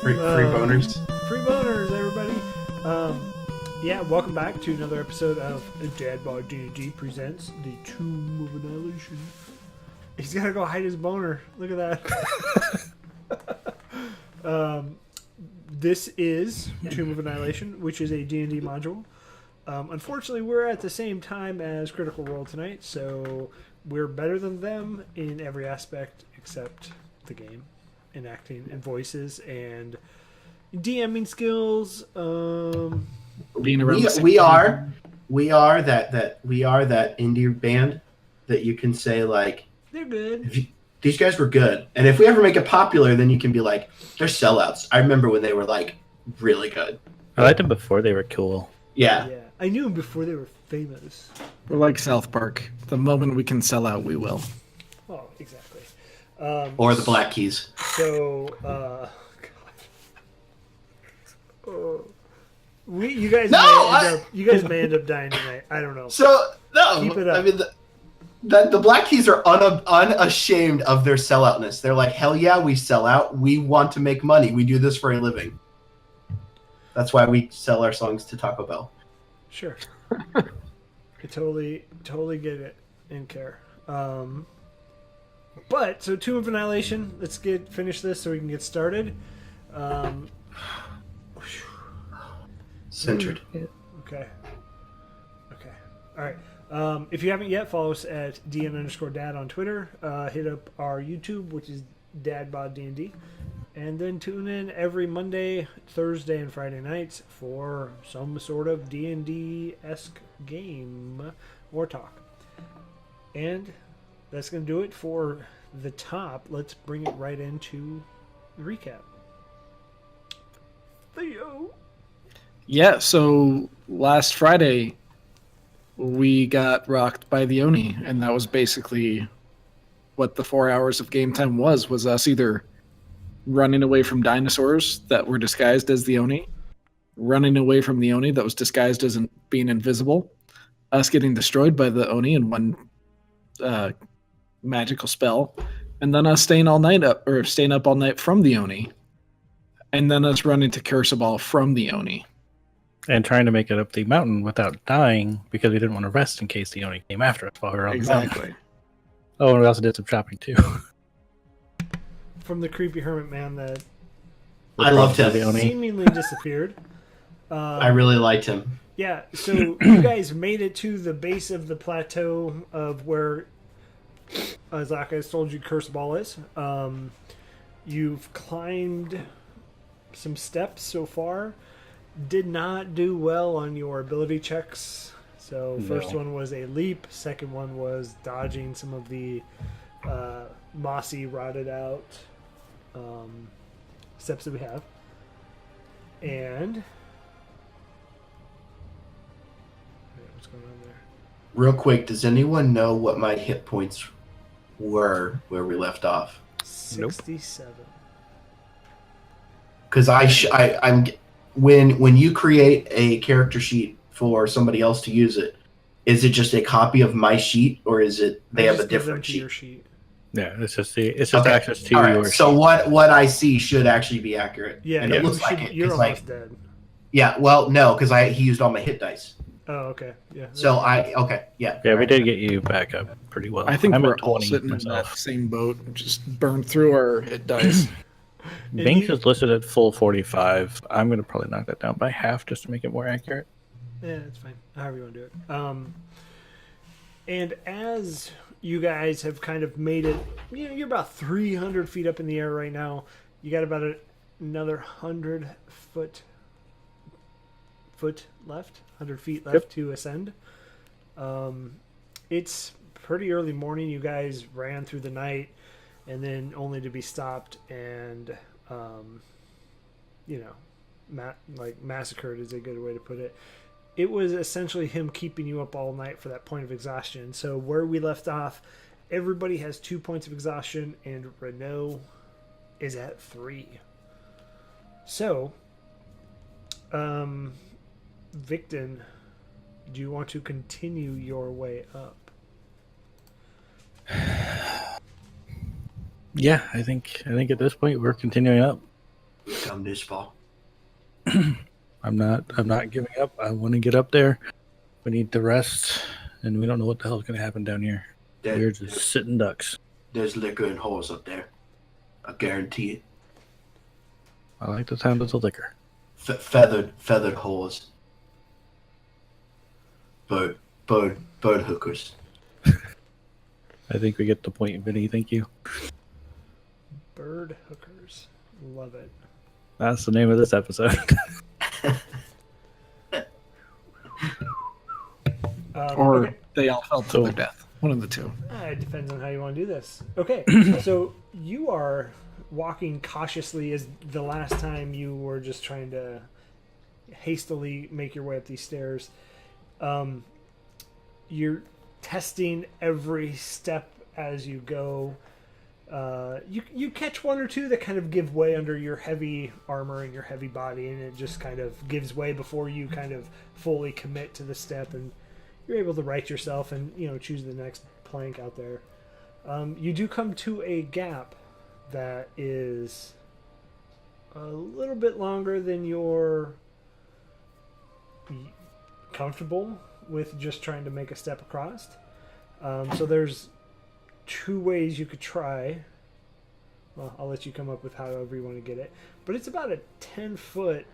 Free boners. Free boners, everybody. Yeah, welcome back to another episode of DadBodDnd presents The Tomb of Annihilation. He's gotta go hide his boner. Look at that. This is Tomb of Annihilation, which is a D&D module. Unfortunately, we're at the same time as Critical Role tonight, so we're better than them in every aspect except the game, and acting, and voices, and DMing skills. Being around we are that indie band that you can say like They're good. These guys were good, and if we ever make it popular, then you can be like they're sellouts. I remember when they were like really good. I liked them before they were cool. Yeah. I knew them before they were famous. We're like South Park. The moment we can sell out, we will. Oh, exactly. Or the Black Keys. So, you guys may end up dying tonight. I don't know. So no, Keep it up. I mean the Black Keys are unashamed of their selloutness. They're like, hell yeah, we sell out. We want to make money. We do this for a living. That's why we sell our songs to Taco Bell. Sure. I totally get it and care. But so Tomb of Annihilation. Let's finish this so we can get started. Centered. Okay. All right. If you haven't yet, follow us at DN_Dad on Twitter. Hit up our YouTube, which is DadBodDnd. And then tune in every Monday, Thursday, and Friday nights for some sort of D&D-esque game or talk. And that's going to do it for the top. Let's bring it right into the recap. Theo. Yeah, so last Friday, we got rocked by the Oni, and that was basically what the 4 hours of game time was us either running away from dinosaurs that were disguised as the Oni, running away from the Oni that was disguised as being invisible, us getting destroyed by the Oni in one magical spell, and then us staying up all night from the Oni, and then us running to Kir Sabal from the Oni. And trying to make it up the mountain without dying because we didn't want to rest in case the Oni came after us while we were on the mountain. Exactly. Oh, and we also did some shopping too. From the creepy hermit man that I loved him. seemingly disappeared. I really liked him. Yeah, so you guys made it to the base of the plateau of where Zaka has told you Kir Sabal is. You've climbed some steps so far. Did not do well on your ability checks. So first one was a leap. Second one was dodging some of the mossy, rotted out steps that we have. And what's going on there? Real quick, does anyone know what my hit points were where we left off? 67. Because I'm when you create a character sheet for somebody else to use it, is it just a copy of my sheet or is it they have a different sheet? Your sheet? Yeah, it's just access to right. your So what I see should actually be accurate. Yeah, and it looks like it. You're almost dead. Yeah, well, no, because he used all my hit dice. Oh, okay. Yeah. So we did get you back up pretty well. I think I'm we're at all 20 sitting in the myself. same boat, just burned through our hit dice. Binks is listed at full 45. I'm going to probably knock that down by half just to make it more accurate. Yeah, that's fine. However you want to do it. And as you guys have kind of made it, you're about 300 feet up in the air right now. You got about another 100 feet left to ascend. It's pretty early morning. You guys ran through the night and then only to be stopped and massacred is a good way to put it. It was essentially him keeping you up all night for that point of exhaustion. So where we left off, everybody has 2 points of exhaustion and Renault is at 3. So Victon, do you want to continue your way up? Yeah, I think at this point we're continuing up. Come this far. I'm not giving up. I want to get up there. We need to rest, and we don't know what the hell's going to happen down here. We're just sitting ducks. There's liquor and whores up there. I guarantee it. I like the sound of the liquor. Feathered whores. Bird hookers. I think we get the point, Vinny. Thank you. Bird hookers. Love it. That's the name of this episode. Or okay. they all fell to their death. One of the two. It depends on how you want to do this. Okay, so you are walking cautiously as the last time you were just trying to hastily make your way up these stairs. You're testing every step as you go. You catch one or two that kind of give way under your heavy armor and your heavy body, and it just kind of gives way before you kind of fully commit to the step, and you're able to right yourself and choose the next plank out there. You do come to a gap that is a little bit longer than you're comfortable with just trying to make a step across. So there's two ways you could try. Well, I'll let you come up with however you want to get it. But it's about a 10-foot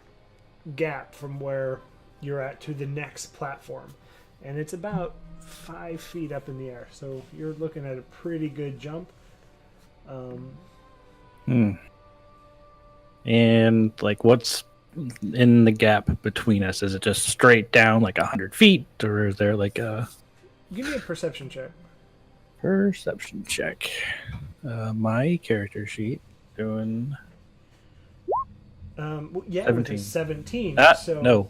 gap from where you're at to the next platform. And it's about 5 feet up in the air. So you're looking at a pretty good jump. And like, what's in the gap between us? Is it just straight down like 100 feet, or is there like a Give me a perception check. perception check? My character sheet doing With a 17. 17. So... no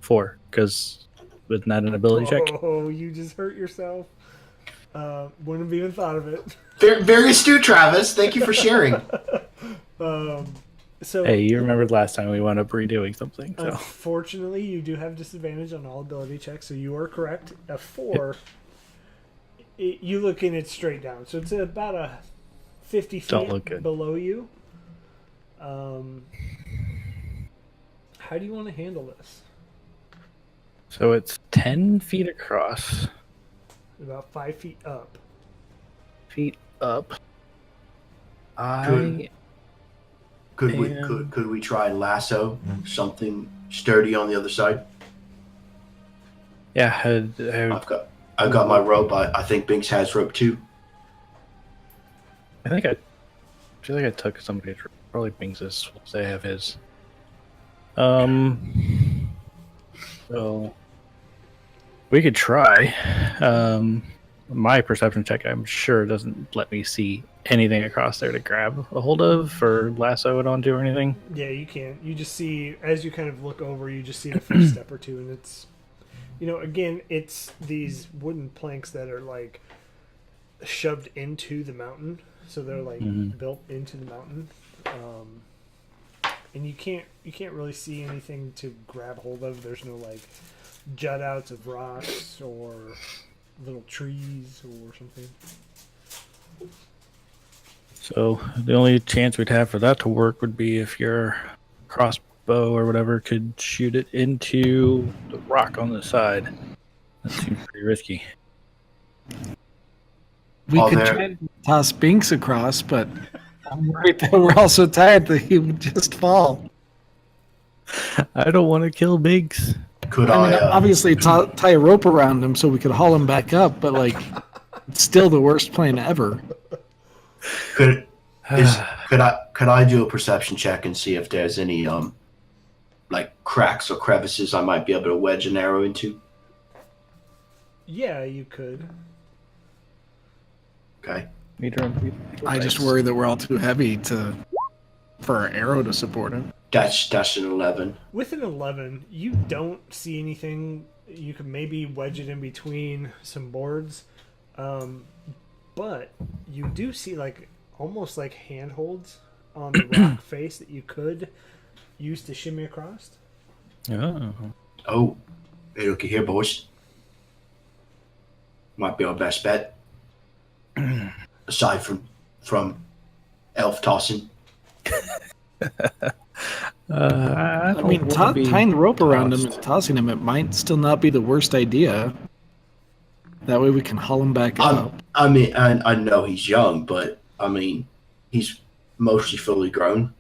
4, because wasn't that an ability check? Oh, you just hurt yourself. Wouldn't have even thought of it. Very astute, Travis. Thank you for sharing. So Hey, you remembered last time we wound up redoing something. So unfortunately, you do have disadvantage on all ability checks, so you are correct. A 4, you looking it straight down, so it's about a 50 Don't feet look good. below you. How do you want to handle this? so it's 10 feet across, About 5 feet up. feet up. Could we try lasso something sturdy on the other side? Yeah, I've got my rope. I think Binks has rope too. I think I feel like I took somebody's, probably Binks's. They have his. So we could try. My perception check, I'm sure, doesn't let me see anything across there to grab a hold of or lasso it onto or anything. Yeah, you can't. You just see, as you kind of look over, you just see the first step or two, and it's, again, it's these wooden planks that are like shoved into the mountain, so they're like built into the mountain, and you can't really see anything to grab hold of. There's no like jut outs of rocks or little trees or something. So the only chance we'd have for that to work would be if your crossbow or whatever could shoot it into the rock on the side. That seems pretty risky. We could try to toss Binks across, but I'm worried that we're all so tired that he would just fall. I don't want to kill Biggs. I mean, obviously tie a rope around him so we could haul him back up, but like, it's still the worst plan ever. Could I do a perception check and see if there's any like cracks or crevices I might be able to wedge an arrow into? Yeah, you could. Okay. I just worry that we're all too heavy for our arrow to support him. That's an 11. With an 11, you don't see anything. You could maybe wedge it in between some boards, but you do see like almost like handholds on the rock face that you could use to shimmy across. Oh, Hey, looky here, boys. Might be our best bet. Aside from elf tossing. I mean, tying the rope around him and tossing him, it might still not be the worst idea. That way we can haul him back up. I mean, I know he's young, but I mean, he's mostly fully grown,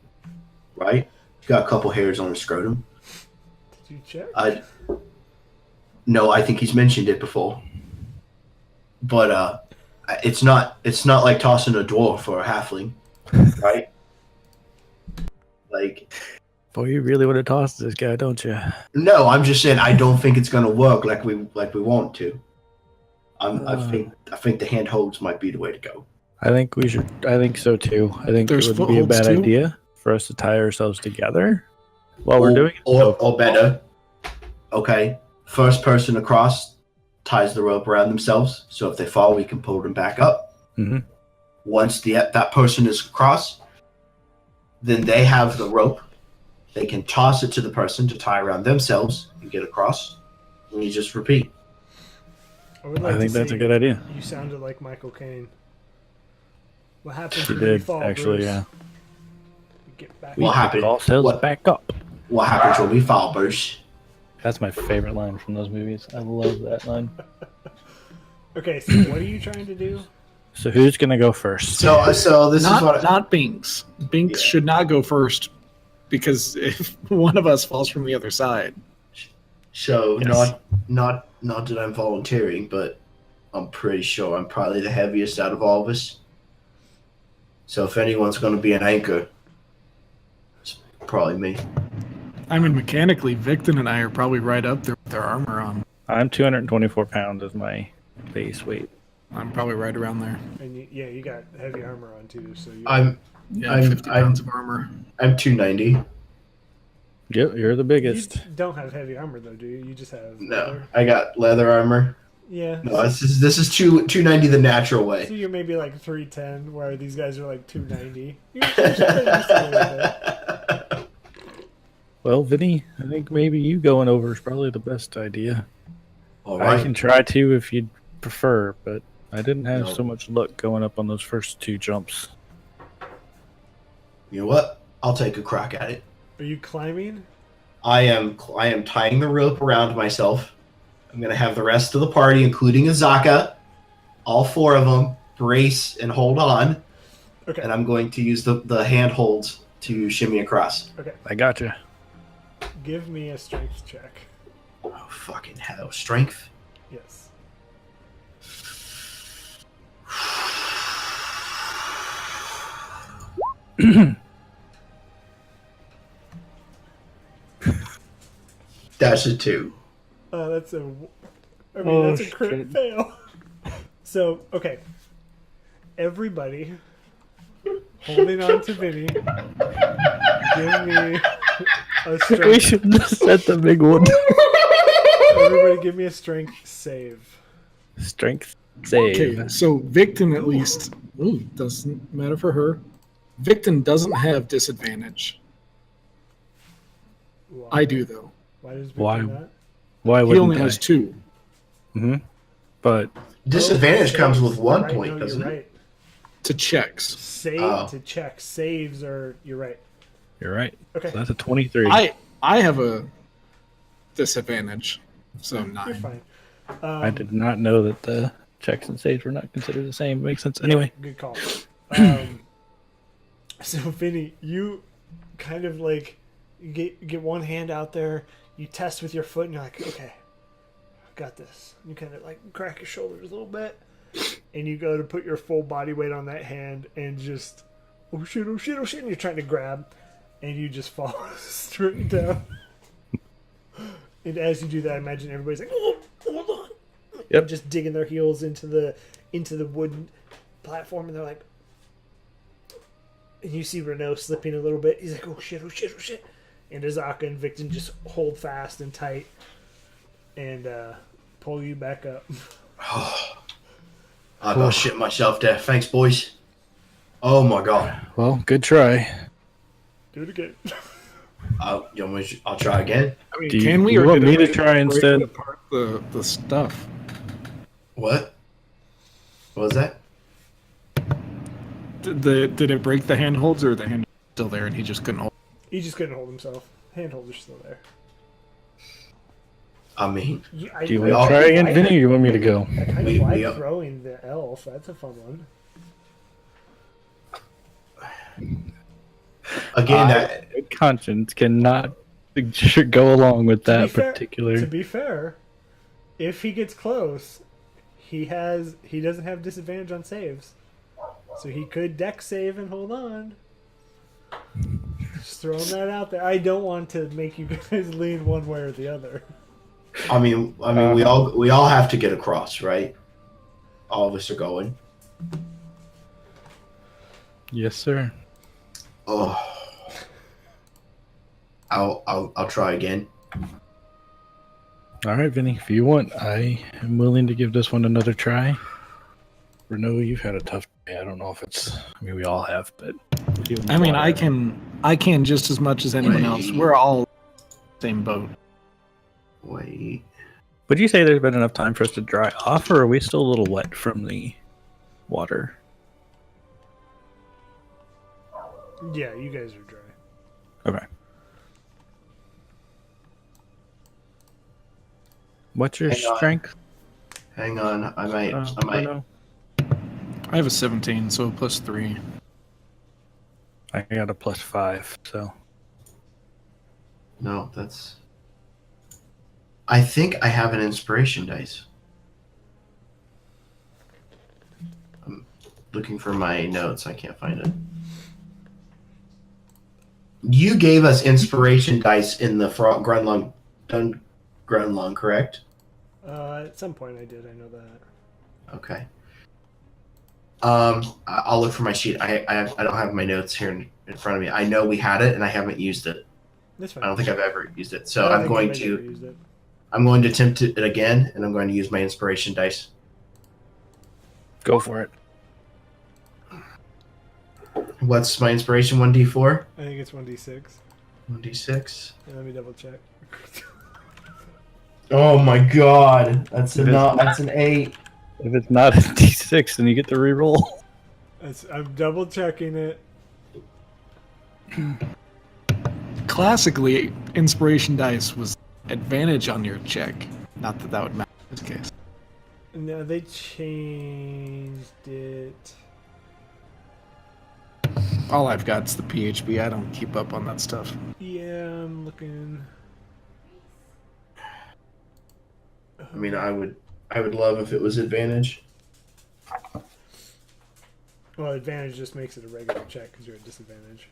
right? He's got a couple hairs on his scrotum. Did you check? No, I think he's mentioned it before. But it's not like tossing a dwarf or a halfling, right? Like, boy, you really want to toss this guy, don't you? no, I'm just saying I don't think it's gonna work like we want to. I think the handholds might be the way to go. I think we should. I think so too. I think There's it would be a footholds, bad too? idea for us to tie ourselves together while we're doing it. Or better, okay, first person across ties the rope around themselves, so if they fall, we can pull them back up. Mm-hmm. Once that person is across, then they have the rope. They can toss it to the person to tie around themselves and get across, and you just repeat. I think that's a good idea. You sounded like Michael Caine. What happens She when you did fall, actually. Bruce? Yeah. You get back. What We happened? pick ourselves What- back up. What happens when we fall, Bruce? That's my favorite line from those movies. I love that line. Okay, so what are you trying to do? So who's gonna go first? So this is what Not Binks. Binks should not go first because if one of us falls from the other side. So Yes. not that I'm volunteering, but I'm pretty sure I'm probably the heaviest out of all of us. So if anyone's going to be an anchor, it's probably me. I mean, mechanically, Victon and I are probably right up there with our armor on. I'm 224 pounds as my base weight. I'm probably right around there. And you got heavy armor on too, so you. I'm Yeah, 50 pounds of armor. 290. Yep, you're the You biggest. don't have heavy armor though, do you? You just have No, leather? I got leather armor. Yeah. No, this is 290 the natural So way. you're maybe like 310, where these guys are like 290. You're just a little bit. Well, Vinny, I think maybe you going over is probably the best idea. All I right. can try to if you'd prefer, but I didn't have No. so much luck going up on those first two jumps. You know what? I'll take a crack at it. Are you climbing? I am tying the rope around myself. I'm going to have the rest of the party, including Azaka, all four of them, brace and hold on. Okay. And I'm going to use the handholds to shimmy across. Okay. I gotcha. Give me a strength check. Oh, fucking hell. Strength? Yes. That's a 2. That's a. I mean, Oh, that's a crit shit. fail. So, okay. Everybody holding on to Vinny. Give me a We strength. should have set the big one. Everybody give me a strength save. Strength save. Okay, so Victon at least doesn't matter for her. Victon doesn't have disadvantage. Why? I do though. Why does Victor Why? not? Why He wouldn't only I? has 2. Mm-hmm. But Disadvantage Oh, comes saves. with 1 Right, point, no, doesn't you're it? right. To checks. Save Oh. to check. Saves are. You're right. you're right. Okay. So that's a 23. I have a disadvantage, so You're 9. fine. I did not know that the checks and saves were not considered the same. Makes sense. Anyway, Good call. So Vinny, you kind of like you get one hand out there, you test with your foot, and you're like, okay, got this. You kind of like crack your shoulders a little bit, and you go to put your full body weight on that hand, and just oh shit, oh shit, oh shit, and you're trying to grab, and you just fall straight down. And as you do that, I imagine everybody's like, oh, hold on. Yep. Just digging their heels into the wooden platform, and they're like, and you see Renault slipping a little bit. He's like, oh shit, oh shit, oh shit. And Azaka and Victon just hold fast and tight and pull you back up. I got shit myself there. Thanks, boys. Oh my god. well, good try. Do it again. I'll try again. I mean, Do you- can we? you or want did me it to try break instead? apart the stuff. What? What was that? Did it break the handholds, or the hand still there and he just couldn't hold? He just couldn't hold himself. Handholder's still there. I mean, Do Do you want to try again, Vinny, or you want me to go? I kind We- of like we- throwing the elf. That's a fun one. again, that Good conscience cannot go along with that particular. To be fair, if he gets close, he doesn't have disadvantage on saves, so he could deck save and hold on. Just throwing that out there. I don't want to make you guys lean one way or the other. I mean, we all have to get across, right? All of us are going. Yes, sir. Oh, I'll try again. All right, Vinny. If you want, I am willing to give this one another try. Renault, you've had a tough day. I don't know if it's. I mean, we all have, but. I mean, I can just as much as anyone else. We're all same boat. Wait. Would you say there's been enough time for us to dry off, or are we still a little wet from the water? Yeah, you guys are dry. Okay. What's your Hang on. strength? Hang on, I might. Renault? I have a 17, so plus 3. I got a +5, so. No, that's. I think I have an inspiration dice. I'm looking for my notes. I can't find it. You gave us inspiration dice in the Grunlung, correct? At some point I did. I know that. Okay. I'll look for my sheet. I don't have my notes here in front of me. I know we had it, and I haven't used it. That's fine. I don't think I've ever used it. So I don't I'm think going anybody's ever to used it. attempt it again, and I'm going to use my inspiration dice. Go for it. What's my inspiration? 1d4? I think it's 1d6. 1d6. Let me double check. Oh my god. That's It is that's an 8. If it's not a D6, then you get to re-roll. I'm double checking it. Classically, inspiration dice was advantage on your check. Not that that would matter in this case. No, they changed it. All I've got is the PHB. I don't keep up on that stuff. Yeah, I'm looking. I mean, I would love if it was advantage. Well, advantage just makes it a regular check because you're at disadvantage.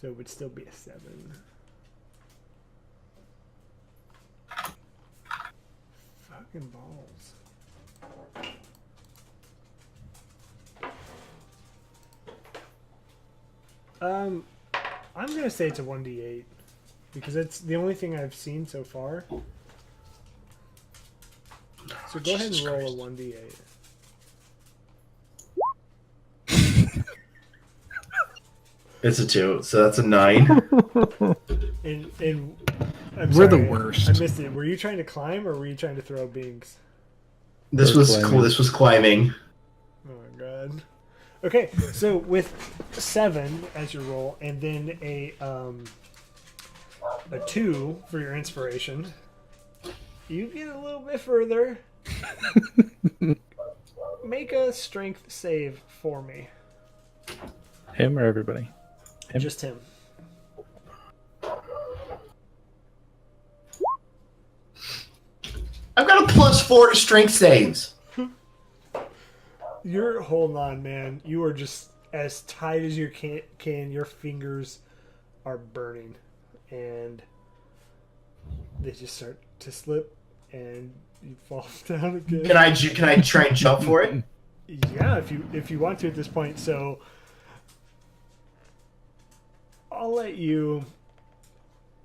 So it would still be a 7. Fucking balls. I'm gonna say it's a 1d8 because it's the only thing I've seen so far. So go ahead and Jesus roll Christ. a 1d8. It's a 2, so that's a 9. And We're sorry, the worst. I missed it. Were you trying to climb or were you trying to throw beings? This was climbing. Oh my god. Okay, so with 7 as your roll, and then a 2 for your inspiration, you get a little bit further. Make a strength save for me. Him or everybody? Him? Just him. I've got a +4 to strength saves. You're holding on, man. You are just as tight as you can. Your fingers are burning, and they just start to slip, and you fall down again. Can I try and jump for it? Yeah, if you want to at this point. So I'll let you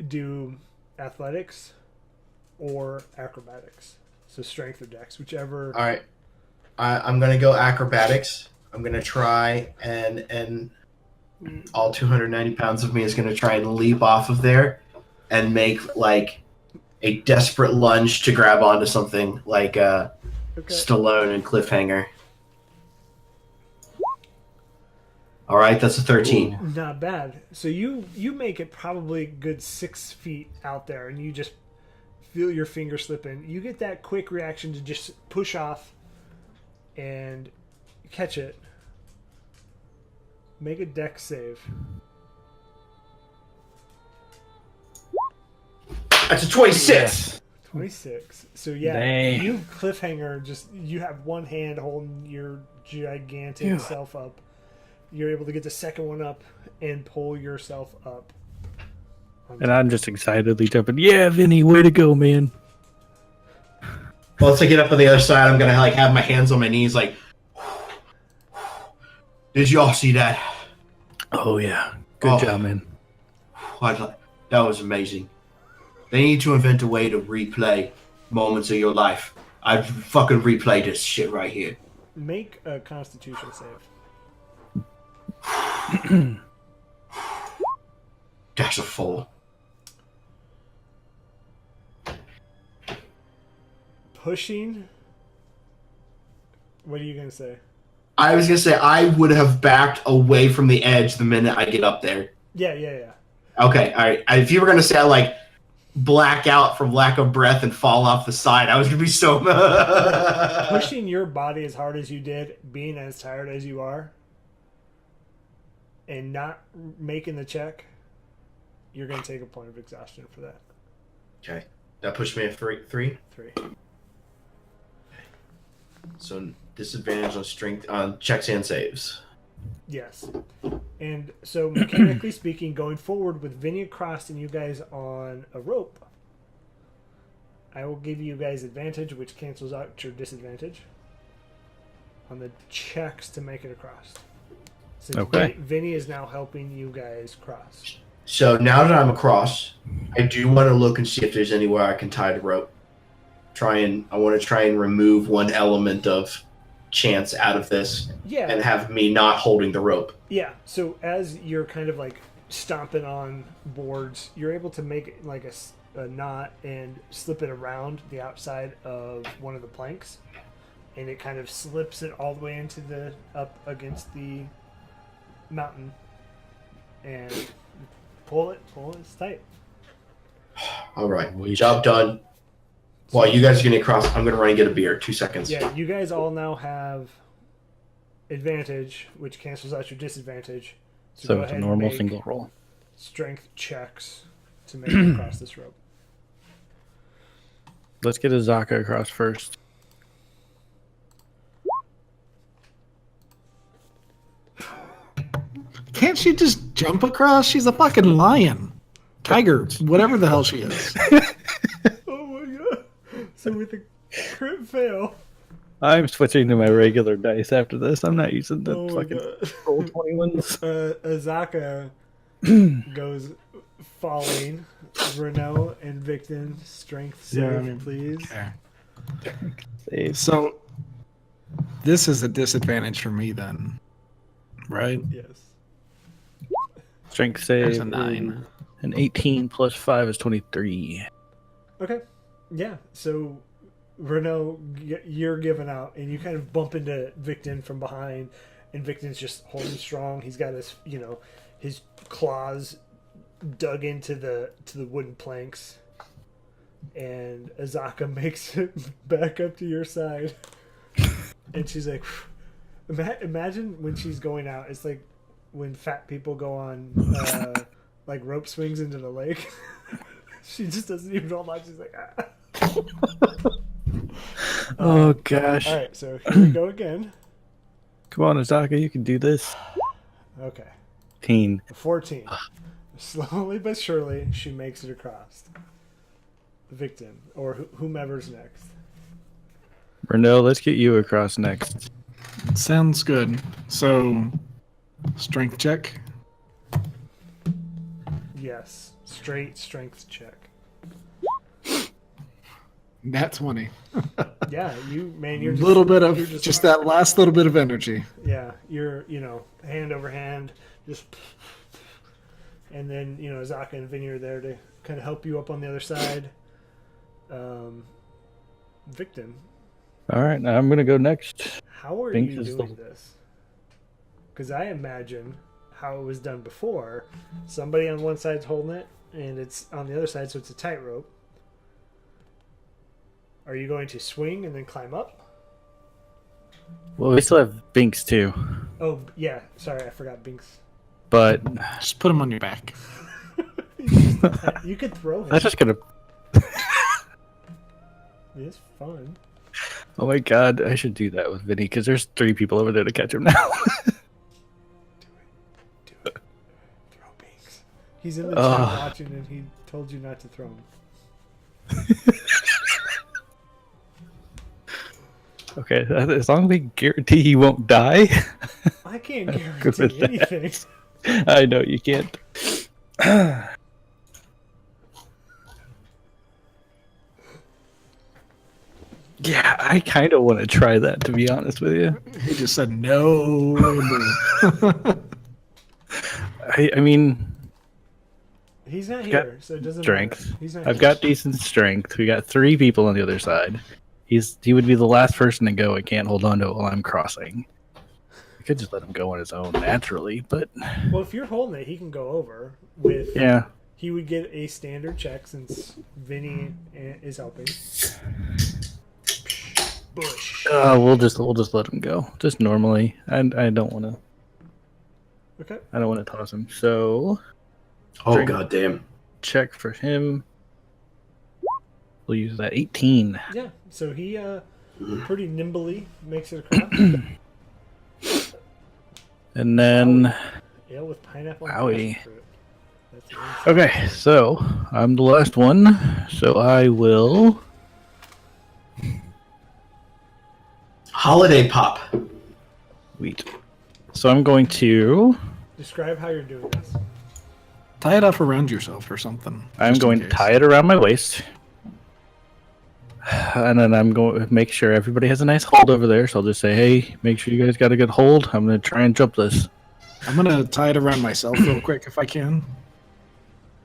do athletics or acrobatics. So strength or dex, whichever. All right. I'm gonna go acrobatics. I'm gonna try and all 290 pounds of me is gonna try and leap off of there and make like a desperate lunge to grab onto something like Okay. Stallone and Cliffhanger. All right, that's a 13. Not bad. So you make it probably a good 6 feet out there, and you just feel your finger slipping. You get that quick reaction to just push off and catch it. Make a dex save. That's a 26. 26. So yeah, Dang. you cliffhanger. You have one hand holding your gigantic self up. You're able to get the second one up and pull yourself up. And I'm just excitedly jumping. Yeah, Vinny, way to go, man. Once I get up on the other side, I'm gonna like have my hands on my knees, like. Did you all see that? Oh yeah, good job, man. That was amazing. They need to invent a way to replay moments of your life. I'd fucking replay this shit right here. Make a Constitution save. That's a 4. Pushing. What are you gonna say? I was gonna say I would have backed away from the edge the minute I get up there. Yeah. Okay, all right. If you were gonna say I like black out from lack of breath and fall off the side, I was gonna be so. Pushing your body as hard as you did, being as tired as you are, and not making the check, you're gonna take a point of exhaustion for that. Okay, that pushed me at 3. 3. So disadvantage on strength on checks and saves. Yes. And so mechanically speaking, going forward with Vinny across and you guys on a rope, I will give you guys advantage, which cancels out your disadvantage on the checks to make it across. So Okay. Vinny is now helping you guys cross. So now that I'm across, I do want to look and see if there's anywhere I can tie the rope. I want to try and remove one element of chance out of this Yeah. and have me not holding the rope. Yeah. So as you're kind of like stomping on boards, you're able to make it like a knot and slip it around the outside of one of the planks, and it kind of slips it all the way into the up against the mountain, and pull it. It's tight. All right, job done. While you guys are getting across, I'm going to run and get a beer. 2 seconds. Yeah. You guys all now have advantage, which cancels out your disadvantage. So go it's a ahead and normal make single roll. strength checks to make it across this rope. Let's get Azaka across first. Can't she just jump across? She's a fucking lion. Tiger, whatever the hell she is. Oh my god. So with a crit fail. I'm switching to my regular dice after this. I'm not using the Oh my fucking god. roll 21s. Azaka goes falling. Renault and Victon, strength save, please. Okay. Save. So this is a disadvantage for me then, right? Yes. Strength save. There's a 9. An 18 plus 5 is 23. Okay. Yeah. So Renault, you're giving out, and you kind of bump into Victon from behind, and Victon's just holding strong. He's got his, his claws dug into the wooden planks, and Azaka makes it back up to your side, and she's like, imagine when she's going out. It's like when fat people go on like rope swings into the lake. She just doesn't even hold on. She's like, ah. Oh gosh. All right, so here we go again. Come on, Azaka, you can do this. Okay, 14. 14. Slowly but surely, she makes it across. The victim, or whomever's next. Renell, let's get you across next. Sounds good. So, strength check. Yes, straight strength check. Nat 20. Yeah, you're A just, little bit you're of just that last little bit of energy. Yeah, you're hand over hand, just, and then Zaka and Vinny are there to kind of help you up on the other side. Victim, All right, now I'm gonna go next. how are Binks you is doing this? because I imagine how it was done before. Somebody on one side's holding it, and it's on the other side, so it's a tightrope. Are you going to swing and then climb up? Well, we still have Binks too, Oh, yeah. Sorry, I forgot Binks. but Just put him on your back. You could throw him. that's just gonna. It's fun. Oh my god, I should do that with Vinny because there's 3 people over there to catch him now. Do it. Throw Binks. He's in the chat watching, and he told you not to throw him. Okay, as long as we guarantee he won't die. I can't Good with guarantee that. anything. I know you can't. Yeah, I kind of want to try that, to be honest with you. He just said no. I mean, He's not got here, so it doesn't strength. matter. He's not I've here. got decent strength. We got 3 people on the other side. He would be the last person to go. I can't hold on to it while I'm crossing. I could just let him go on his own naturally, but Well, if you're holding it, he can go over with. yeah. He would get a standard check since Vinny is helping. Bush. We'll just let him go, just normally. And I don't want to. Okay. I don't want to toss him. So Oh Drink. goddamn! check for him. We'll use that 18. Yeah. So he pretty nimbly makes it across. And then Ale with pineapple. and Wowie. passion fruit. That's amazing. okay, so I'm the last one. So I will. Holiday pop. Wait. So I'm going to. Describe how you're doing this. Tie it up around yourself or something. I'm just in going to case. tie it around my waist. And then I'm going to make sure everybody has a nice hold over there. So I'll just say, hey, make sure you guys got a good hold. I'm going to try and jump this. I'm gonna tie it around myself real quick if I can.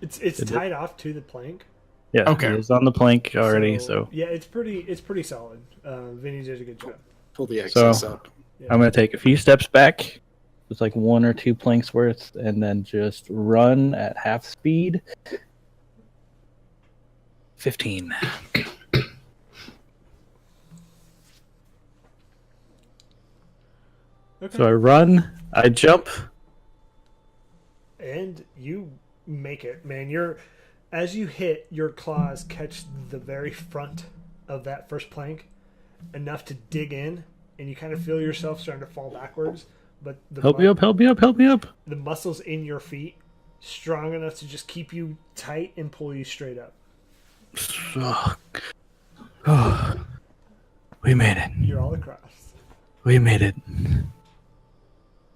It's tied off to the plank. Yeah, Okay. it's on the plank already. So yeah, it's pretty solid. Vinny did a good job. Pull the excess up. Yeah. I'm going to take a few steps back. It's like 1 or 2 planks worth. And then just run at half speed. 15. Okay. So I run, I jump. And you make it, man. As you hit, your claws catch the very front of that first plank enough to dig in, and you kind of feel yourself starting to fall backwards. But the Help me up, help me up, help me up. the muscles in your feet strong enough to just keep you tight and pull you straight up. Oh, we made it. You're all across. We made it.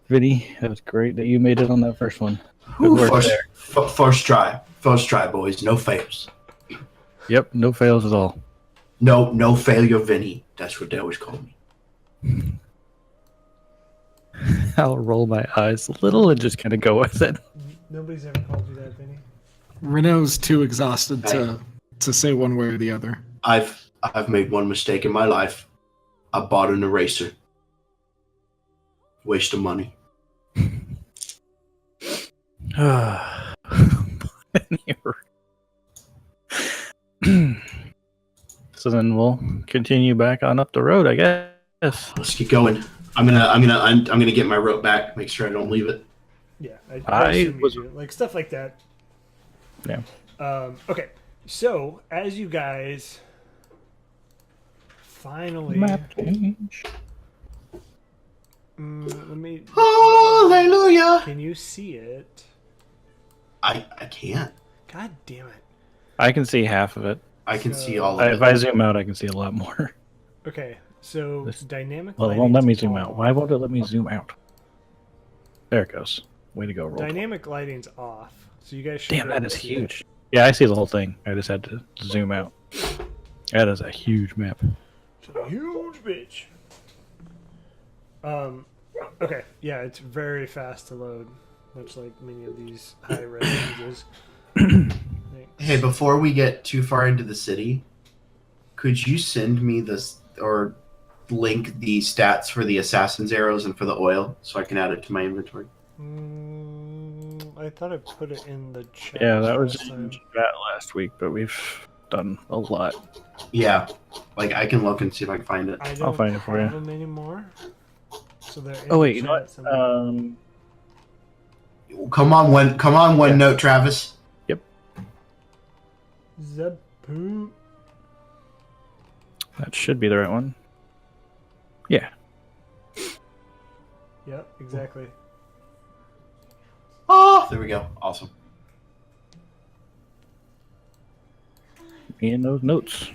Vinny, that was great that you made it on that first one. Good work First, there. first try. First try, boys. No fails. Yep, no fails at all. No failure, Vinny. That's what they always call me. I'll roll my eyes a little and just kind of go with it. Nobody's ever called you that, Vinny. Renault's too exhausted to say one way or the other. I've made one mistake in my life. I bought an eraser. Waste of money. So then we'll continue back on up the road, I guess. Let's get going. I'm gonna get my rope back. Make sure I don't leave it. Yeah, I assume you was- do. Like stuff like that. Yeah. Okay, so as you guys finally, Map change. let me. Hallelujah. Can you see it? I can't. God damn it. I can see half of it. I can So- see all If of I it. zoom out, I can see a lot more. Okay, so This- dynamic. Well, it won't let me lighting's zoom out. off. Why won't it let me zoom out? There it goes. Way to go, roll. Dynamic lighting's off, so you guys should. Damn, be that able is to see it. huge. Yeah, I see the whole thing. I just had to zoom out. That is a huge map. It's a huge bitch. Okay, yeah, it's very fast to load, much like many of these high-res images. Hey, before we get too far into the city, could you send me this or link the stats for the assassin's arrows and for the oil so I can add it to my inventory? I thought I put it in the chat. Yeah, that was last in time. chat last week, but we've done a lot. Yeah, like I can look and see if I can find it. I I'll don't find it for have you. them anymore. So they're in Oh the wait, you know chat what? somewhere. Come on, one Yeah. note, Travis. Zapu. That should be the right one. Yeah. Yep, exactly. Oh, there we go. Awesome. Me and those notes.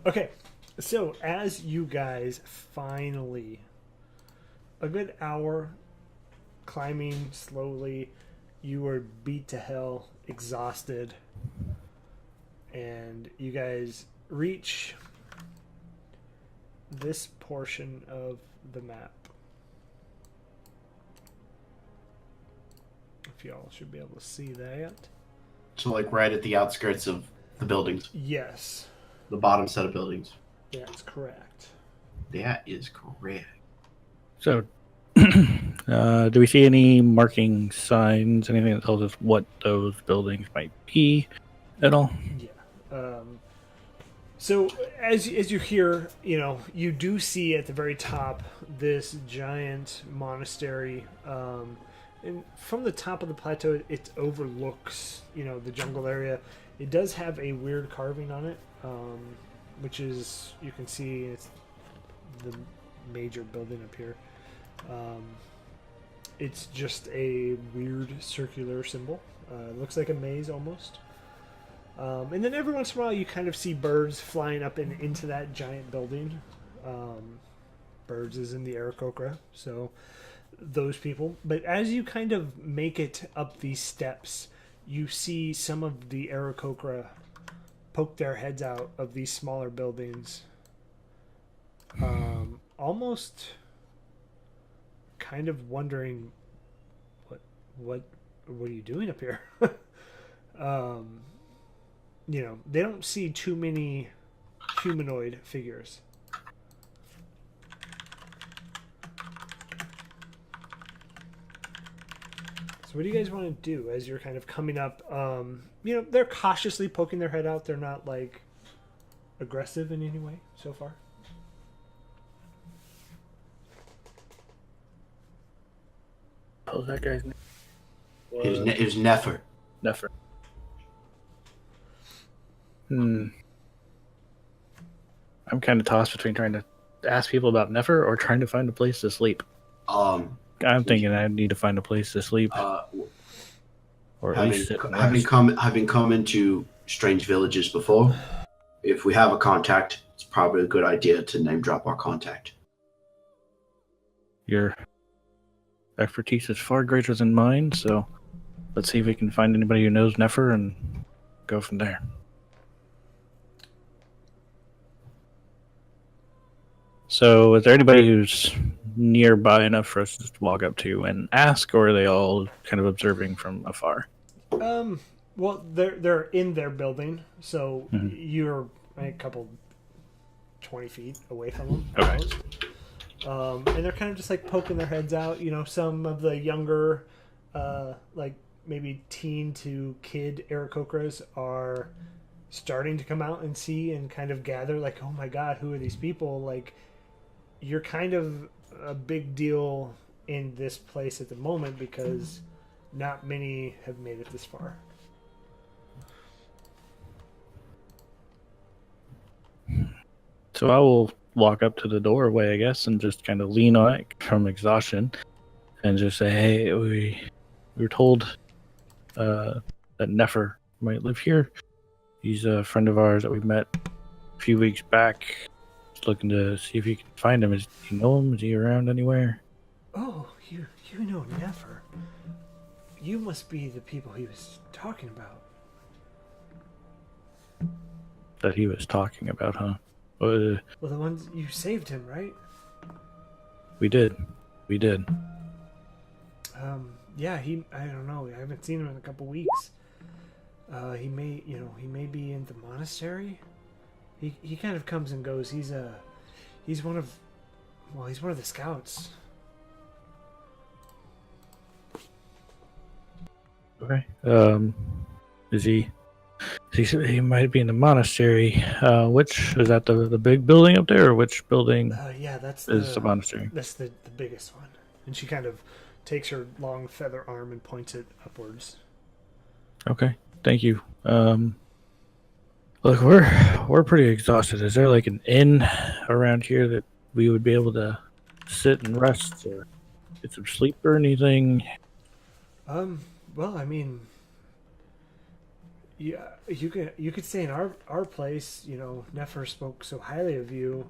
Okay, so as you guys finally, a good hour climbing slowly, you were beat to hell, exhausted, and you guys reach this portion of the map. If y'all should be able to see that. So like right at the outskirts of the buildings, Yes, the bottom set of buildings. that's correct. That is correct. So, do we see any marking signs, anything that tells us what those buildings might be at all? Yeah. So as you hear, you do see at the very top this giant monastery. And from the top of the plateau, it overlooks, the jungle area. It does have a weird carving on it, which is, you can see it's the major building up here. It's just a weird circular symbol. It looks like a maze almost. And then every once in a while you kind of see birds flying up into that giant building. Birds is in the Aarakocra, so those people. But as you kind of make it up these steps, you see some of the Aarakocra poke their heads out of these smaller buildings. Almost kind of wondering, what are you doing up here? They don't see too many humanoid figures. So what do you guys want to do as you're kind of coming up? They're cautiously poking their head out. They're not like aggressive in any way so far. What was that guy's name? It was Nefer. Nefer. I'm kind of tossed between trying to ask people about Nefer or trying to find a place to sleep. I'm thinking I need to find a place to sleep, or at least sit and rest. Having come into strange villages before, if we have a contact, it's probably a good idea to name drop our contact. Your expertise is far greater than mine, so let's see if we can find anybody who knows Nefer and go from there. So, is there anybody who's nearby enough for us to just walk up to and ask, or are they all kind of observing from afar? Well, they're in their building, so you're a couple 20 feet away from them. Okay. And they're kind of just like poking their heads out. Some of the younger, like maybe teen to kid Aarakocras are starting to come out and see and kind of gather. Like, oh my God, who are these people? Like, you're kind of a big deal in this place at the moment because not many have made it this far. So I will walk up to the doorway, I guess, and just kind of lean on it from exhaustion and just say, hey, we were told that Nefer might live here. He's a friend of ours that we met a few weeks back. Just looking to see if you can find him. Do you know him? Is he around anywhere? Oh, you know Nefer. You must be the people he was talking about. That he was talking about, huh? Well, the ones you saved him, right? We did. Yeah, I don't know. I haven't seen him in a couple weeks. He may be in the monastery. He kind of comes and goes. He's one of the scouts. Okay. Is he? He might be in the monastery. Which is that the big building up there, or which building Yeah, that's is the monastery? That's the biggest one. And she kind of takes her long feather arm and points it upwards. Okay. Thank you. Look, we're pretty exhausted. Is there like an inn around here that we would be able to sit and rest or get some sleep or anything? Well, I mean, yeah, you could stay in our place. You know, Nefer spoke so highly of you.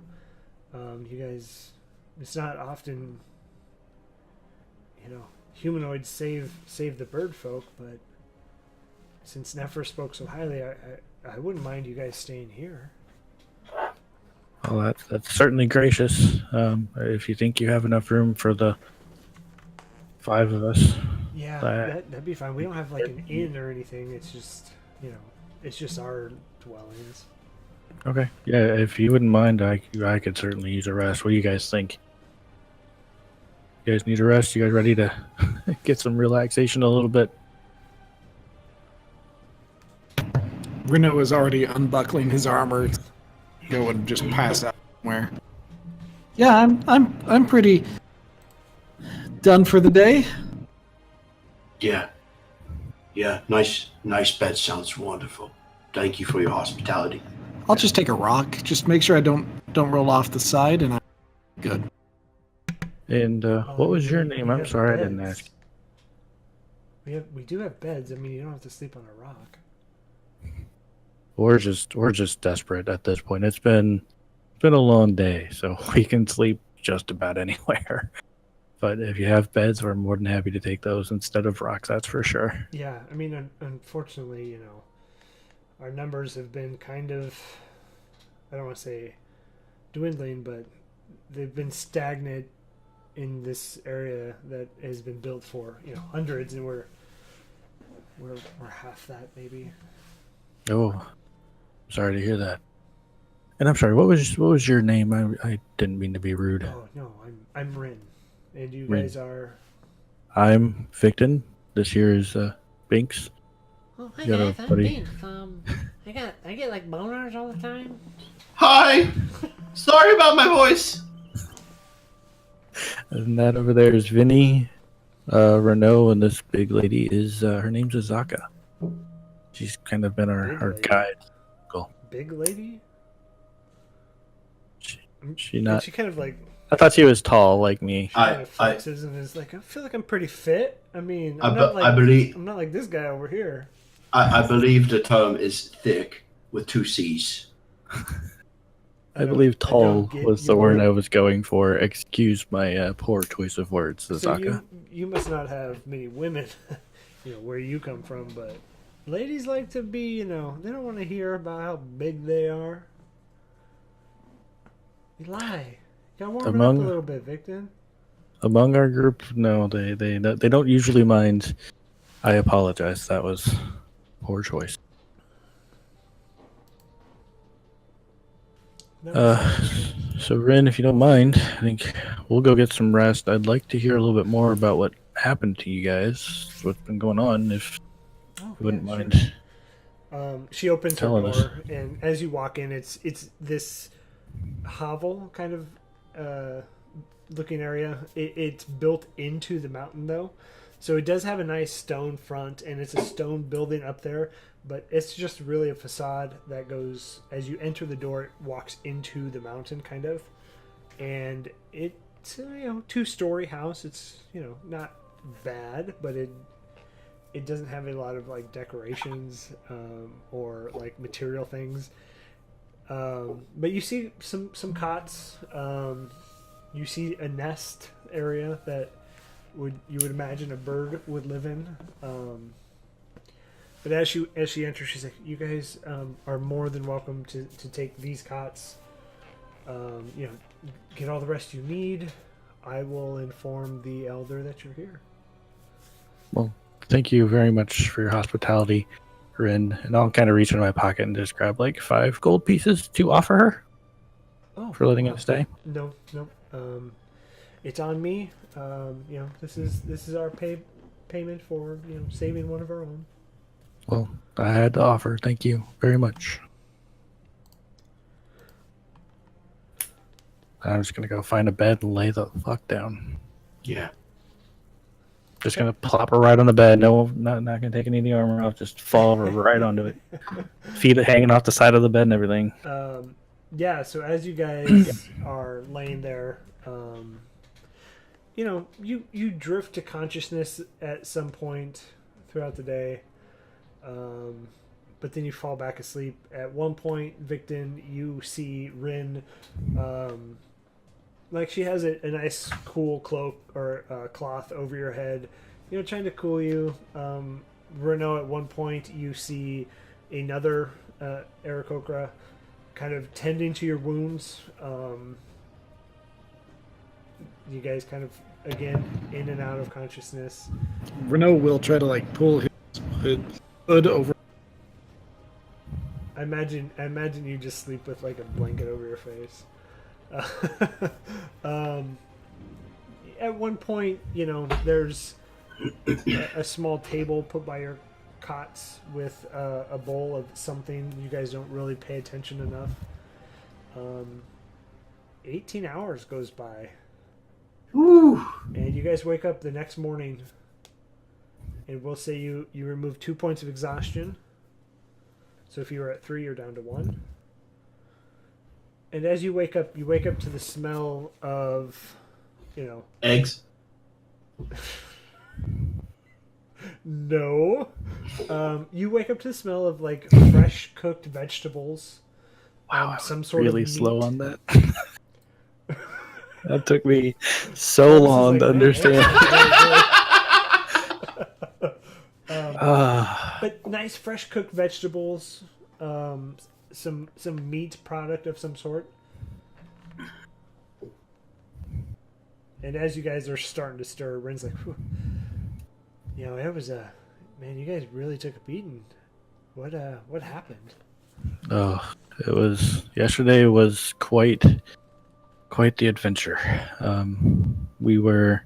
You guys, it's not often, you know, humanoids save the bird folk, but since Nefer spoke so highly, I wouldn't mind you guys staying here. Well, that's certainly gracious. If you think you have enough room for the 5 of us. Yeah, that'd be fine. We don't have like an inn or anything. It's just, you know, it's just our dwellings. Okay. Yeah, if you wouldn't mind, I could certainly use a rest. What do you guys think? You guys need a rest? You guys ready to get some relaxation a little bit? Reno is already unbuckling his armor. Go and just pass out somewhere. Yeah, I'm pretty done for the day. Yeah. Yeah, nice bed sounds wonderful. Thank you for your hospitality. I'll just take a rock. Just make sure I don't roll off the side, and I'm good. And what was your name? I'm sorry, I didn't ask. We do have beds. I mean, you don't have to sleep on a rock. We're just desperate at this point. It's been a long day, so we can sleep just about anywhere. But if you have beds, we're more than happy to take those instead of rocks. That's for sure. Yeah, I mean, unfortunately, you know, our numbers have been kind of, I don't want to say dwindling, but they've been stagnant in this area that has been built for, you know, hundreds, and we're half that maybe. Oh, sorry to hear that. And I'm sorry. What was your name? I didn't mean to be rude. Oh no, I'm Rin, and you Rin. guys are. I'm Victon. This here is Binks. Oh, hi You got a guys, I'm buddy? Binks. I get like boners all the time. Hi! Sorry about my voice. And that over there is Vinny, Renault, and this big lady is her name's Azaka. She's kind of been our Big guide. Cool. Big lady? She not. She kind of like I thought she was tall like me. kind of flexes and is like, I feel like I'm pretty fit. I mean, I believe I'm not like this guy over here. I believe the term is thick with 2 C's. I believe tall get was the your word word. I was going for. Excuse my poor choice of words, So Azaka. you must not have many women, you know, where you come from, but ladies like to be, you know, they don't want to hear about how big they are. You lie. You gotta warm it up a Among- little bit, Victon. Among our group, no, they don't usually mind. I apologize. That was poor choice. No, So Rin, if you don't mind, I think we'll go get some rest. I'd like to hear a little bit more about what happened to you guys, what's been going on, if oh, you wouldn't yeah, mind. sure. She opens her telling door, us. and as you walk in, it's this hovel kind of looking area. It's built into the mountain though, so it does have a nice stone front, and it's a stone building up there. But it's just really a facade that goes as you enter the door. It walks into the mountain, kind of, and it's a 2-story house. It's not bad, but it doesn't have a lot of like decorations or like material things. But you see some cots. You see a nest area that you would imagine a bird would live in. But as she enters, she's like, "You guys are more than welcome to take these cots. Get all the rest you need. I will inform the elder that you're here." Well, thank you very much for your hospitality, Rin. And I'll kind of reach into my pocket and just grab like 5 gold pieces to offer her Oh, for letting us stay. No. It's on me. This is our payment for saving one of our own. Well, I had to offer. Thank you very much. I'm just gonna go find a bed and lay the fuck down. Yeah. Just gonna plop her right on the bed. No, not gonna take any of the armor off. Just fall over right onto it. Feet hanging off the side of the bed and everything. Yeah. So as you guys are laying there, you drift to consciousness at some point throughout the day, but then you fall back asleep. At one point, Victon, you see Rin. Like she has a nice cool cloak or cloth over your head, trying to cool you. Renault, at one point, you see another Aarakocra kind of tending to your wounds. You guys kind of, again, in and out of consciousness. Renault will try to like pull his hood over. I imagine you just sleep with like a blanket over your face. At one point, there's a small table put by your cots with a bowl of something. You guys don't really pay attention enough. 18 hours goes by. Woo. And you guys wake up the next morning, and we'll say you remove 2 points of exhaustion. So if you were at 3, you're down to 1. And as you wake up to the smell of, Eggs. No. You wake up to the smell of like fresh cooked vegetables. Wow, some sort really of meat. slow on that. That took me so long to understand. But nice fresh cooked vegetables, some meat product of some sort. And as you guys are starting to stir, Ren's like, whew. It was man, you guys really took a beating. What happened? Oh, yesterday was quite the adventure. We were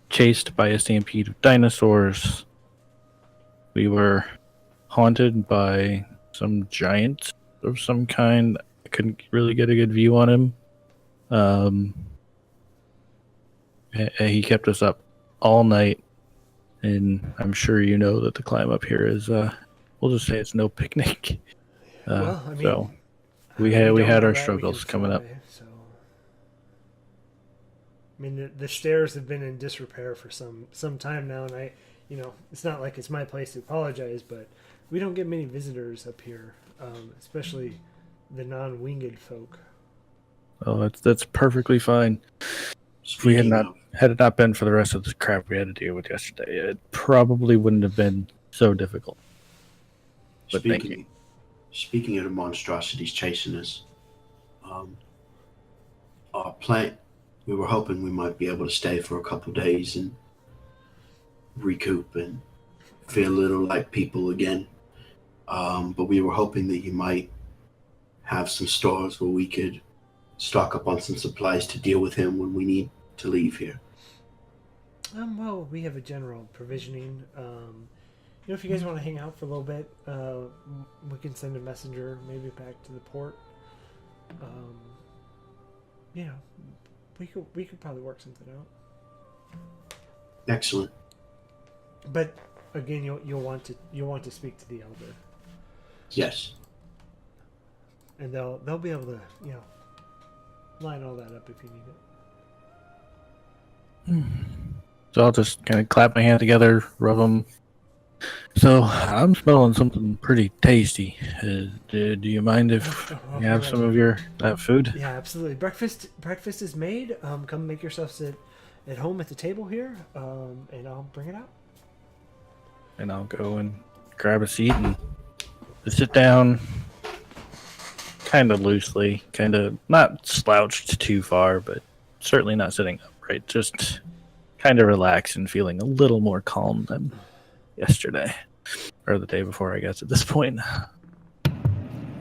chased by a stampede of dinosaurs. We were haunted by some giant of some kind. I couldn't really get a good view on him. He kept us up all night, and I'm sure you know that the climb up here is, we'll just say it's no picnic. So we had our struggles coming up. So. I mean, the stairs have been in disrepair for some time now, and it's not like it's my place to apologize, but we don't get many visitors up here, especially the non-winged folk. Oh, that's perfectly fine. If we had it not been for the rest of the crap we had to deal with yesterday, it probably wouldn't have been so difficult. But thank you. Speaking of the monstrosities chasing us, our plant, we were hoping we might be able to stay for a couple days and recoup and feel a little like people again. But we were hoping that you might have some stores where we could stock up on some supplies to deal with him when we need to leave here. Well, we have a general provisioning. If you guys want to hang out for a little bit, we can send a messenger maybe back to the port. We could probably work something out. Excellent. But again, you'll want to speak to the elder. Yes. And they'll be able to line all that up if you need it. So I'll just kind of clap my hand together, rub them. So I'm smelling something pretty tasty. Do you mind if you have some of your food? Yeah, absolutely. Breakfast is made. Come make yourselves at home at the table here, and I'll bring it out. And I'll go and grab a seat and sit down, kind of loosely, kind of not slouched too far, but certainly not sitting upright. Just kind of relaxed and feeling a little more calm than yesterday or the day before, I guess. At this point,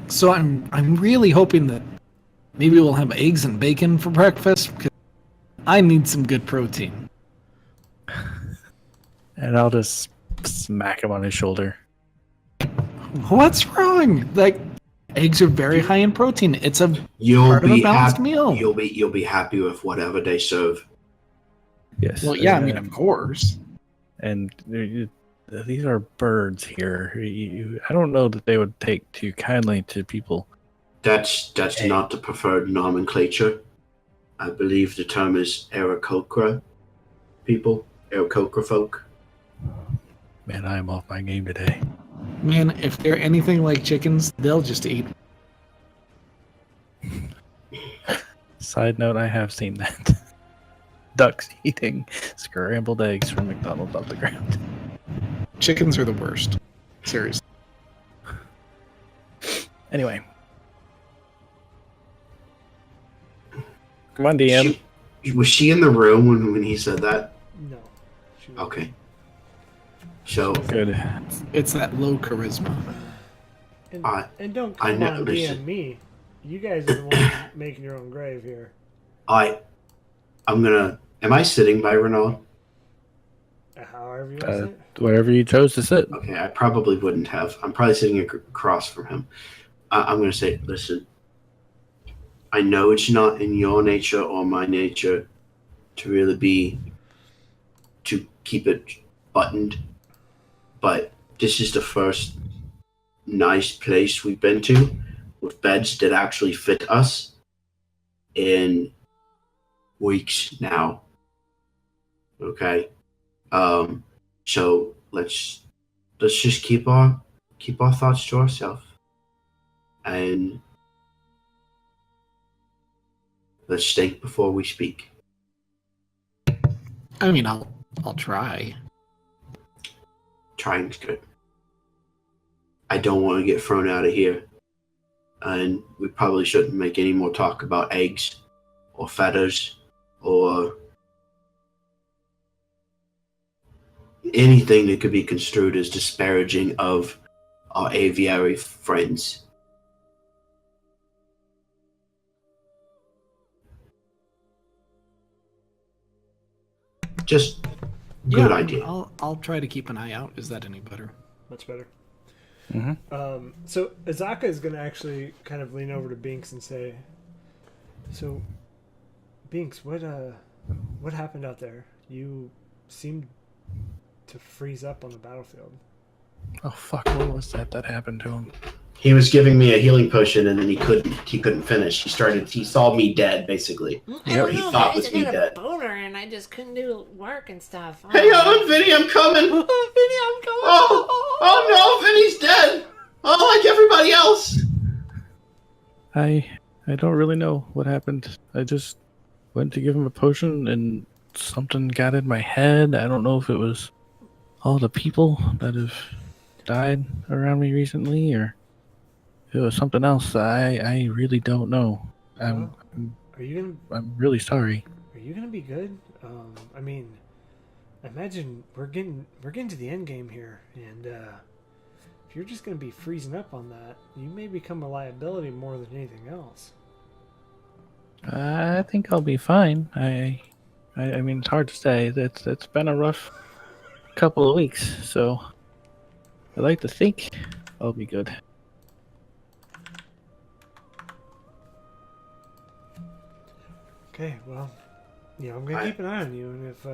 So I'm really hoping that maybe we'll have eggs and bacon for breakfast because I need some good protein. and I'll just smack him on his shoulder. What's wrong? Like, eggs are very high in protein. It's a You'll part of a be balanced happy. meal. You'll be happy with whatever they serve. Yes. Well, yeah, I mean, of course. And these are birds here. I don't know that they would take too kindly to people. That's not the preferred nomenclature. I believe the term is Aarakocra people, Aarakocra folk. Man, I am off my game today. Man, if they're anything like chickens, they'll just eat. Side note, I have seen that. Ducks eating scrambled eggs from McDonald's off the ground. Chickens are the worst. Seriously. Anyway. Come on, DM. Was she in the room when he said that? No. She was- Okay. So Good. It's that low charisma. And, and don't I come know, on listen. DM me. You guys are the ones making your own grave here. I'm gonna. Am I sitting by Renaud? However you want to say it. Wherever you chose to sit. Okay, I probably wouldn't have. I'm probably sitting across from him. I'm gonna say, listen. I know it's not in your nature or my nature to really to keep it buttoned, but this is the first nice place we've been to with beds that actually fit us in weeks now. Okay, so let's just keep our thoughts to ourselves, and let's think before we speak. I mean, I'll try. Trying's good. I don't want to get thrown out of here, and we probably shouldn't make any more talk about eggs or feathers or anything that could be construed as disparaging of our aviary friends. Just good idea. I'll try to keep an eye out. Is that any better? Much better. Mm-hmm. So Azaka is going to actually kind of lean over to Binks and say, "So, Binks, what happened out there? You seemed to freeze up on the battlefield." Oh fuck! What was that happened to him? He was giving me a healing potion, and then he couldn't finish. He saw me dead, basically. I don't He know, thought guys. was I me got dead. a boner and I just couldn't do work and stuff. Hey, Vinny, I'm coming. Vinny, I'm coming. Oh no, Vinny's dead. Oh, like everybody else. I don't really know what happened. I just went to give him a potion and something got in my head. I don't know if it was all the people that have died around me recently or if it was something else. I really don't know. I'm really sorry. Are you gonna be good? I mean, imagine we're getting to the end game here, and if you're just gonna be freezing up on that, you may become a liability more than anything else. I think I'll be fine. I mean, it's hard to say. It's been a rough couple of weeks, so I like to think I'll be good. Okay, well, I'm gonna keep an eye on you, and if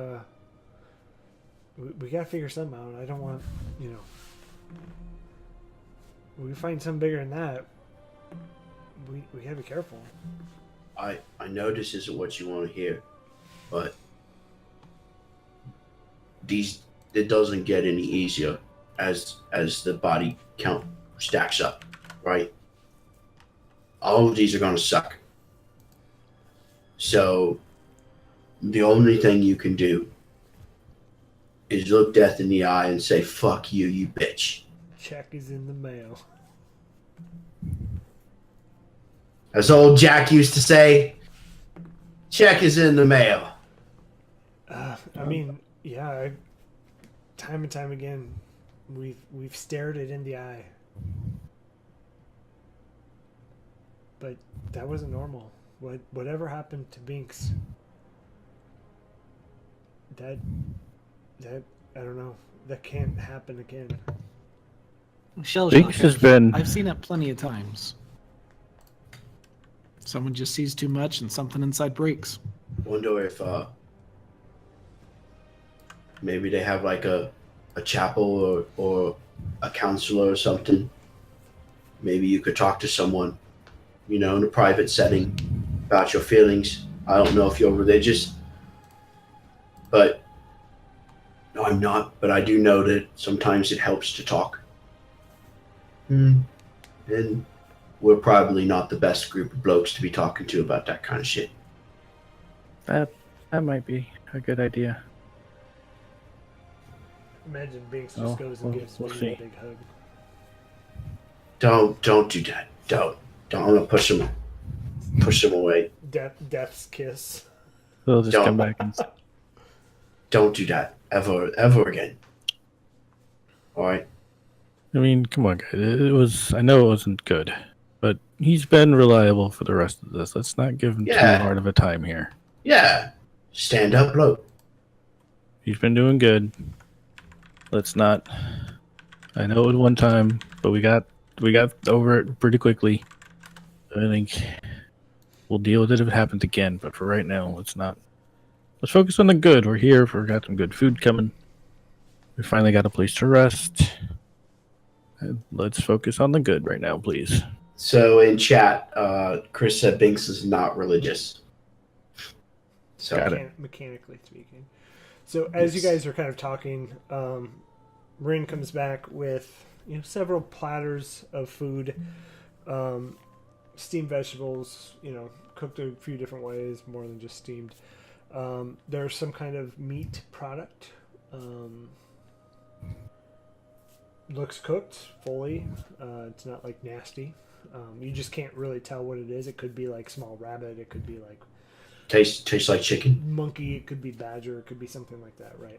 we gotta figure something out. I don't want, we find something bigger than that. We gotta be careful. I know this isn't what you want to hear, but it doesn't get any easier as the body count stacks up, right? All of these are gonna suck. So the only thing you can do is look death in the eye and say, "Fuck you, you bitch." Check is in the mail. As old Jack used to say, check is in the mail. I mean, yeah, time and time again, we've stared it in the eye, but that wasn't normal. Whatever happened to Binks? That I don't know. That can't happen again. Shell Binks shock. has been. I've seen it plenty of times. Someone just sees too much and something inside breaks. Wonder if maybe they have like a chapel or a counselor or something. Maybe you could talk to someone, in a private setting about your feelings. I don't know if you're religious, but no, I'm not. But I do know that sometimes it helps to talk. And we're probably not the best group of blokes to be talking to about that kind of shit. That might be a good idea. Imagine Binks Oh, just goes and well, gives we'll me see. a big hug. Don't do that. Don't. I'm gonna push him away. Death's kiss. They'll just Don't. come back and Don't do that ever again. All right. I mean, come on, guys. I know it wasn't good, but he's been reliable for the rest of this. Let's not give him Yeah. too hard of a time here. Yeah. Stand up, bloke. He's been doing good. Let's not. I know it was one time, but we got over it pretty quickly. I think we'll deal with it if it happens again. But for right now, let's not. Let's focus on the good. We're here. We got some good food coming. We finally got a place to rest. And let's focus on the good right now, please. So in chat, Chris said Binks is not religious. So Got it. Mechanically speaking. So as you guys are kind of talking, Rin comes back with several platters of food, steamed vegetables, cooked a few different ways, more than just steamed. There's some kind of meat product. Looks cooked fully. It's not like nasty. You just can't really tell what it is. It could be like small rabbit. It could be like tastes like chicken. monkey. It could be badger. It could be something like that, right?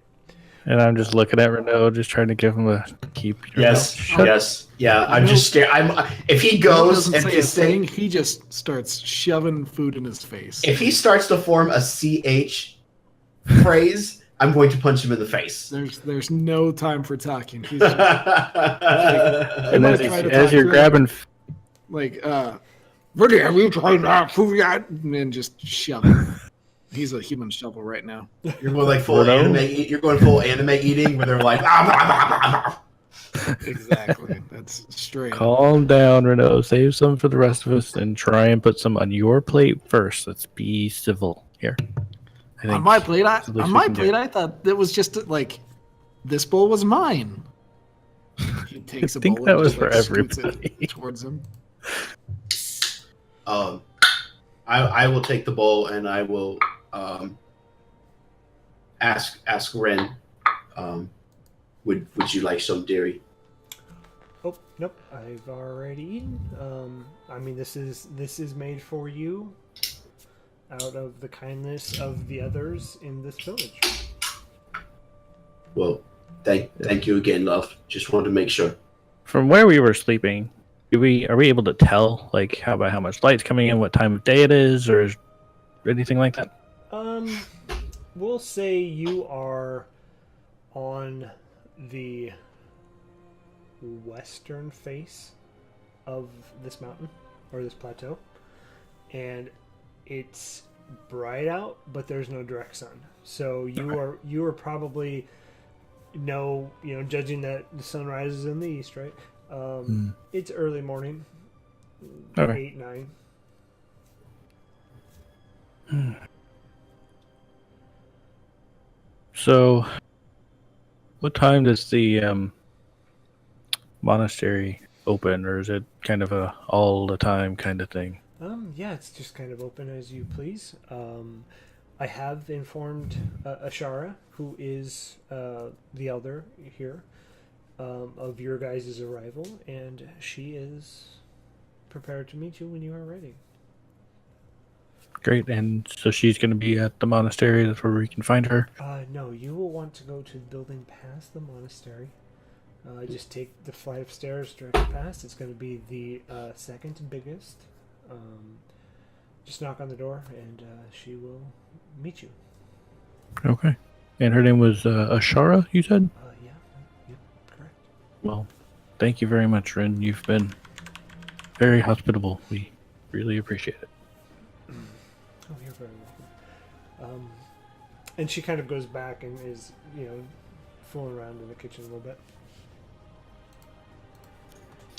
And I'm just looking at Renault, just trying to give him a keep your mouth Yes. shut. Yes. Yeah. I'm just scared. If he He goes doesn't and say a this thing. thing, He just starts shoving food in his face. if he starts to form a CH phrase, I'm going to punch him in the face. There's no time for talking. He's just, And might as, try to as talk you're to him. grabbing, like, really, have you tried that food yet? And just shove it. He's a human shovel right now. You're going like full Renault? anime. You're going full anime eating, where they're like, Exactly. That's straight. calm down, Renault. Save some for the rest of us, and try and put some on your plate first. Let's be civil here. I think On my plate, that's the least on we my can do. plate, I thought it was just like this bowl was mine. He takes I a think bowl that and was just, for like, scoots everybody. it towards him. I will take the bowl and I will ask Ren, would you like some dairy? Oh, nope. I've already eaten. I mean, this is made for you out of the kindness of the others in this village. Well, thank you again, love. Just wanted to make sure. From where we were sleeping, are we able to tell about how much light's coming in, what time of day it is, or anything like that? We'll say you are on the western face of this mountain or this plateau, and it's bright out, but there's no direct sun. So you are probably judging that the sun rises in the east, right? It's early morning, Okay. 8-9. So, what time does the monastery open, or is it kind of a all the time kind of thing? Yeah, it's just kind of open as you please. I have informed Ashara, who is the elder here, of your guys' arrival, and she is prepared to meet you when you are ready. Great. And so she's going to be at the monastery. That's where we can find her. No, you will want to go to the building past the monastery. Just take the flight of stairs directly past. It's going to be the second biggest. Just knock on the door, and she will meet you. Okay. And her name was Ashara, you said? Yeah, yep, correct. Well, thank you very much, Rin. You've been very hospitable. We really appreciate it. Oh, you're very welcome. And she kind of goes back and is, fooling around in the kitchen a little bit.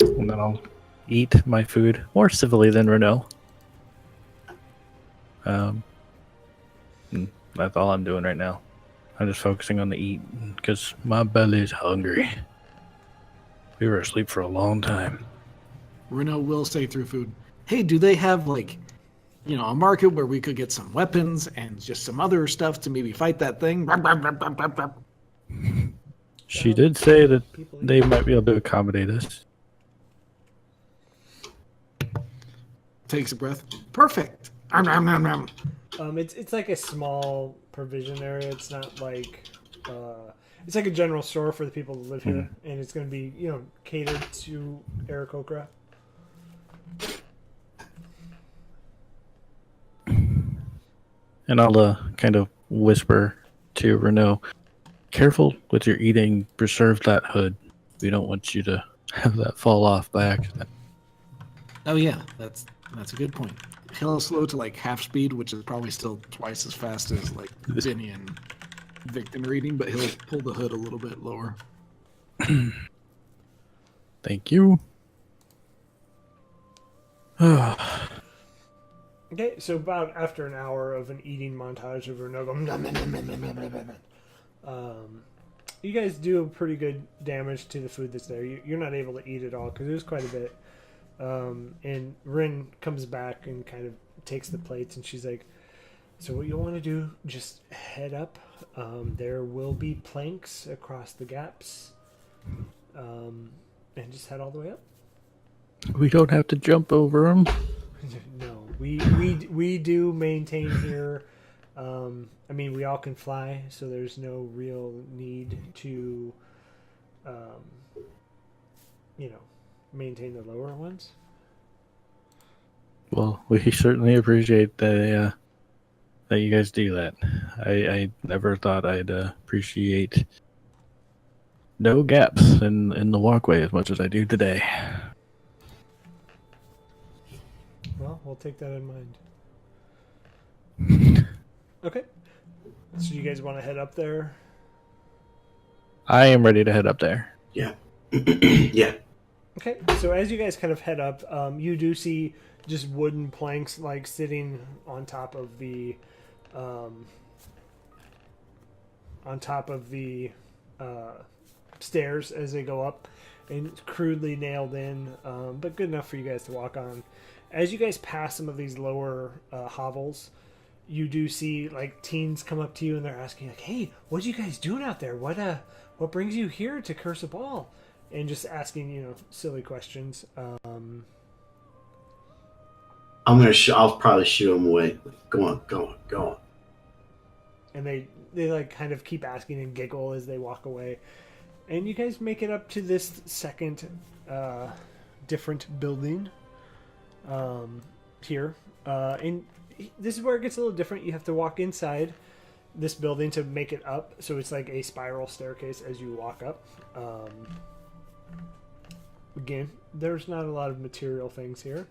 And then I'll eat my food more civilly than Renault. That's all I'm doing right now. I'm just focusing on the eat because my belly's hungry. We were asleep for a long time. Renault will say through food, hey, do they have like, a market where we could get some weapons and just some other stuff to maybe fight that thing? She did say that they might be able to accommodate us. Takes a breath. Perfect. It's like a small provision area. It's not like it's like a general store for the people that live here, and it's going to be catered to Aarakocra. And I'll kind of whisper to Renault, careful with your eating. Preserve that hood. We don't want you to have that fall off by accident. Oh yeah, that's a good point. He'll slow to like half speed, which is probably still twice as fast as like Vinny and Victim reading, but he'll pull the hood a little bit lower. Thank you. Okay, so about after an hour of an eating montage of Renault you guys do pretty good damage to the food that's there. You're not able to eat it all because it was quite a bit. And Rin comes back and kind of takes the plates, and she's like, so what you want to do, just head up. There will be planks across the gaps. And just head all the way up. We don't have to jump over them. No, we do maintain here. We all can fly, so there's no real need to, maintain the lower ones. Well, we certainly appreciate that you guys do that. I never thought I'd appreciate no gaps in the walkway as much as I do today. Well, we'll take that in mind. Okay. So you guys want to head up there? I am ready to head up there. Yeah. Yeah. Okay. So as you guys kind of head up, you do see just wooden planks like sitting on top of the stairs as they go up, and crudely nailed in, but good enough for you guys to walk on. As you guys pass some of these lower hovels, you do see like teens come up to you and they're asking like, "Hey, what are you guys doing out there? What brings you here to Kir Sabal?" And just asking silly questions. I'll probably shoo him away. Go on. And they like kind of keep asking and giggle as they walk away. And you guys make it up to this second different building here. And this is where it gets a little different. You have to walk inside this building to make it up. So it's like a spiral staircase as you walk up. Again, there's not a lot of material things here,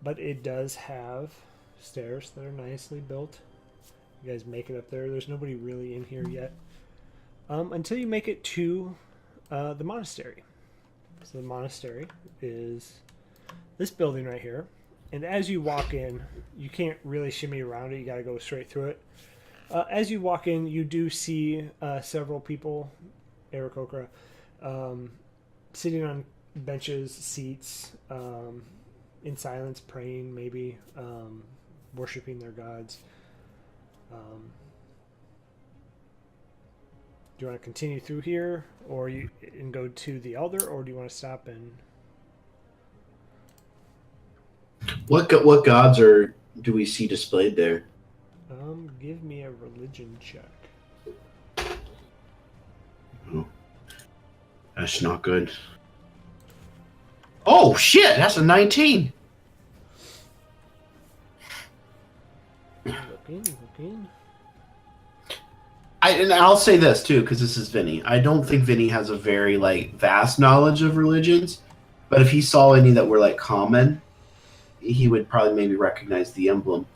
but it does have stairs that are nicely built. You guys make it up there. There's nobody really in here yet. Until you make it to the monastery. So the monastery is this building right here. And as you walk in, you can't really shimmy around it. You got to go straight through it. As you walk in, you do see several people, Aarakocra, sitting on benches, seats, in silence, praying, maybe worshiping their gods. Do you want to continue through here, and go to the elder, or do you want to stop and? What gods are do we see displayed there? Give me a religion check. Oh, that's not good. Oh shit! That's a 19. Looking. And I'll say this too, because this is Vinny. I don't think Vinny has a very vast knowledge of religions, but if he saw any that were common, he would probably maybe recognize the emblem.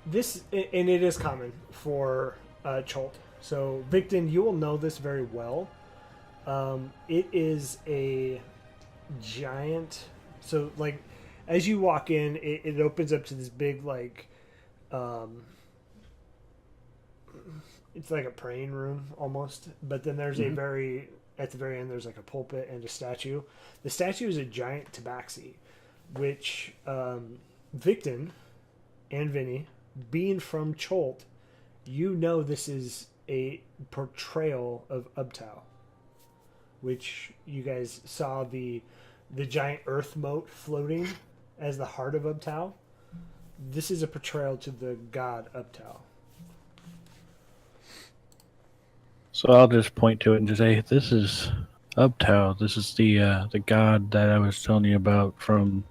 This, and it is common for Cholt. So, Victon, you will know this very well. It is a giant. So, as you walk in, it opens up to this big, it's like a praying room almost. But then there's at the very end, there's a pulpit and a statue. The statue is a giant tabaxi, which Victon and Vinny, being from Cholt, you know this is a portrayal of Ubtao, which you guys saw the giant earth moat floating as the heart of Ubtao. This is a portrayal to the god Ubtao. So I'll just point to it and just say, "This is Ubtao. This is the god that I was telling you about from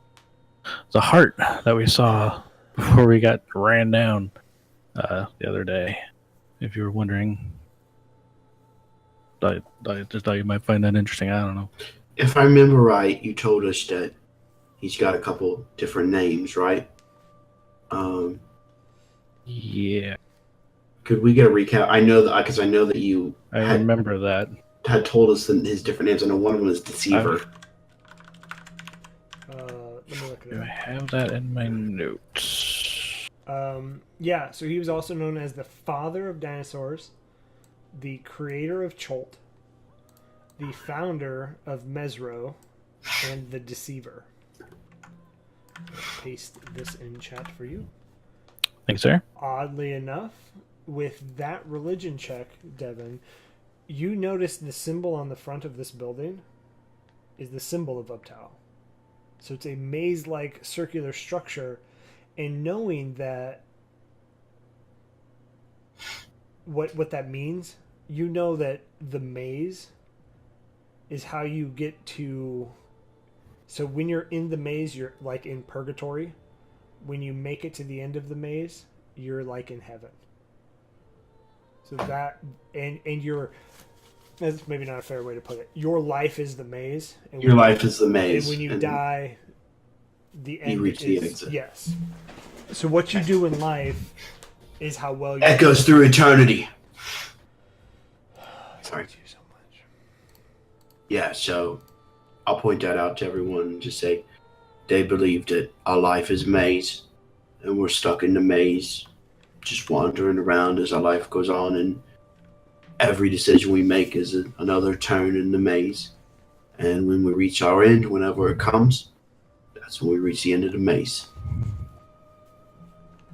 the heart that we saw before we got ran down the other day. If you were wondering, I just thought you might find that interesting. I don't know. If I remember right, you told us that he's got a couple different names, right? Yeah, Could we get a recap? I know that because I know that you I remember that. had told us his different names. I know one of them is Deceiver. Let me look at Do I it. have that in my notes? Yeah, so he was also known as the father of dinosaurs, the creator of Cholt, the founder of Mesro, and the Deceiver. Paste this in chat for you. Thanks, sir. Oddly enough, with that religion check, Devin, you notice the symbol on the front of this building is the symbol of Ubtao. So it's a maze-like circular structure, and knowing that what that means, you know that the maze is how you get to. So when you're in the maze, you're like in purgatory. When you make it to the end of the maze, you're like in heaven. So that and you're, that's maybe not a fair way to put it. Your life is the maze. And Your life is the maze. And when you die, the end reach is the exit. Yes. So what you do in life is how well you That goes through eternity. Sorry. Thank you so much. Yeah, so I'll point that out to everyone and just say they believe that our life is a maze and we're stuck in the maze, just wandering around as our life goes on, and every decision we make is another turn in the maze. And when we reach our end, whenever it comes, that's when we reach the end of the maze.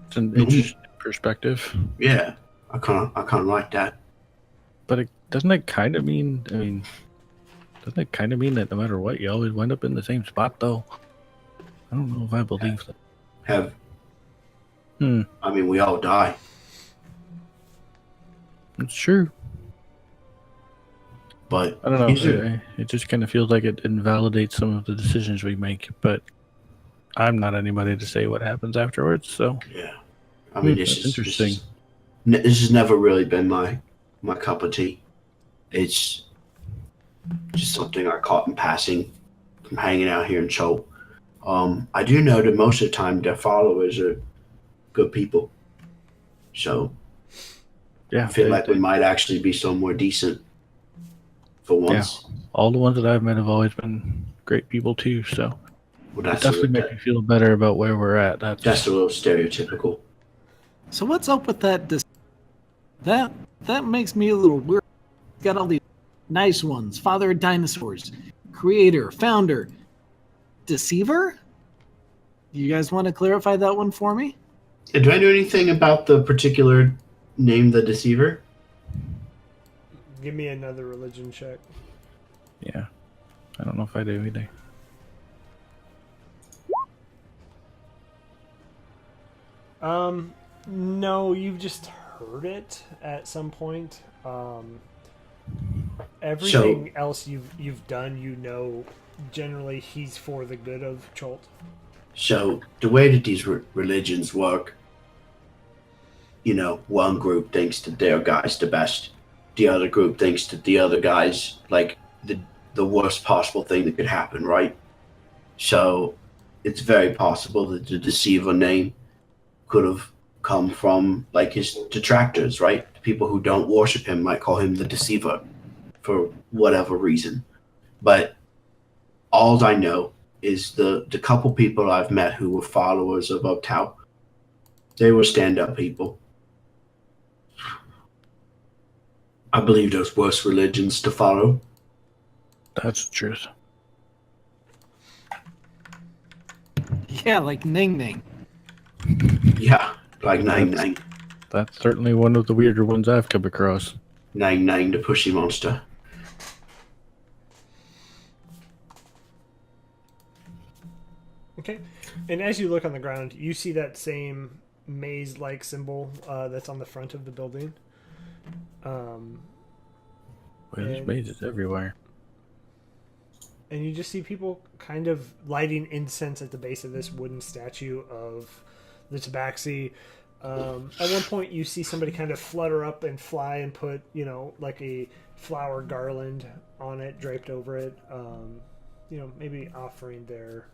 It's an interesting perspective. Yeah, I kind of like that. But doesn't it kind of mean? I mean, doesn't it kind of mean that no matter what, you always wind up in the same spot, though? I don't know if I believe that. I mean, we all die. It's true. But I don't know. It just kind of feels like it invalidates some of the decisions we make. But I'm not anybody to say what happens afterwards. So yeah, I mean, that's interesting. This has never really been my cup of tea. It's just something I caught in passing from hanging out here in Cholt. I do know that most of the time their followers are good people. So Yeah, I feel like we might actually be somewhere decent for once. Yeah. All the ones that I've met have always been great people too. So Well, it definitely makes me feel better about where we're at. That's a little stereotypical. So what's up with that? That makes me a little weird. Got all these nice ones: father of dinosaurs, creator, founder, deceiver. You guys want to clarify that one for me? Do I know anything about the particular name, the Deceiver? Give me another religion check. Yeah, I don't know if I do either. No, you've just heard it at some point. Everything else you've done, you know, generally he's for the good of Cholt. So the way that these religions work, you know, one group thinks that their guy's the best. The other group thinks that the other guy's like the worst possible thing that could happen, right? So it's very possible that the deceiver name could have come from like his detractors, right? People who don't worship him might call him the deceiver for whatever reason. But all I know is the couple people I've met who were followers of Otao, they were stand-up people. I believe there's worse religions to follow. That's the truth. Yeah, like Ning Ning. Yeah, like Nang Nang. That's certainly one of the weirder ones I've come across. Nang Nang, the pushy monster. Okay. And as you look on the ground, you see that same maze-like symbol that's on the front of the building. Well, there's mazes everywhere. And you just see people kind of lighting incense at the base of this wooden statue of the Tabaxi. At one point, you see somebody kind of flutter up and fly and put, you know, like a flower garland on it, draped over it. You know, maybe offering their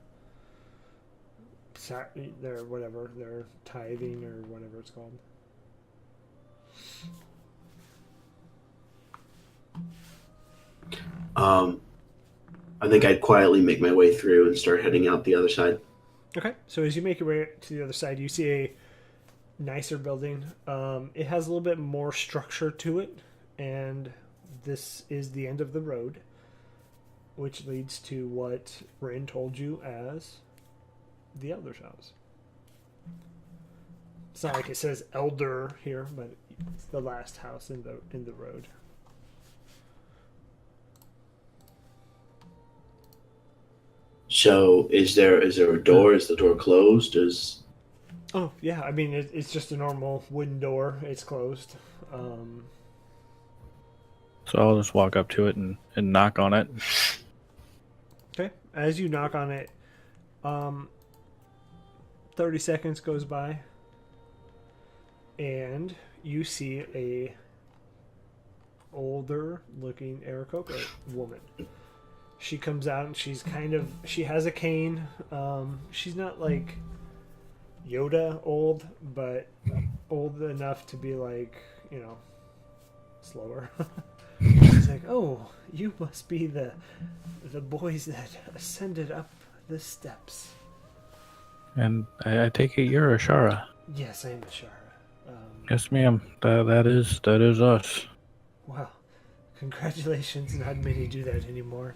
whatever, their tithing or whatever it's called. I think I'd quietly make my way through and start heading out the other side. Okay, so as you make your way to the other side, you see a nicer building. It has a little bit more structure to it, and this is the end of the road, which leads to what Rin told you as the Elder's house. It's not like it says Elder here, but it's the last house in the road. So is there a door? Is the door closed? Oh yeah, I mean it's just a normal wooden door. It's closed. So I'll just walk up to it and knock on it. Okay, as you knock on it, 30 seconds goes by, and you see a older looking Aarakocra woman. She comes out and she has a cane. She's not like Yoda old, but old enough to be like, you know, slower. She's like, "Oh, you must be the boys that ascended up the steps." And I take it you're Ashara. Yes, I am Ashara. Yes, ma'am. That is us. Wow, congratulations! Not many do that anymore.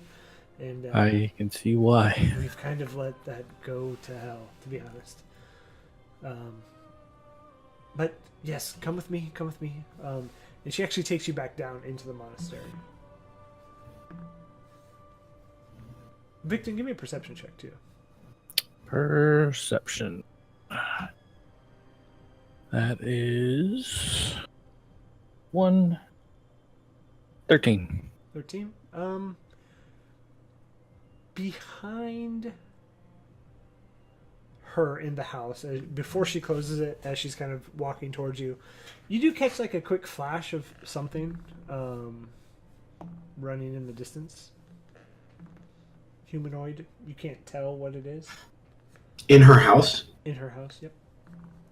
And I can see why. we've kind of let that go to hell, to be honest. But yes, come with me. And she actually takes you back down into the monastery. Victor, give me a perception check too. Perception. That is 13. 13. Behind her in the house, before she closes it, as she's kind of walking towards you, you do catch like a quick flash of something running in the distance. Humanoid. You can't tell what it is. In her house? In her house, yep.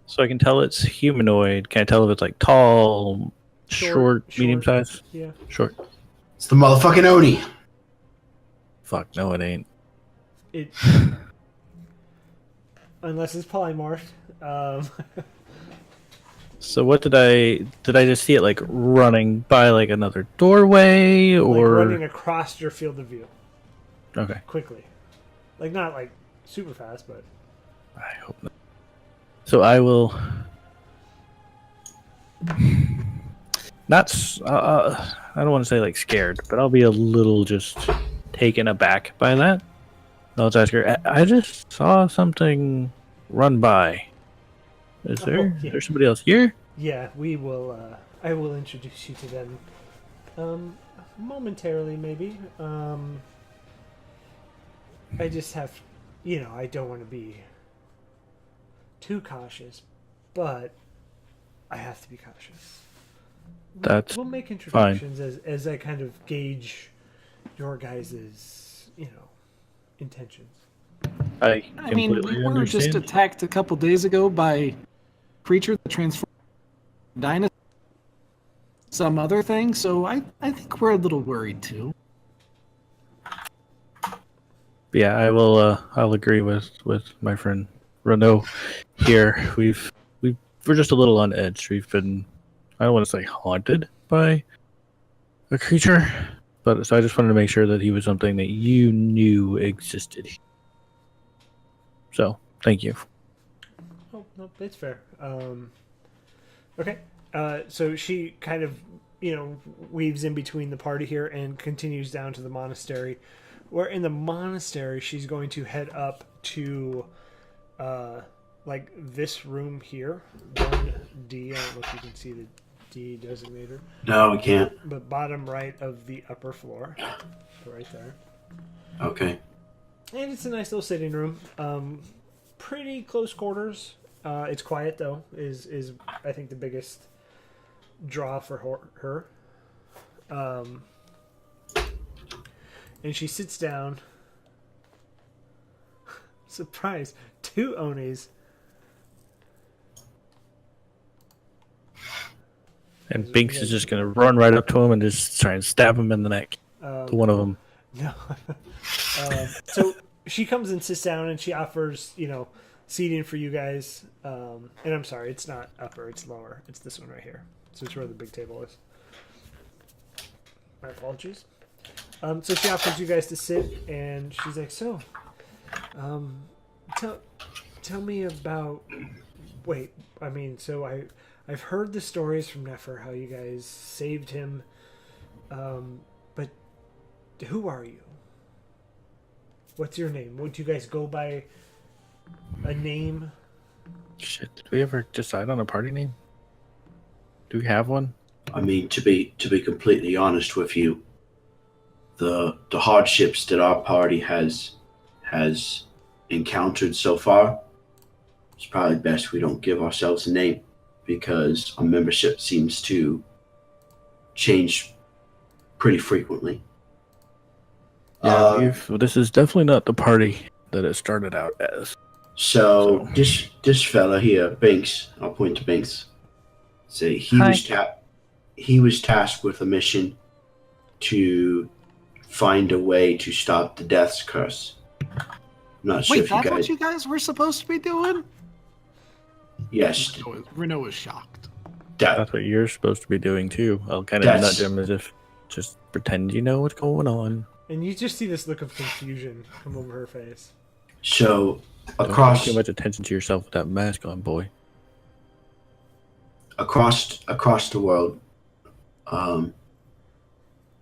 So I can tell it's humanoid. Can I tell if it's like tall, short, medium size? Yeah. Short. It's the motherfucking Oni. Fuck, no, it ain't. It. Unless it's polymorphed. So what did I just see it like running by like another doorway or like running across your field of view okay? quickly, like not like super fast, but I hope not. So I will not. I don't want to say like scared, but I'll be a little just taken aback by that. I'll just ask her. I just saw something run by. Is Oh, there? yeah. There's somebody else here? Yeah, we will. I will introduce you to them. Momentarily, maybe. I just have, I don't want to be too cautious, but I have to be cautious. That's We'll make introductions as I kind of gauge your guys', intentions. I I mean, we completely were just understand. attacked a couple days ago by a creature that transformed dinosaur, some other thing. So I think we're a little worried too. Yeah, I will. I'll agree with my friend Renault here. We're just a little on edge. We've been, I don't want to say haunted by a creature, but so I just wanted to make sure that he was something that you knew existed. So thank you. Oh, no, it's fair. Okay. So she kind of, weaves in between the party here and continues down to the monastery. Where in the monastery, she's going to head up to, like this room here, 1D. I don't know if you can see the D designator, No, we can't. but bottom right of the upper floor, right there. Okay. And it's a nice little sitting room. Pretty close quarters. It's quiet though. Is I think the biggest draw for her. And she sits down. Surprise! 2 Onis. And Binks is just gonna run right up to him and just try and stab him in the neck. To one of them. No. So she comes and sits down and she offers, seating for you guys. And I'm sorry, it's not upper, it's lower. It's this one right here. So it's where the big table is. My apologies. So she offers you guys to sit, and she's like, "So, tell me about. Wait, I mean, so I've heard the stories from Nefer how you guys saved him. But who are you? What's your name? Would you guys go by a name? Shit, did we ever decide on a party name? Do we have one? I mean, to be completely honest with you, the hardships that our party has encountered so far, it's probably best we don't give ourselves a name because our membership seems to change pretty frequently. Yeah, this is definitely not the party that it started out as. So this fella here, Binks, I'll point to Binks. Say he was tasked with a mission to find a way to stop the death's curse. I'm not sure Wait, if you that's guys. what you guys were supposed to be doing? Yes, Renault was shocked. That's what you're supposed to be doing too. I'll kind of That's- nudge him as if just pretend you know what's going on. And you just see this look of confusion come over her face. So Don't across pay too much attention to yourself with that mask on, boy. across the world,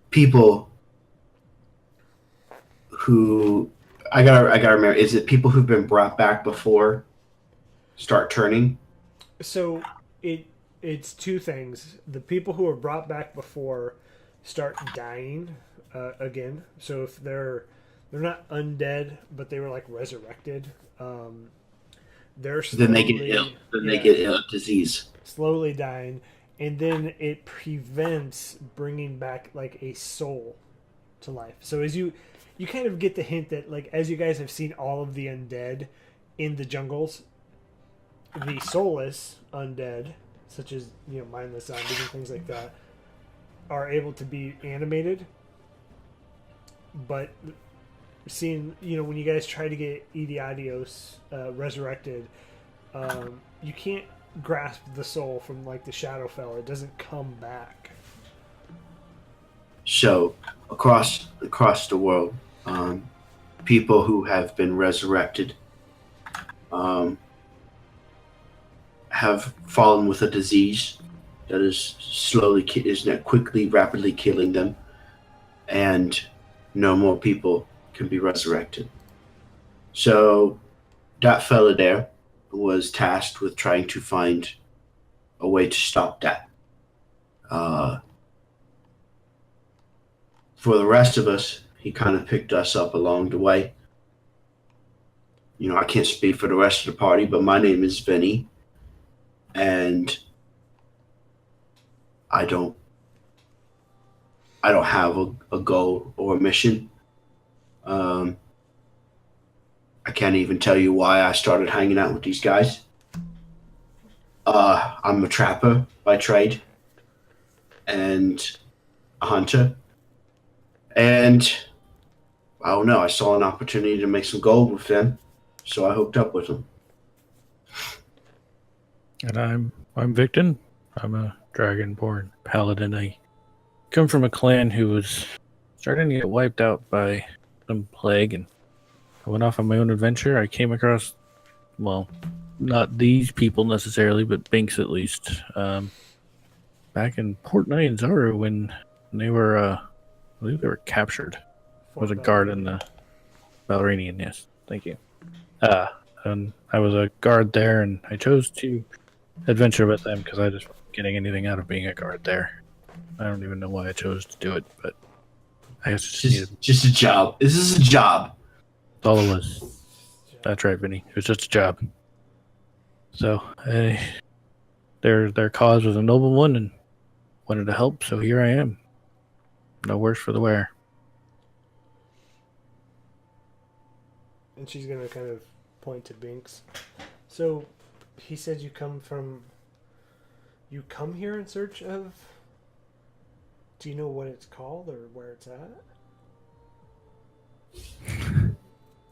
people who I gotta remember, is it people who've been brought back before start turning? So it's 2 things. The people who were brought back before start dying again. So if they're not undead, but they were like resurrected, they're slowly, Then they get ill. Then they get ill of disease. slowly dying, and then it prevents bringing back like a soul to life. So as you kind of get the hint that like as you guys have seen all of the undead in the jungles, the soulless undead, such as mindless zombies and things like that, are able to be animated. But seeing when you guys try to get Idiadios resurrected, you can't grasp the soul from like the Shadowfell. It doesn't come back. So across the world, people who have been resurrected have fallen with a disease that is rapidly killing them, and no more people can be resurrected. So that fella there, was tasked with trying to find a way to stop that. For the rest of us, he kind of picked us up along the way. You know, I can't speak for the rest of the party, but my name is Vinny, and I don't have a goal or a mission. I can't even tell you why I started hanging out with these guys. I'm a trapper by trade and a hunter. And I don't know, I saw an opportunity to make some gold with them, so I hooked up with them. And I'm Victon. I'm a dragonborn paladin. I come from a clan who was starting to get wiped out by some plague, and I went off on my own adventure. I came across, well, not these people necessarily, but Binks at least. Back in Port Nyanzaru when they were, I believe they were captured. I was a guard in the Ballerinian, yes. Thank you. And I was a guard there, and I chose to adventure with them because I just wasn't getting anything out of being a guard there. I don't even know why I chose to do it, but I guess it's Just a job. This is a job. That's all it was. That's right, Vinny. It was just a job. So, their cause was a noble one and wanted to help, so here I am. No worse for the wear. And she's gonna kind of point to Binks. So, he said you come here in search of. Do you know what it's called or where it's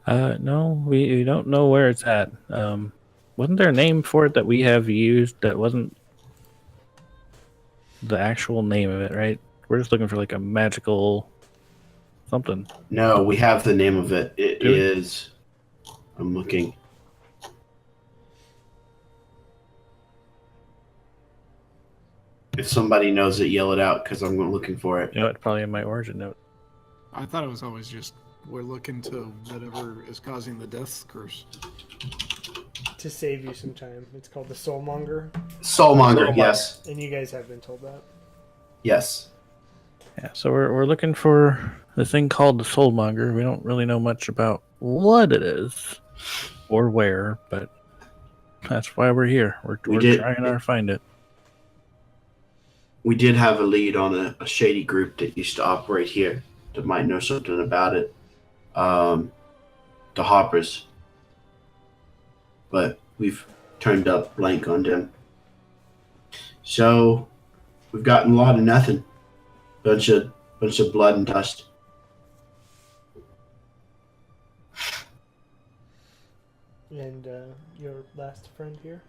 at? No, we don't know where it's at. Wasn't there a name for it that we have used that wasn't the actual name of it, right? We're just looking for like a magical something. No, we have the name of it. It Do we? is. I'm looking. If somebody knows it, yell it out because I'm looking for it. You know, it's probably in my origin note. I thought it was always just we're looking to whatever is causing the death curse. To save you some time. It's called the Soulmonger. Soulmonger, yes. And you guys have been told that. Yes. Yeah, so we're looking for this thing called the Soulmonger. We don't really know much about what it is or where, but that's why we're here. We're trying to find it. We did have a lead on a shady group that used to operate here that might know something about it. The Hoppers. But we've turned up blank on them. So we've gotten a lot of nothing. Bunch of blood and dust. And your last friend here?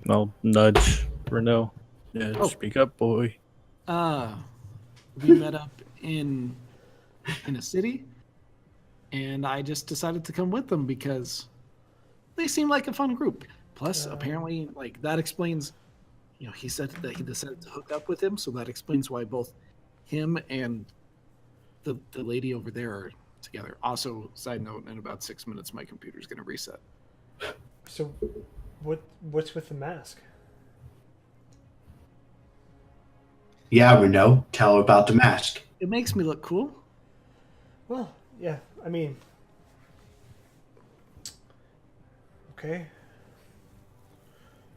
I'll nudge Renault. Yeah, Oh. Speak up, boy. We met up in a city, and I just decided to come with them because they seem like a fun group. Plus, apparently, like that explains. You know, he said that he decided to hook up with him, so that explains why both him and the lady over there are together. Also, side note: in about 6 minutes, my computer's going to reset. So, what's with the mask? Yeah, Renault, tell her about the mask. It makes me look cool. Well, yeah. I mean, okay.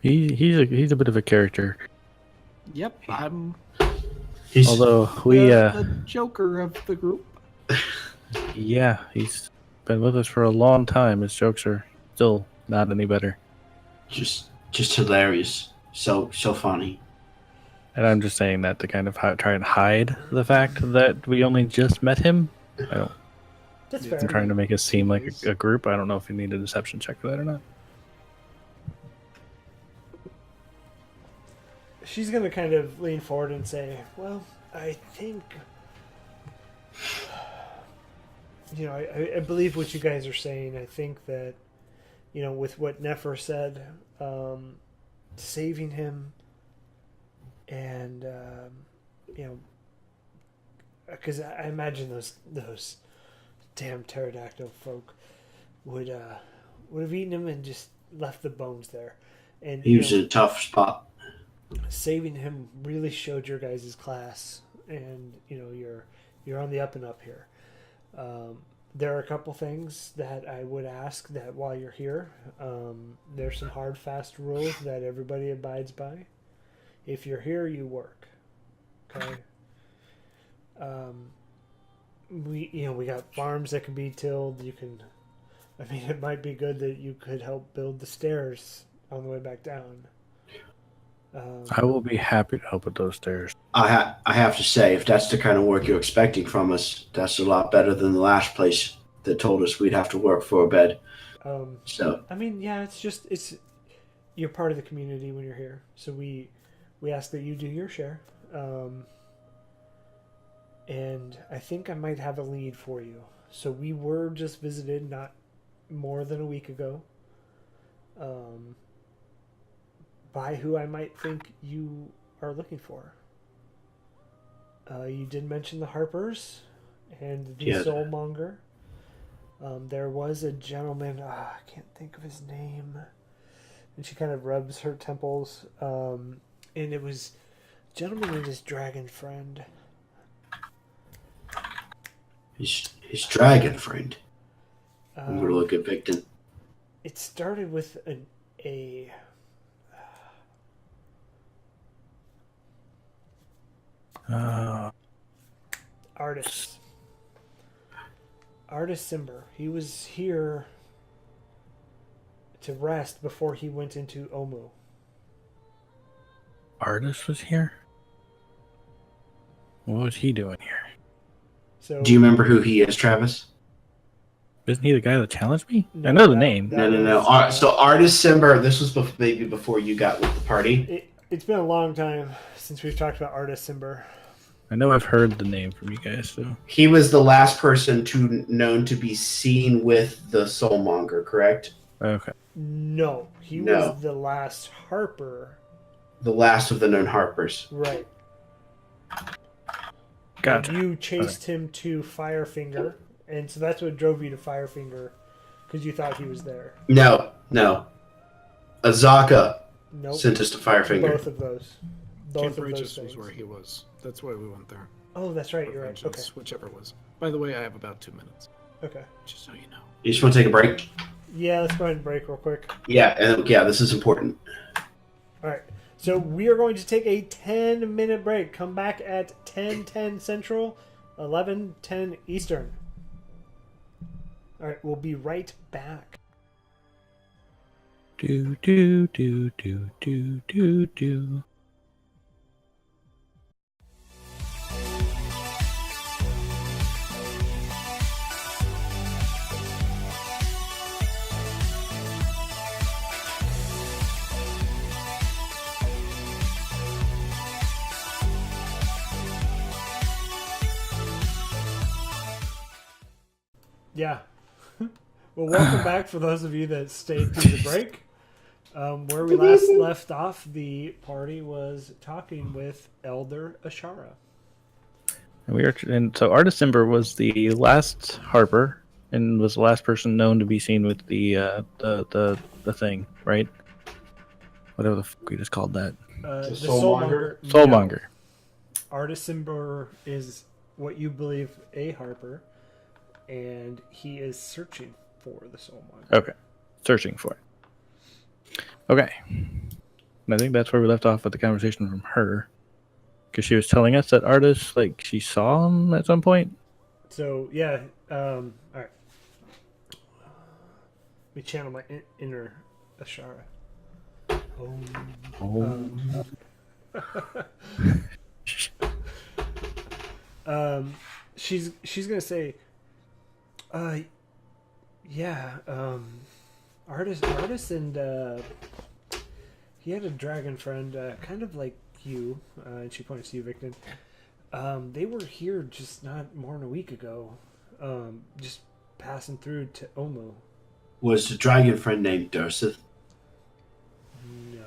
He's a bit of a character. Yep, I'm Although we the Joker of the group. yeah, he's been with us for a long time. His jokes are still not any better. Just hilarious. So funny. And I'm just saying that to kind of try and hide the fact that we only just met him. That's fair. I'm trying to make it seem like a group. I don't know if you need a deception check for that or not. She's going to kind of lean forward and say, well, I think, you know, I believe what you guys are saying. I think that, you know, with what Nefer said, saving him and, you know, because I imagine those damn pterodactyl folk would have eaten him and just left the bones there, and He was in a tough spot. saving him really showed your guys' class, and you're on the up and up here. There are a couple things that I would ask that while you're here, there's some hard, fast rules that everybody abides by. If you're here, you work. Okay. We got farms that can be tilled. It might be good that you could help build the stairs on the way back down. I will be happy to help with those stairs. I have to say, if that's the kind of work you're expecting from us, that's a lot better than the last place that told us we'd have to work for a bed. So it's you're part of the community when you're here, so we ask that you do your share. And I think I might have a lead for you. So we were just visited not more than a week ago, by who I might think you are looking for. You did mention the Harpers and the Soulmonger. There was a gentleman, I can't think of his name, and she kind of rubs her temples, and it was a gentleman and his dragon friend. his dragon friend. I'm gonna look at Victon. It started with a artist. Artist Simber. He was here to rest before he went into Omu. Artist was here? What was he doing here? So Do you remember who he is, Travis? Isn't he the guy that challenged me? No, I know the that- name. that- No. So Artist Simber, this was maybe before you got with the party. It's been a long time since we've talked about Artist Simber. I know I've heard the name from you guys, so. He was the last person known to be seen with the Soulmonger, correct? Okay. No, he No. was the last Harper. The last of the known Harpers. Right. Gotcha. You chased him to Firefinger, and so that's what drove you to Firefinger, because you thought he was there. No. Azaka Nope. sent us to Firefinger. Both of those. Both Camp of Righteous those was things. where he was. That's why we went there. Oh, that's right. Or You're right. Okay. Vengeance, whichever it was. By the way, I have about 2 minutes, Okay. just so you know. You just want to take a break? Yeah, let's go ahead and break real quick. Yeah, this is important. All right. So we are going to take a 10-minute break. Come back at 10:10 Central, 11:10 Eastern. All right, we'll be right back. Do, do, do, do, do, do, do. Yeah. Well, welcome back for those of you that stayed through the break. Where we last left off, the party was talking with Elder Ashara. And so Artist Simber was the last Harper and was the last person known to be seen with the thing, right? Whatever the fuck we just called that. The Soulmonger? Soulmonger. Artist Simber is what you believe a Harper, and he is searching for the Soulmonger. Okay. Searching for it. Okay. And I think that's where we left off with the conversation from her. Because she was telling us that Artist, like, she saw him at some point. So, yeah. All right. Let me channel my inner Ashara. She's gonna say, yeah, artist, and he had a dragon friend, kind of like you. And she points to you, Victon. They were here just not more than a week ago, just passing through to Omo. Was the dragon friend named Durseth? No,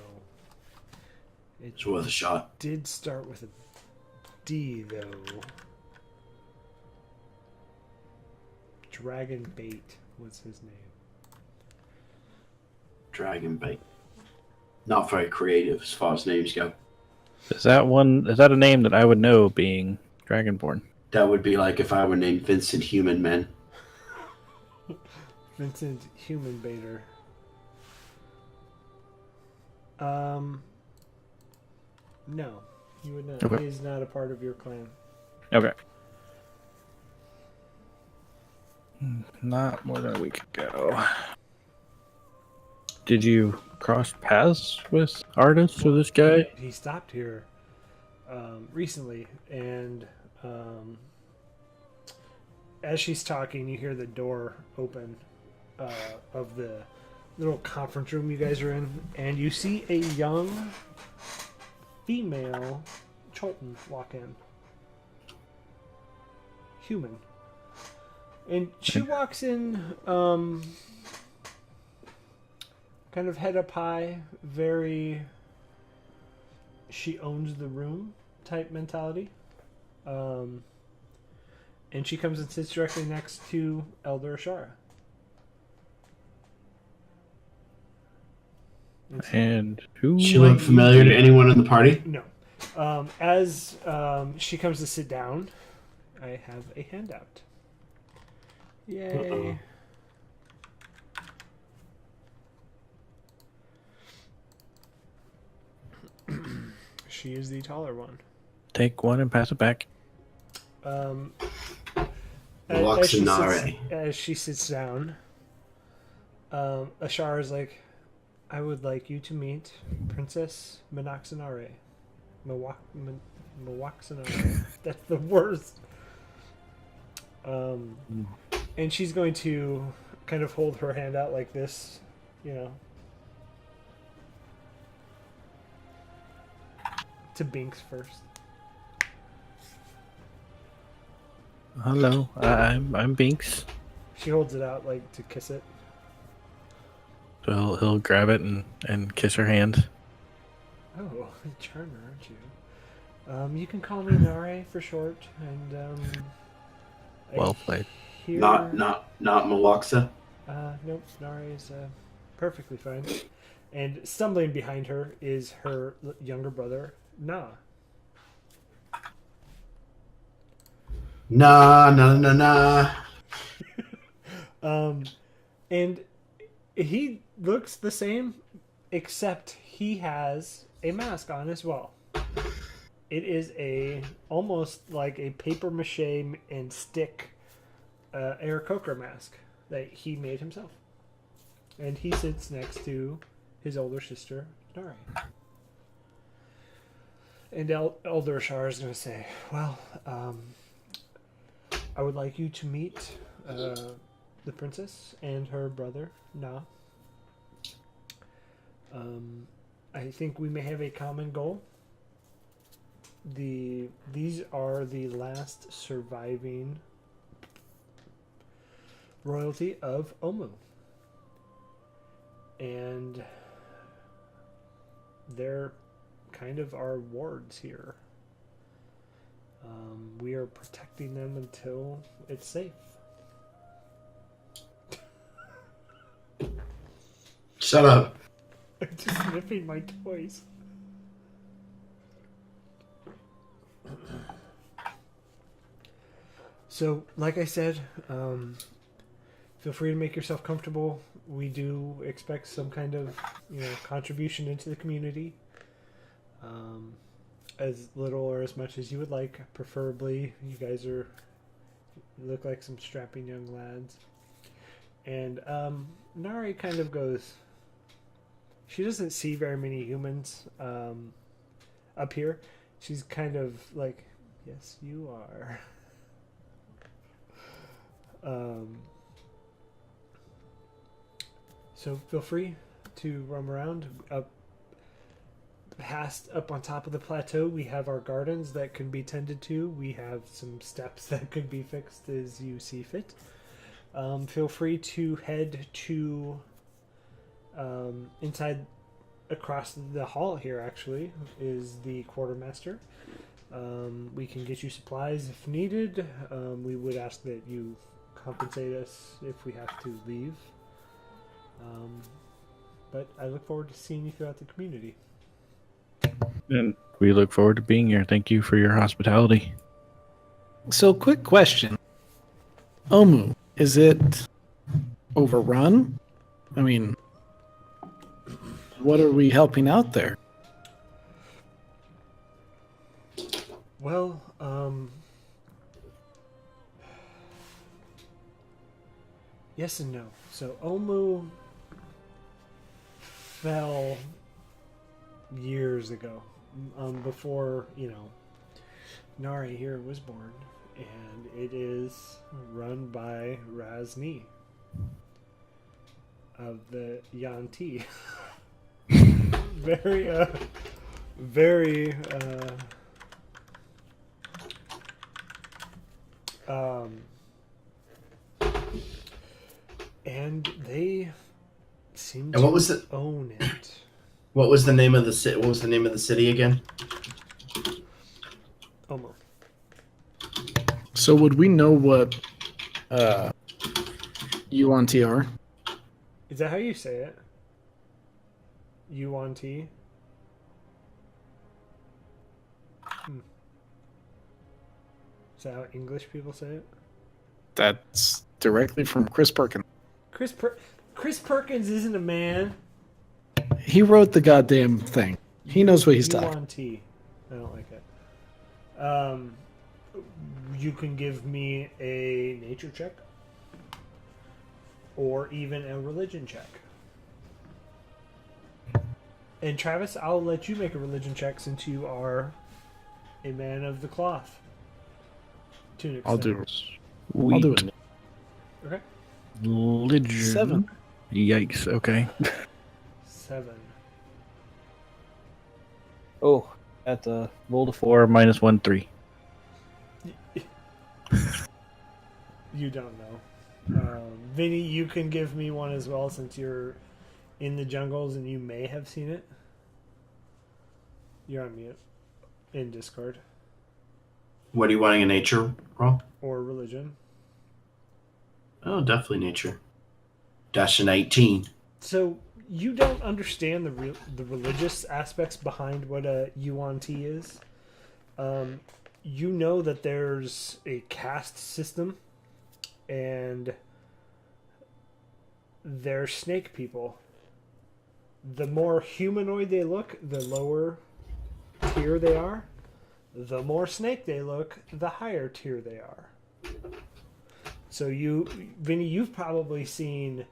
it It's worth a shot. did start with a D though. Dragon Bait was his name. Dragonbait. Not very creative as far as names go. Is that a name that I would know, being Dragonborn? That would be like if I were named Vincent Human Man. Vincent Human Baiter. No, you would not. Okay. He is not a part of your clan. Okay. Not more than a week ago. Did you cross paths with Artis or this guy? He stopped here recently, and as she's talking, you hear the door open of the little conference room you guys are in, and you see a young female Cholton walk in. Human. And she walks in kind of head up high, very she owns the room type mentality. And she comes and sits directly next to Elder Ashara. And who? She look familiar to anyone in the party? No. As she comes to sit down, I have a handout. Yay. She is the taller one. Take one and pass it back. As she sits down, Ashara is like, I would like you to meet Princess Minoxanare. Minoxanare. That's the worst. And she's going to kind of hold her hand out like this, you know, to Binks first. Hello, I'm Binks. She holds it out like to kiss it. So he'll grab it and kiss her hand. Oh, charmer, aren't you? You can call me Nare for short, and Well played. Not Maloxa. Nope, Nare is perfectly fine. And stumbling behind her is her younger brother, Na. Nah. And he looks the same, except he has a mask on as well. It is almost like a paper mache and stick Aarakocra mask that he made himself. And he sits next to his older sister, Nari. And Elder Ashara is going to say, well, I would like you to meet the princess and her brother, Na. I think we may have a common goal. These are the last surviving royalty of Omu. And they're kind of our wards here. We are protecting them until it's safe. Shut up. I'm just sniffing my toys. So, like I said, feel free to make yourself comfortable. We do expect some kind of, contribution into the community. As little or as much as you would like. Preferably, you guys look like some strapping young lads. And Nari kind of goes. She doesn't see very many humans up here. She's kind of like, yes, you are. So feel free to roam around. Up on top of the plateau, we have our gardens that can be tended to. We have some steps that could be fixed as you see fit. Feel free to head to inside across the hall here, actually, is the quartermaster. We can get you supplies if needed. We would ask that you compensate us if we have to leave. but I look forward to seeing you throughout the community. And we look forward to being here. Thank you for your hospitality. So, quick question. Omu, is it overrun? I mean, what are we helping out there? Well, yes and no. So Omu fell years ago, before, Nari here was born, and it is run by Razni of the Yanti. Very, and they seem And what was to own it. What was the name of the city? What was the name of the city again? Omo. So, would we know what UNT are? Is that how you say it? UNT? Is that how English people say it? That's directly from Chris Perkins. Chris Perkins isn't a man. He wrote the goddamn thing. He knows what he's talking. UNT. I don't like it. You can give me a nature check, or even a religion check. And Travis, I'll let you make a religion check since you are a man of the cloth. To an I'll do extent. it. I'll do it. Okay. Religion. 7. Yikes. Okay. 7. Oh, at the roll to 4 minus 1 3. You don't know. Vinny, you can give me one as well since you're in the jungles and you may have seen it. You're on mute in Discord. What are you wanting in nature, Rob? Or religion. Oh, definitely nature. Dash an 18. So you don't understand the religious aspects behind what a UNT is. You know that there's a caste system, and they're snake people. The more humanoid they look, the lower tier they are. The more snake they look, the higher tier they are. So Vinny, you've probably seen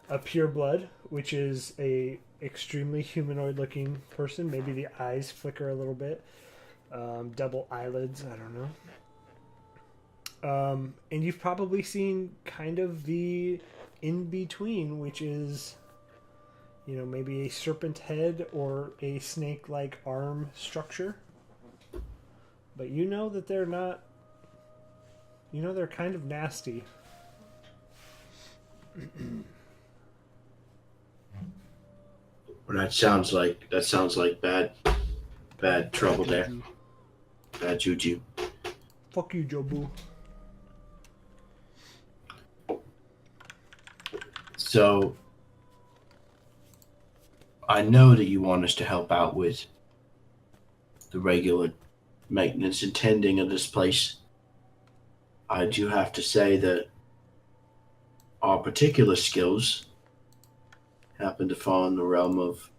a pureblood, which is a extremely humanoid-looking person. Maybe the eyes flicker a little bit. Double eyelids, I don't know. And you've probably seen kind of the in-between, which is, maybe a serpent head or a snake-like arm structure. But you know that they're not... they're kind of nasty. Well, that sounds like bad trouble there. Bad juju. Fuck you, Jobu. So, I know that you want us to help out with the regular maintenance and tending of this place. I do have to say that our particular skills happen to fall in the realm of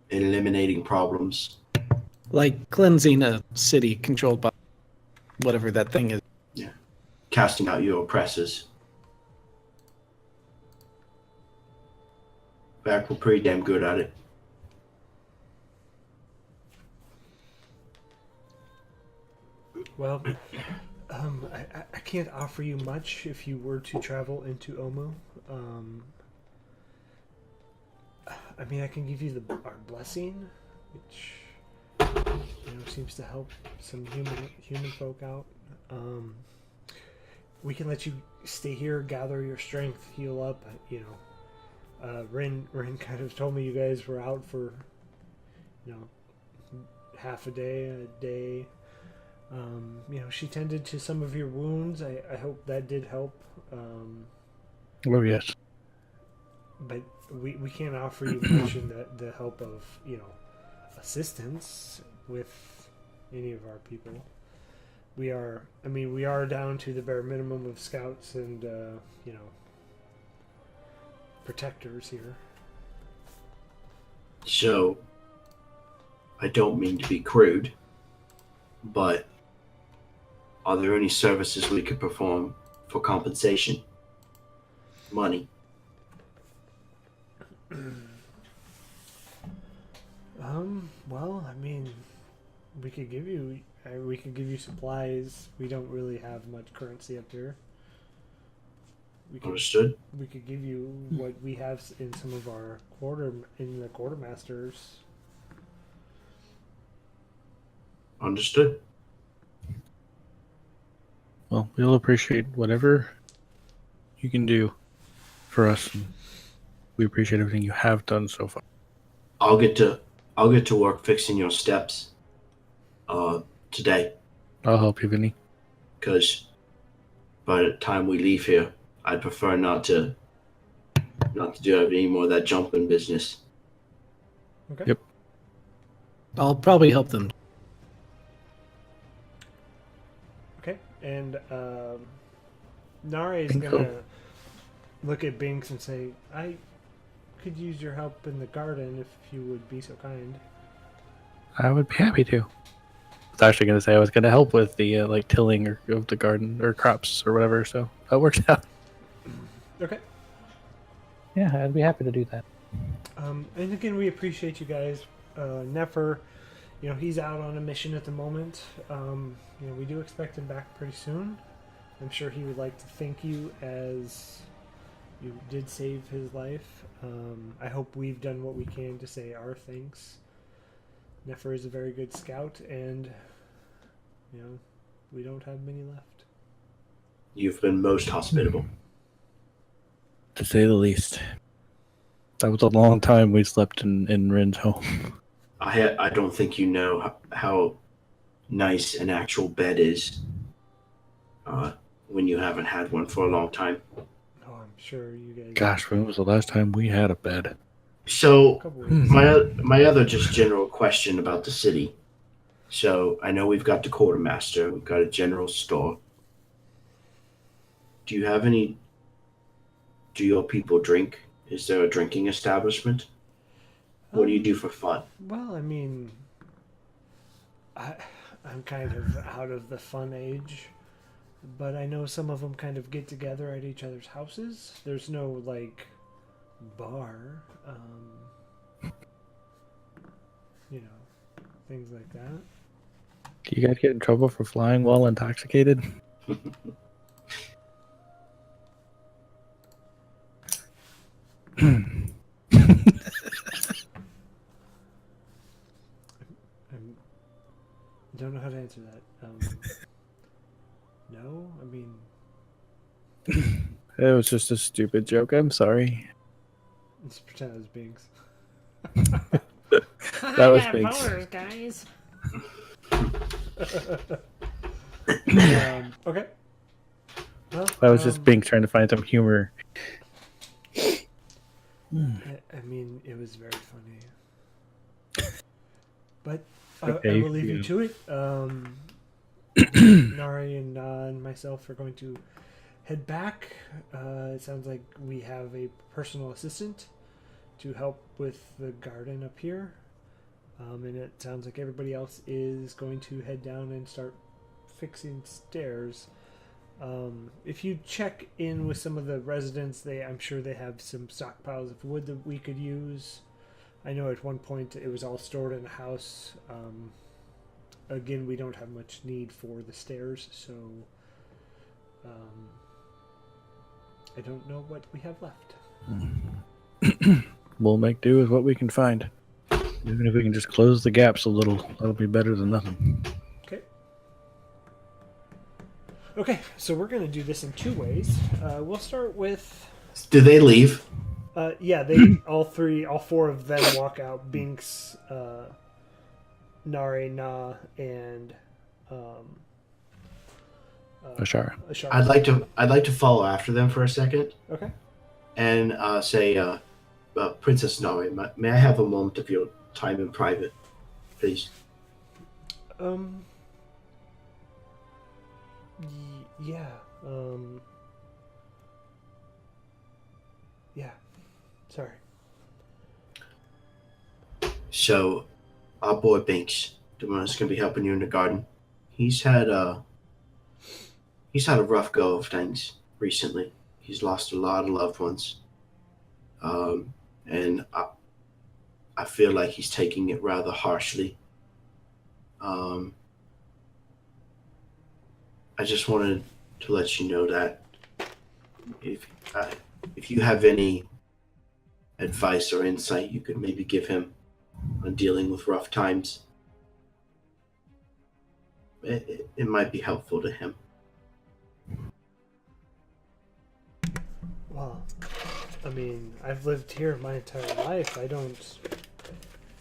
eliminating problems. Like cleansing a city controlled by whatever that thing is. Yeah. Casting out your oppressors. In fact, we're pretty damn good at it. Well, I can't offer you much if you were to travel into Omu. I mean, I can give you our blessing, which seems to help some human folk out. We can let you stay here, gather your strength, heal up. Rin kind of told me you guys were out for half a day. She tended to some of your wounds. I hope that did help. Oh, yes. but we can't offer you much in the help of assistance with any of our people. We are down to the bare minimum of scouts and protectors here. So, I don't mean to be crude, but are there any services we could perform for compensation? Money. Well, I mean, we could give you supplies. We don't really have much currency up here. Understood. We could give you what we have in some of our quartermasters. Understood. Well, we'll appreciate whatever you can do for us. And we appreciate everything you have done so far. I'll get to work fixing your steps today, I'll help you, Vinny. because by the time we leave here, I'd prefer not to do any more of that jumping business. Okay. Yep. I'll probably help them. Okay. And Nare is Binks gonna look at Binks and say, "I could use your help in the garden if you would be so kind." I would be happy to. I was actually going to say I was going to help with the tilling of the garden or crops or whatever, so that works out. Okay. Yeah, I'd be happy to do that. And again, we appreciate you guys. Nefer, he's out on a mission at the moment. We do expect him back pretty soon. I'm sure he would like to thank you as you did save his life. I hope we've done what we can to say our thanks. Nefer is a very good scout, and we don't have many left. You've been most hospitable. To say the least. That was a long time we slept in Rin's home. I don't think you know how nice an actual bed is when you haven't had one for a long time. Oh, I'm sure you guys. Gosh, when was the last time we had a bed? So A couple weeks. my other just general question about the city. So I know we've got the quartermaster, we've got a general store. Do your people drink? Is there a drinking establishment? What do you do for fun? Well, I mean, I'm kind of out of the fun age, but I know some of them kind of get together at each other's houses. There's no bar, things like that. Do you guys get in trouble for flying while intoxicated? I don't know how to answer that. No, I mean, It was just a stupid joke. I'm sorry. let's pretend it was Binks. That was I got Binks. boners, guys. Okay. Well, That was just Bink trying to find some humor. I mean, it was very funny. But I Okay, will leave you yeah. to it. Nari and myself are going to head back. It sounds like we have a personal assistant to help with the garden up here. And it sounds like everybody else is going to head down and start fixing stairs. If you check in with some of the residents, I'm sure they have some stockpiles of wood that we could use. I know at one point it was all stored in a house. Again, we don't have much need for the stairs, so I don't know what we have left. We'll make do with what we can find. Even if we can just close the gaps a little, that'll be better than nothing. Okay, so we're going to do this in two ways. We'll start with... Do they leave? Yeah, all four of them walk out. Binks, Nare, Na, and Ashara. Ashara. I'd like to follow after them for a second Okay. and say, Princess Nari, may I have a moment of your time in private, please? Yeah. Yeah. Sorry. So, our boy Binks, the one that's gonna be helping you in the garden, he's had a rough go of things recently. He's lost a lot of loved ones, and I feel like he's taking it rather harshly. I just wanted to let you know that if you have any advice or insight you could maybe give him on dealing with rough times, it might be helpful to him. Well, I mean, I've lived here my entire life. I don't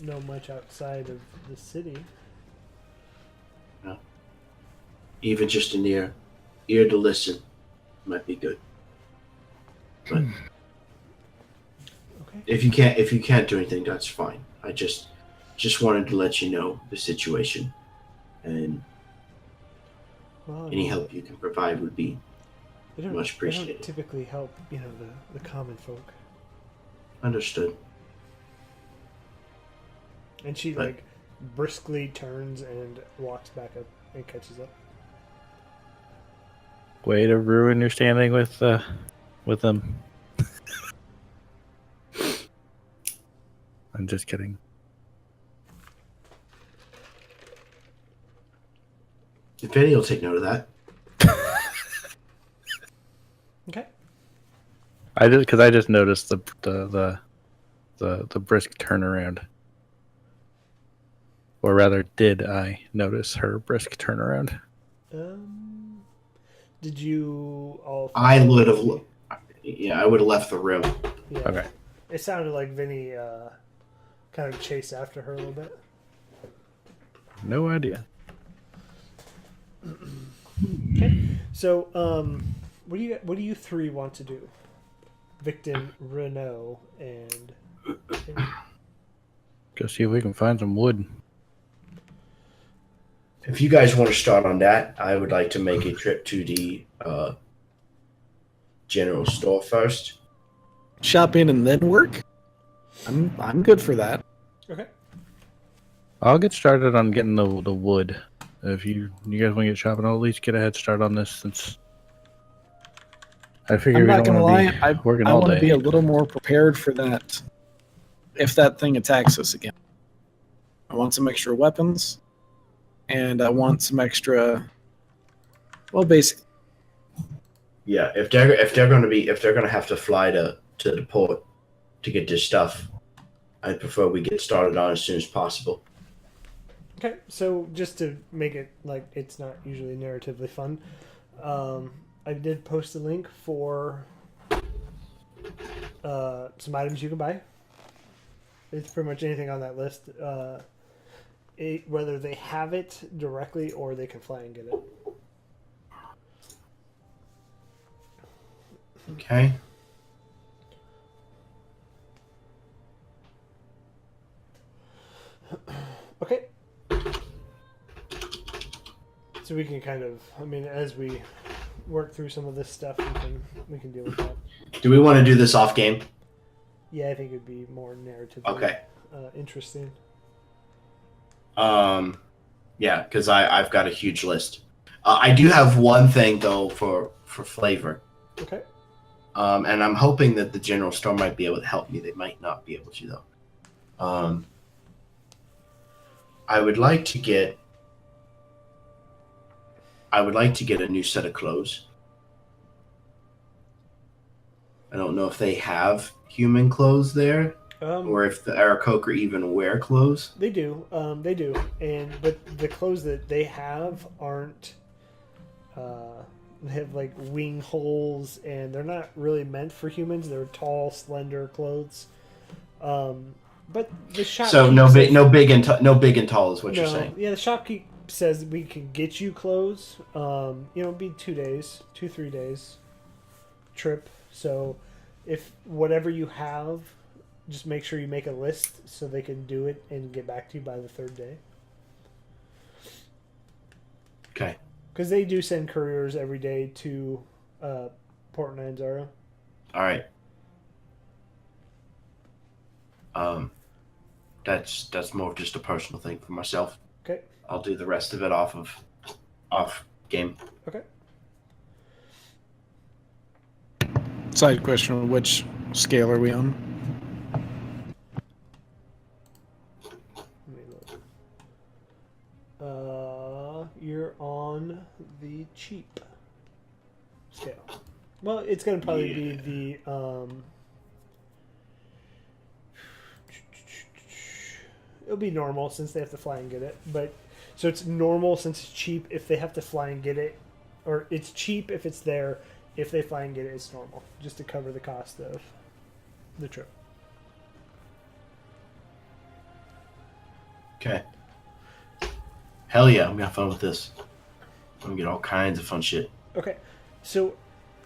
know much outside of the city. Even just an ear to listen might be good. But Okay. if you can't do anything, that's fine. I just wanted to let you know the situation, and Well, any help you can provide would be much I appreciated. don't typically help, the common folk. Understood. And she But- like briskly turns and walks back up and catches up. Way to ruin your standing with them. I'm just kidding. If any, you'll take note of that. Okay. I just noticed the brisk turnaround, or rather, did I notice her brisk turnaround? Did you all? I follow would Vinny? have. Yeah, I would have left the room. Yeah. Okay. It sounded like Vinny kind of chased after her a little bit. No idea. Okay. So, what do you three want to do? Victon, Renault, and Go see if we can find some wood. If you guys want to start on that, I would like to make a trip to the general store first. Shop in and then work. I'm good for that. okay. I'll get started on getting the wood. If you guys want to get shopping, I'll at least get a head start on this, since I figure I'm we not don't gonna want lie. to be working I all want to be day. a little more prepared for that. If that thing attacks us again, I want some extra weapons, and I want some extra. Well, basically, Yeah, if they're gonna have to fly to the port to get this stuff, I prefer we get started on it as soon as possible. Okay, so just to make it like it's not usually narratively fun, I did post a link for some items you can buy. It's pretty much anything on that list. Whether they have it directly or they can fly and get it. Okay. Okay. So we can kind of, I mean, as we work through some of this stuff, we can deal with that. Do we want to do this off game? Yeah, I think it'd be more narratively Okay. interesting. Yeah, because I've got a huge list. I do have one thing though for flavor. Okay. And I'm hoping that the general store might be able to help me. They might not be able to though. I would like to get a new set of clothes. I don't know if they have human clothes there, or if the Aarakocra even wear clothes. They do, but the clothes that they have aren't. They have like wing holes, and they're not really meant for humans. They're tall, slender clothes. But the shopkeep So no says- big and tall is what you're saying. Yeah, the shopkeep says we can get you clothes. It'd be 3 days trip. So if whatever you have just make sure you make a list so they can do it and get back to you by the third day. Okay. Because they do send couriers every day to Port Nyanzaro. All right. That's more of just a personal thing for myself. Okay. I'll do the rest of it off game. Okay. Side question: which scale are we on? Let me look. You're on the cheap scale. Well, it's gonna probably be the it'll be normal since they have to fly and get it. But so it's normal since it's cheap if they have to fly and get it, or it's cheap if it's there. If they fly and get it, it's normal, just to cover the cost of the trip. Okay. Hell yeah, I'm gonna have fun with this. I'm gonna get all kinds of fun shit. Okay, so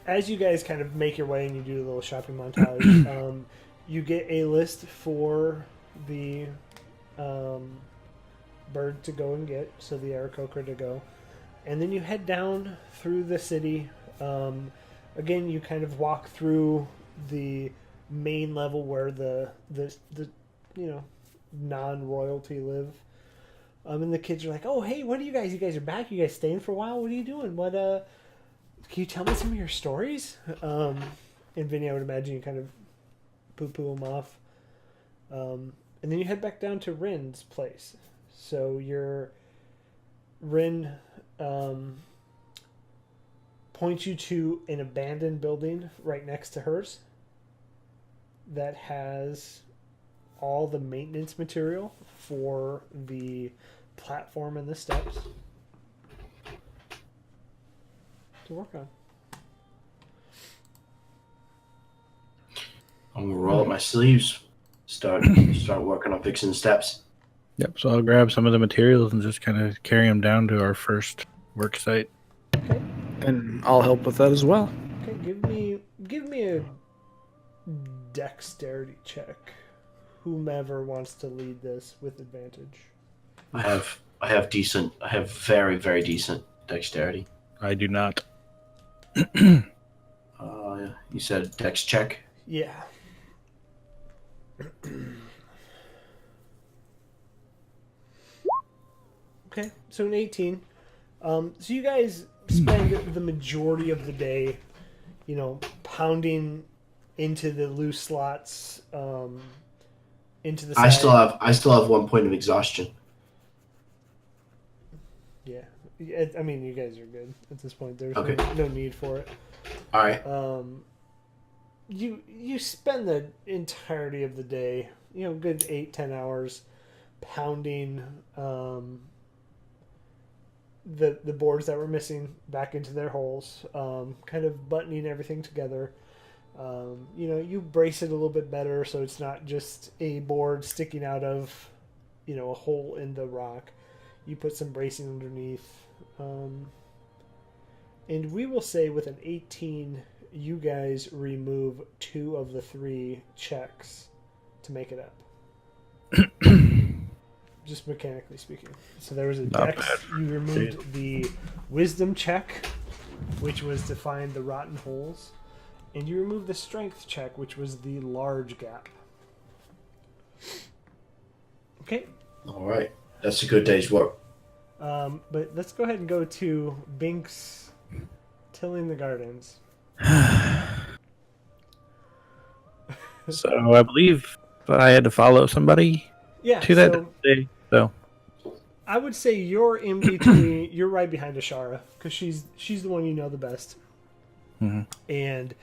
as you guys kind of make your way and you do a little shopping montage, you get a list for the bird to go and get, so the Aarakocra to go, and then you head down through the city. Again, you kind of walk through the main level where the non-royalty live. And the kids are like, "Oh, hey, what are you guys? You guys are back? You guys staying for a while? What are you doing? What can you tell me some of your stories?" And Vinny, I would imagine you kind of poo-poo them off. And then you head back down to Rin's place. So Rin points you to an abandoned building right next to hers that has all the maintenance material for the platform and the steps to work on. I'm gonna roll up my sleeves, start working on fixing the steps. Yep. So I'll grab some of the materials and just kind of carry them down to our first work site. Okay. And I'll help with that as well. Okay, give me a dexterity check. Whomever wants to lead this with advantage. I have very, very decent dexterity. I do not. You said dex check? Yeah. Okay, so an 18. So you guys spend the majority of the day, pounding into the loose slots, into the side. I still have 1 point of exhaustion. Yeah. I mean, you guys are good at this point. There's Okay. no need for it. All right. You spend the entirety of the day, good 8-10 hours, pounding the boards that were missing back into their holes, kind of buttoning everything together. You brace it a little bit better so it's not just a board sticking out of, a hole in the rock. You put some bracing underneath. And we will say with an 18, you guys remove 2 of the 3 checks to make it up. Just mechanically speaking. So there was a Not dex. bad for You removed the wisdom check, which was to find the rotten holes. And you removed the strength check, which was the large gap. Okay. All right. That's a good day's work. But let's go ahead and go to Binks tilling the gardens. So I believe I had to follow somebody Yeah. to that So day. So I would say you're in between. You're right behind Ashara because she's the one you know the best, and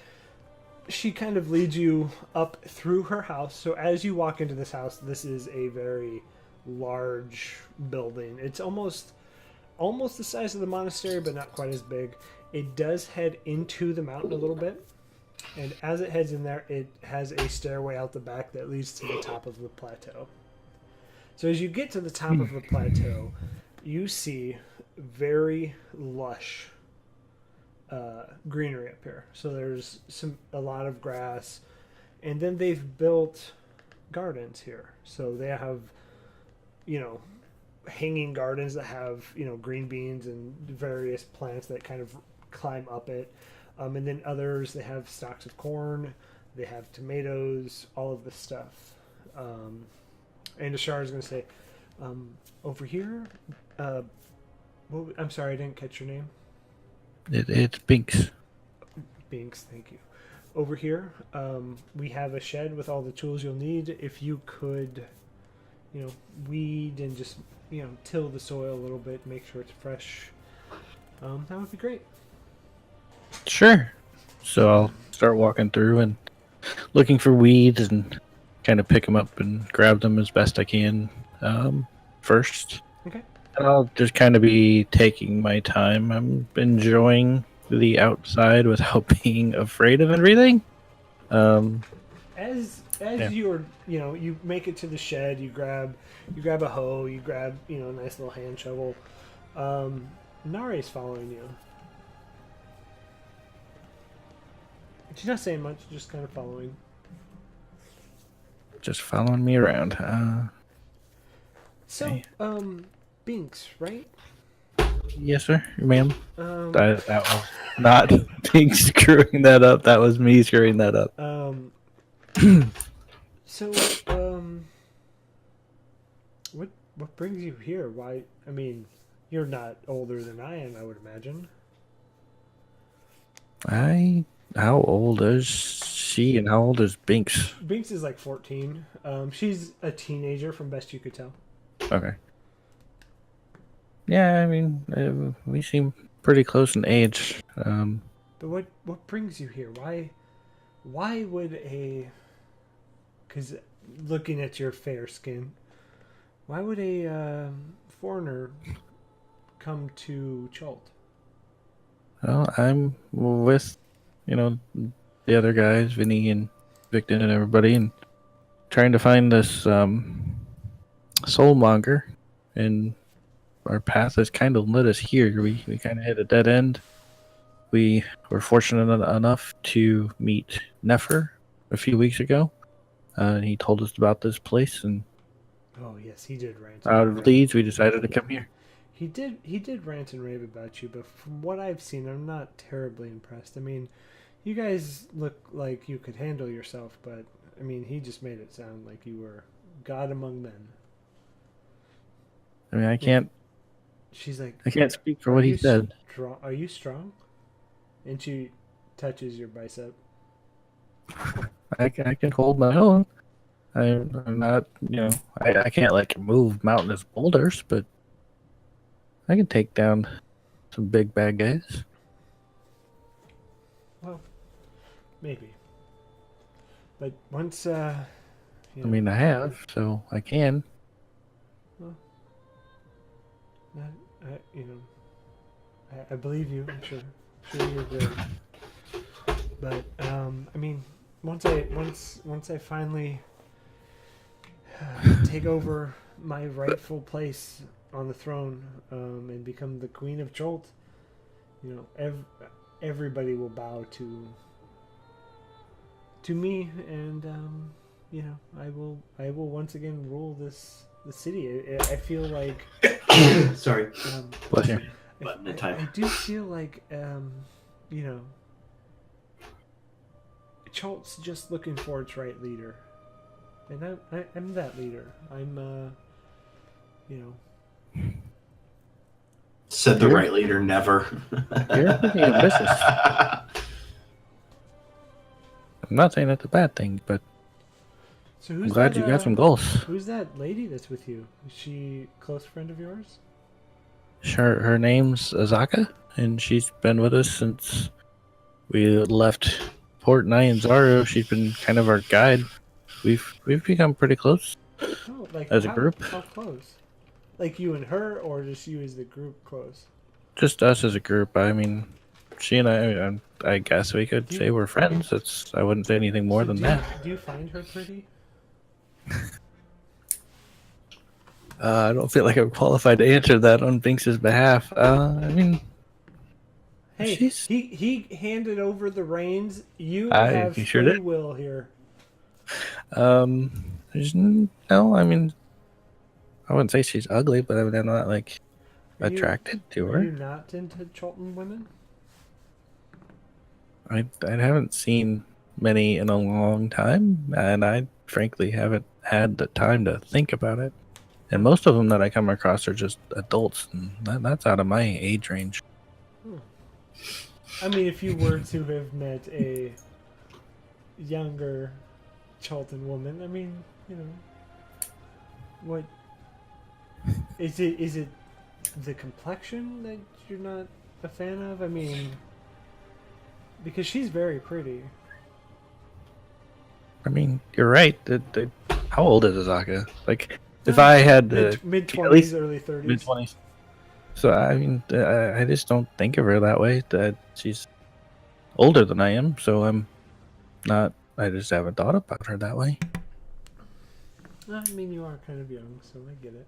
she kind of leads you up through her house. So as you walk into this house, this is a very large building. It's almost the size of the monastery, but not quite as big. It does head into the mountain a little bit, and as it heads in there, it has a stairway out the back that leads to the top of the plateau. So as you get to the top of the plateau, you see very lush greenery up here. So there's a lot of grass, and then they've built gardens here. So they have, hanging gardens that have, green beans and various plants that kind of climb up it. And then others, they have stalks of corn, they have tomatoes, all of this stuff. And Ashar is going to say, over here, I'm sorry, I didn't catch your name. It's Binks. Binks, thank you. Over here, we have a shed with all the tools you'll need. If you could, weed and just, till the soil a little bit, make sure it's fresh, that would be great. Sure. So I'll start walking through and looking for weeds and kind of pick them up and grab them as best I can first. Okay. And I'll just kind of be taking my time. I'm enjoying the outside without being afraid of everything. As you're, you make it to the shed, you grab a hoe, you grab, a nice little hand shovel. Nare's following you. She's not saying much, just kind of following. Just following me around. So, Okay. Binks, right? Yes, sir, ma'am. That That was not me screwing that up. That was me screwing that up. So, what brings you here? Why? I mean, you're not older than I am, I would imagine. How old is she and how old is Binks? Binks is like 14. She's a teenager, from best you could tell. Okay. Yeah, I mean, we seem pretty close in age. But what brings you here? Why would a? Because looking at your fair skin, why would a foreigner come to Chult? Well, I'm with, the other guys, Vinny and Victon and everybody, and trying to find this soulmonger, and our path has kind of led us here. We kind of hit a dead end. We were fortunate enough to meet Nefer a few weeks ago, and he told us about this place, and Oh yes, he did rant. out of Leeds, we decided to come here. He did rant and rave about you, but from what I've seen, I'm not terribly impressed. I mean, you guys look like you could handle yourself, but I mean, he just made it sound like you were God among men. I mean, I can't She's like, speak for what he said. Are you strong? And she touches your bicep. I can hold my own. I'm not, I can't like move mountainous boulders, but I can take down some big bad guys. Well, maybe. But once, I mean, I have, so I can. I believe you. I'm sure you're good. But I mean, once I finally take over my rightful place on the throne and become the Queen of Jolt, everybody will bow to me, and I will once again rule the city. I feel like Sorry. Bless you. Button in time. I do feel like Cholt's just looking for its right leader, and I'm that leader. I'm Said the right leader never. You're thinking of business. I'm not saying that's a bad thing, but So I'm who's glad that, you got some goals. Who's that lady that's with you? Is she a close friend of yours? Sure, her name's Azaka, and she's been with us since we left Port Nyanzaru. She's been kind of our guide. We've become pretty close Oh, like as a group. How close? Like you and her, or just you as the group close? Just us as a group. I mean, she and I guess we could say we're friends. I wouldn't say anything more than that. Do you find her pretty? I don't feel like I'm qualified to answer that on Binks's behalf. I mean, Hey, she's... he handed over the reins. You I- have he sure free did. will here. No, I mean, I wouldn't say she's ugly, but I mean, I'm not like Are you- attracted to Are you her. not into Cholton women? I haven't seen many in a long time, and I frankly haven't had the time to think about it. And most of them that I come across are just adults, and that's out of my age range. I mean, if you were to have met a younger Cholton woman, I mean, you know, what is it? Is it the complexion that you're not a fan of? I mean, because she's very pretty. I mean, you're right. How old is Azaka? Like, if I had Mid at 20s, least early 30s. mid-20s. So I mean, I just don't think of her that way. That she's older than I am, so I'm not. I just haven't thought about her that way. I mean, you are kind of young, so I get it.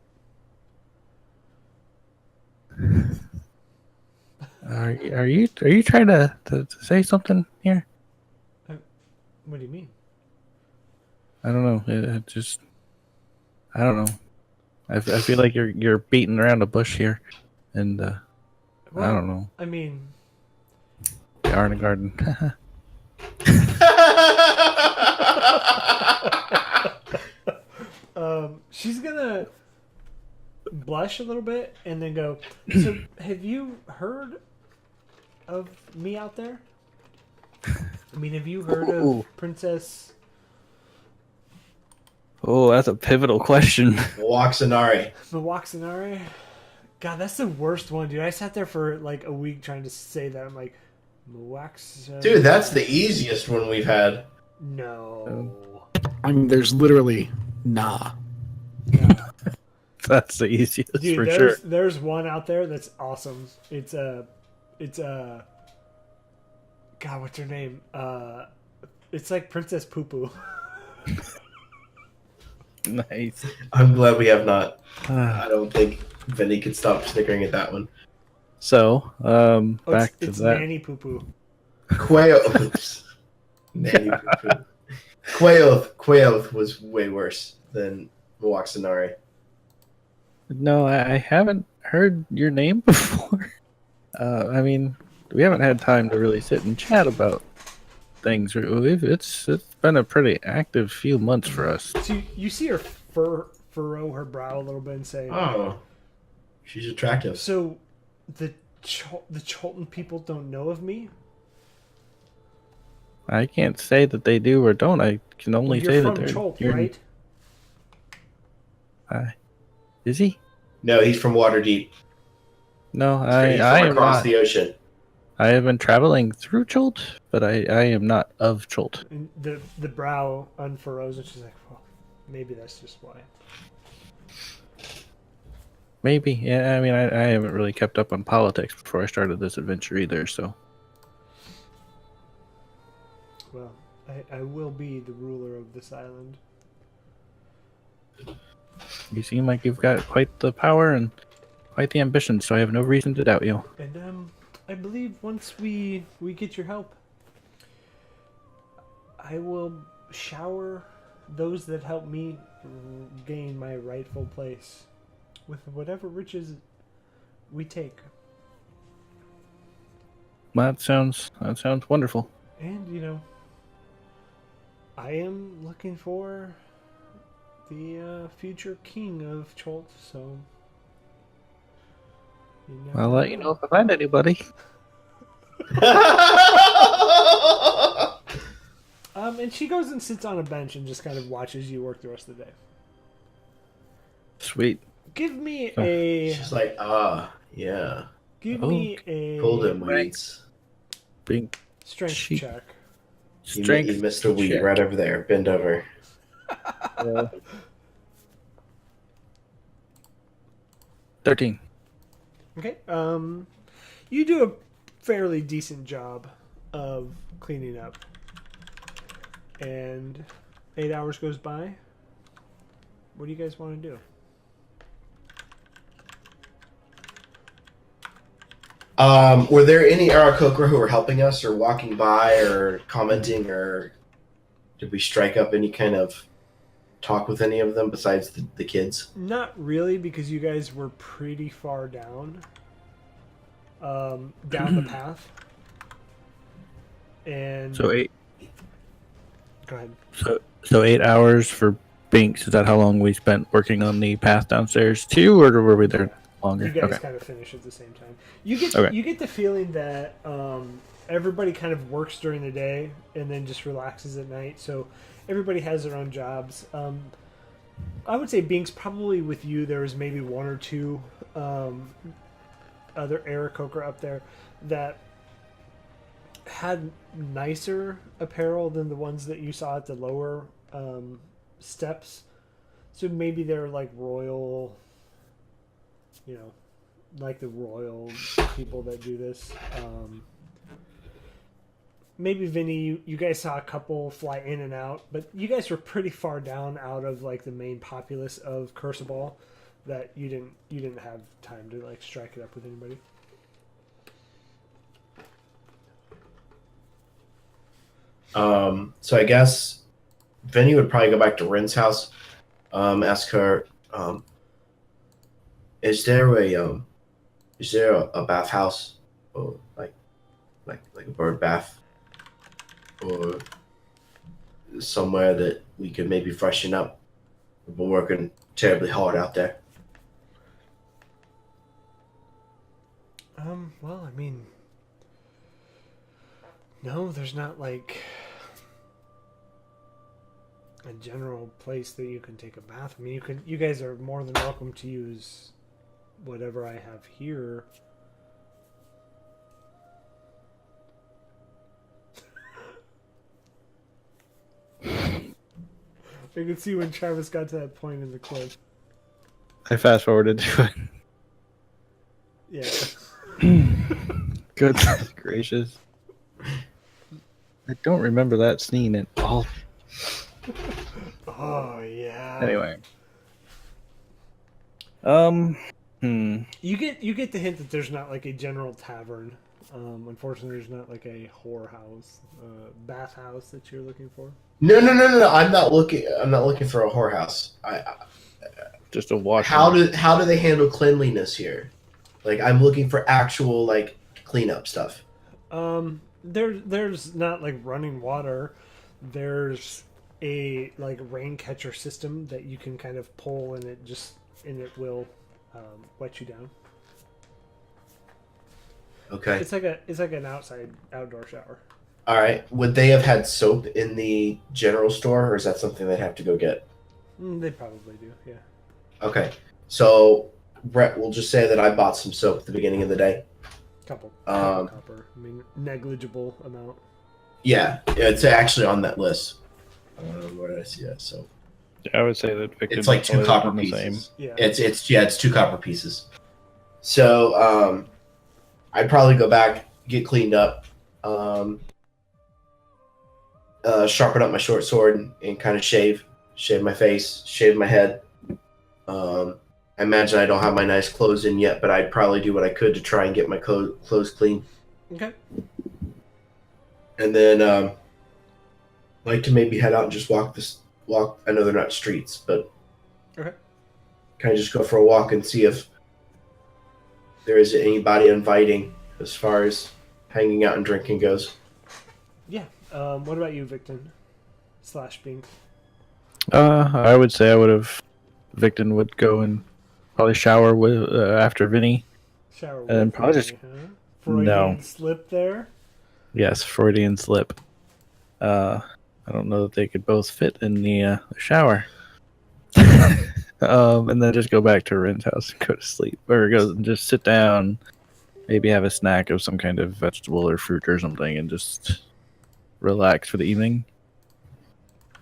Are you trying to say something here? What do you mean? I don't know. It just I don't know. I feel like you're beating around a bush here, and I don't know. I mean, Garden garden. she's gonna blush a little bit and then go, so have you heard of me out there? I mean, have you heard of Ooh. Princess Oh, that's a pivotal question. Waxanari. Mawaxanare? God, that's the worst one, dude. I sat there for like a week trying to say that. I'm like, Mawaxanare. Dude, that's the easiest one we've had. No. I mean, there's literally nah. That's the easiest Dude, for sure. there's one out there that's awesome. It's God, what's her name? It's like Princess Poo Poo. Nice. I'm glad we have not. I don't think Vinny could stop snickering at that one. So, back to it's that. Nanny Poo Poo. Quaoth. Nanny poo-poo. Quaoth was way worse than Waxanari. No, I haven't heard your name before. I mean, we haven't had time to really sit and chat about things. It's been a pretty active few months for us. So you see her furrow her brow a little bit and say, Oh, she's attractive. "So the Cholton people don't know of me? I can't say that they do or don't. I can only You're say from that they're. Cholt, right? Is he? No, he's from Waterdeep. No, He's I from am across not. the ocean. I have been traveling through Cholt, but I am not of Cholt. And the brow unfurrows, and she's like, "Well, maybe that's just why." Maybe. Yeah, I mean, I haven't really kept up on politics before I started this adventure either, so. Well, I will be the ruler of this island. You seem like you've got quite the power and quite the ambition, so I have no reason to doubt you. And I believe once we get your help, I will shower those that help me gain my rightful place with whatever riches we take. That sounds wonderful. And you know, I am looking for the future king of Cholt, so you never I'll let you know. know if I find anybody. And she goes and sits on a bench and just kind of watches you work the rest of the day. Sweet. Give me Oh, a She's like, yeah. give me Golden a weeds. Big strength She- check. strength. You missed a weed check. right over there. Bend over. 13. Okay. You do a fairly decent job of cleaning up. And 8 hours goes by. What do you guys want to do? Were there any Arakokra who were helping us or walking by or commenting, or did we strike up any kind of talk with any of them besides the kids? Not really, because you guys were pretty far down the path. And So go ahead. so 8 hours for Binks. Is that how long we spent working on the path downstairs too, or were we there longer? You guys Okay. kind of finish at the same time. You get Okay. you get the feeling that everybody kind of works during the day and then just relaxes at night. So everybody has their own jobs. I would say Binks, probably with you, there was maybe one or two other Aarakocra up there that had nicer apparel than the ones that you saw at the lower steps. So maybe they're like royal, like the royal people that do this. Maybe Vinny, you guys saw a couple fly in and out, but you guys were pretty far down out of like the main populace of Kir Sabal that you didn't have time to like strike it up with anybody. So I guess Vinny would probably go back to Rin's house, ask her, is there a bathhouse, or like a bird bath, or somewhere that we could maybe freshen up? We've been working terribly hard out there. Well, I mean, no, there's not like a general place that you can take a bath. I mean, you guys are more than welcome to use whatever I have here. I could see when Travis got to that point in the clip. I fast forwarded to it. Yeah. Goodness gracious. I don't remember that scene at all. Oh yeah. Anyway. You get the hint that there's not like a general tavern. Unfortunately, there's not like a whorehouse, bathhouse that you're looking for. No. I'm not looking for a whorehouse. Just a wash. How do they handle cleanliness here? Like, I'm looking for actual like cleanup stuff. There's not like running water. There's a like rain catcher system that you can kind of pull, and it will wet you down. Okay. It's like an outdoor shower. All right. Would they have had soap in the general store, or is that something they'd have to go get? They probably do. Yeah. Okay. So, Brett, we'll just say that I bought some soap at the beginning of the day. Couple Um, copper. I mean, negligible amount. Yeah, it's actually on that list. Where did I see that? So I would say that Victor it's like two probably copper done the same. pieces. Yeah. It's two copper pieces. So I'd probably go back, get cleaned up, sharpen up my short sword, and kind of shave my face, shave my head. I imagine I don't have my nice clothes in yet, but I'd probably do what I could to try and get my clothes clean. Okay. And then like to maybe head out and just walk. I know they're not streets, but Okay. kind of just go for a walk and see if there is anybody inviting as far as hanging out and drinking goes. Yeah. What about you, Victon? / Bink? I would say Victon would go and probably shower with after Vinny. Shower. And with probably me, just- huh? Freudian no. slip there. Yes, Freudian slip. I don't know that they could both fit in the shower. And then just go back to Rin's house and go to sleep, or go and just sit down, maybe have a snack of some kind of vegetable or fruit or something, and just relax for the evening.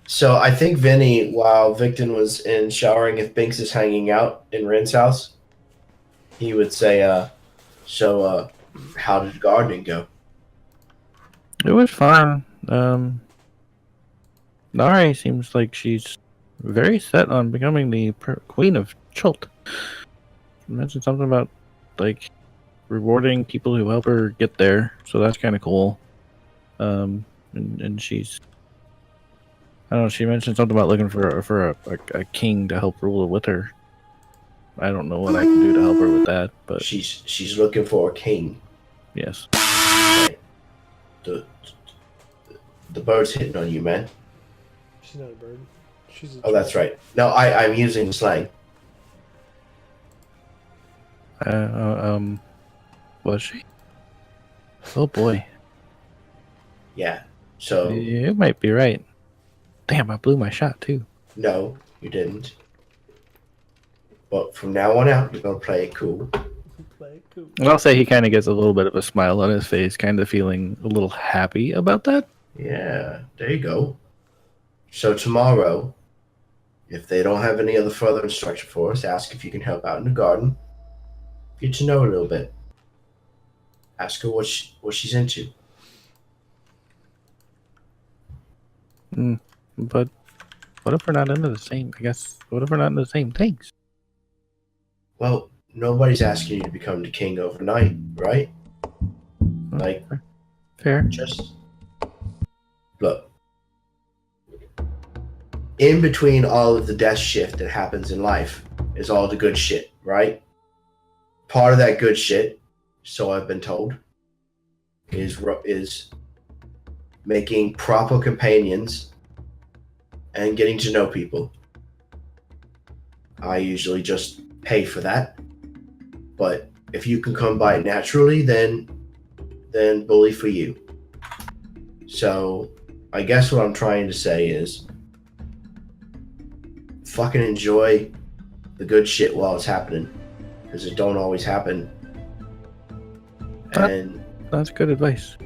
So I think Vinny, while Victon was in showering, if Binks is hanging out in Rin's house, he would say, so how did gardening go? It was fun. Nari seems like she's very set on becoming the queen of Chult. She mentioned something about like rewarding people who help her get there, so that's kind of cool. And she's I don't know. She mentioned something about looking for a king to help rule with her. I don't know what I can do to help her with that, but She's looking for a king. yes. Right. The bird's hitting on you, man. She's not a bird. She's a Oh, that's right. No, I'm using slang. Was she? Oh boy. Yeah. So You might be right. Damn, I blew my shot too. no, you didn't. But from now on out, you're gonna play it cool. Play it cool. And I'll say he kind of gets a little bit of a smile on his face, kind of feeling a little happy about that. Yeah, there you go. So tomorrow, if they don't have any other further instruction for us, ask if you can help out in the garden. Get to know her a little bit. Ask her what she's into. But what if we're not into the same? I guess. What if we're not into the same things? Well, nobody's asking you to become the king overnight, right? Like, Fair. just look. In between all of the death shift that happens in life is all the good shit, right? Part of that good shit, so I've been told, is making proper companions and getting to know people. I usually just pay for that, but if you can come by it naturally, then bully for you. So I guess what I'm trying to say is fucking enjoy the good shit while it's happening, because it don't always happen. And That's good advice.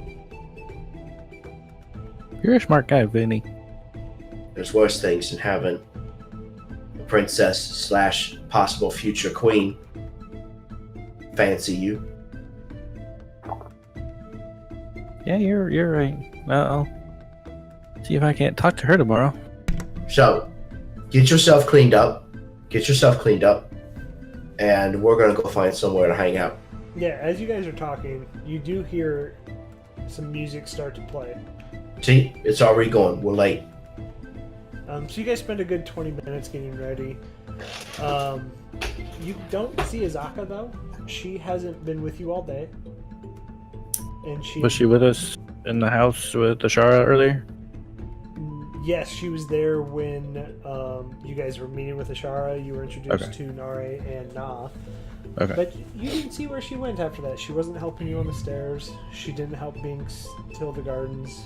You're a smart guy, Vinny. there's worse things than having a princess / possible future queen fancy you. Yeah, you're right. I'll see if I can't talk to her tomorrow. So get yourself cleaned up, and we're gonna go find somewhere to hang out. Yeah, as you guys are talking, you do hear some music start to play. See, it's already going. We're late. So you guys spend a good 20 minutes getting ready. You don't see Azaka though. She hasn't been with you all day. And Was she with us in the house with Ashara earlier? Yes, she was there when you guys were meeting with Ashara. You were introduced Okay. to Nare and Na. Okay. But you didn't see where she went after that. She wasn't helping you on the stairs. She didn't help Binks till the gardens.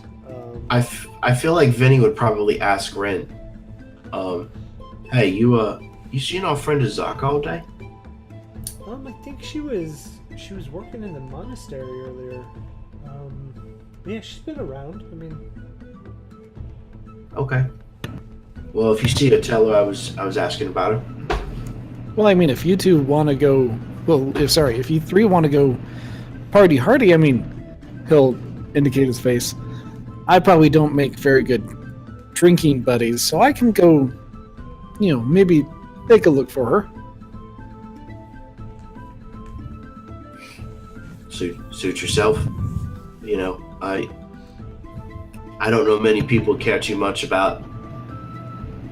I feel like Vinny would probably ask Ren, hey, you seen our friend Azaka all day? I think she was working in the monastery earlier. Yeah, she's been around. I mean, Okay. Well, if you see her, tell her I was asking about her. Well, I mean, if you two want to go, if you three want to go party hardy, I mean, he'll indicate his face. I probably don't make very good drinking buddies, so I can go, maybe take a look for her. Suit yourself. I don't know many people care too much about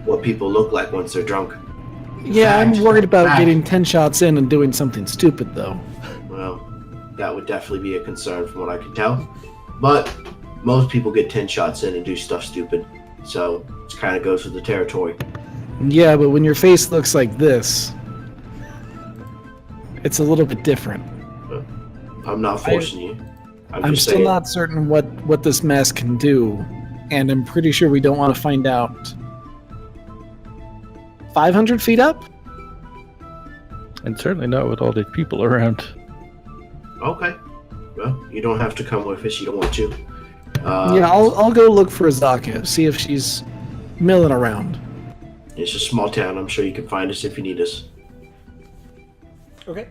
what people look like once they're drunk. Yeah, Fact. I'm worried about Fact. getting 10 shots in and doing something stupid, though. Well, that would definitely be a concern from what I can tell. But most people get 10 shots in and do stuff stupid. So it kind of goes with the territory. Yeah, but when your face looks like this, it's a little bit different. I'm not forcing you. I'm just still saying. not certain what this mask can do, and I'm pretty sure we don't want to find out 500 feet up? And certainly not with all these people around. Okay. Well, you don't have to come with us. You don't want to. Yeah, I'll go look for Azaka, see if she's milling around. It's a small town. I'm sure you can find us if you need us. okay.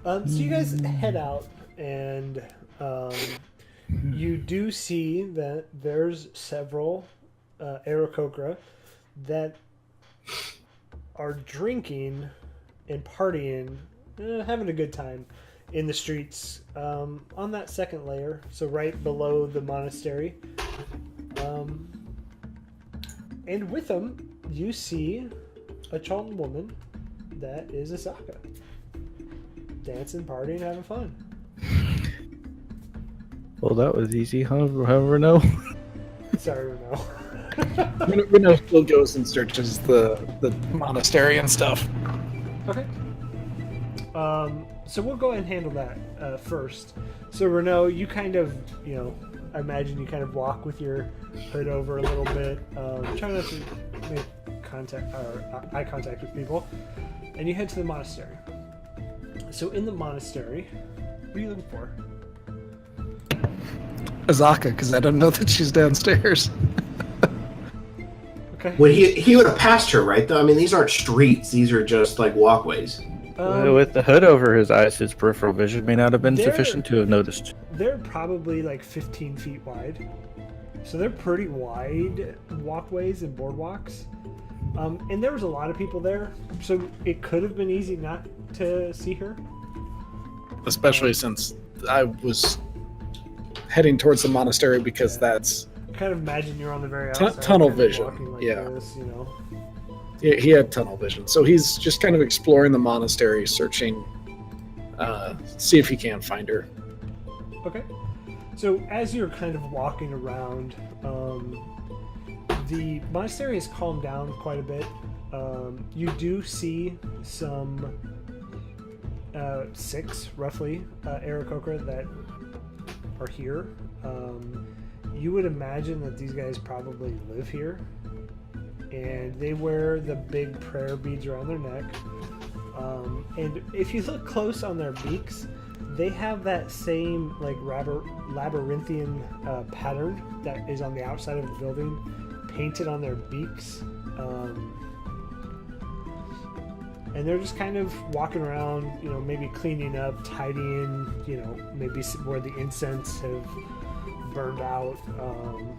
So you guys head out, and you do see that there's several Aarakocra that are drinking and partying, having a good time in the streets on that second layer, so right below the monastery. And with them, you see a Chalton woman that is Asaka. Dancing, partying, having fun. Well, that was easy, huh? However, no. Sorry, Renault. Reno still goes and searches the monastery and stuff. Okay. So we'll go ahead and handle that first. So Renault, you kind of, I imagine you kind of walk with your hood over a little bit, try not to make eye contact with people, and you head to the monastery. So in the monastery, what are you looking for? Azaka, because I don't know that she's downstairs. Okay. Well, he would have passed her, right? Though I mean, these aren't streets; these are just like walkways. With the hood over his eyes, his peripheral vision may not have been They're- sufficient to have noticed. They're probably like 15 feet wide. So they're pretty wide walkways and boardwalks. And there was a lot of people there, so it could have been easy not to see her. Especially since I was heading towards the monastery because that's... I kind of imagine you're on the very outside. tunnel kind of vision, walking like yeah. this, He had tunnel vision. So he's just kind of exploring the monastery, searching, see if he can find her. Okay. So as you're kind of walking around, the monastery has calmed down quite a bit. You do see some 6 roughly Aarakocra that are here. You would imagine that these guys probably live here, and they wear the big prayer beads around their neck. And if you look close on their beaks, they have that same like labyrinthian pattern that is on the outside of the building painted on their beaks. And they're just kind of walking around, maybe cleaning up, tidying, maybe where the incense have burned out,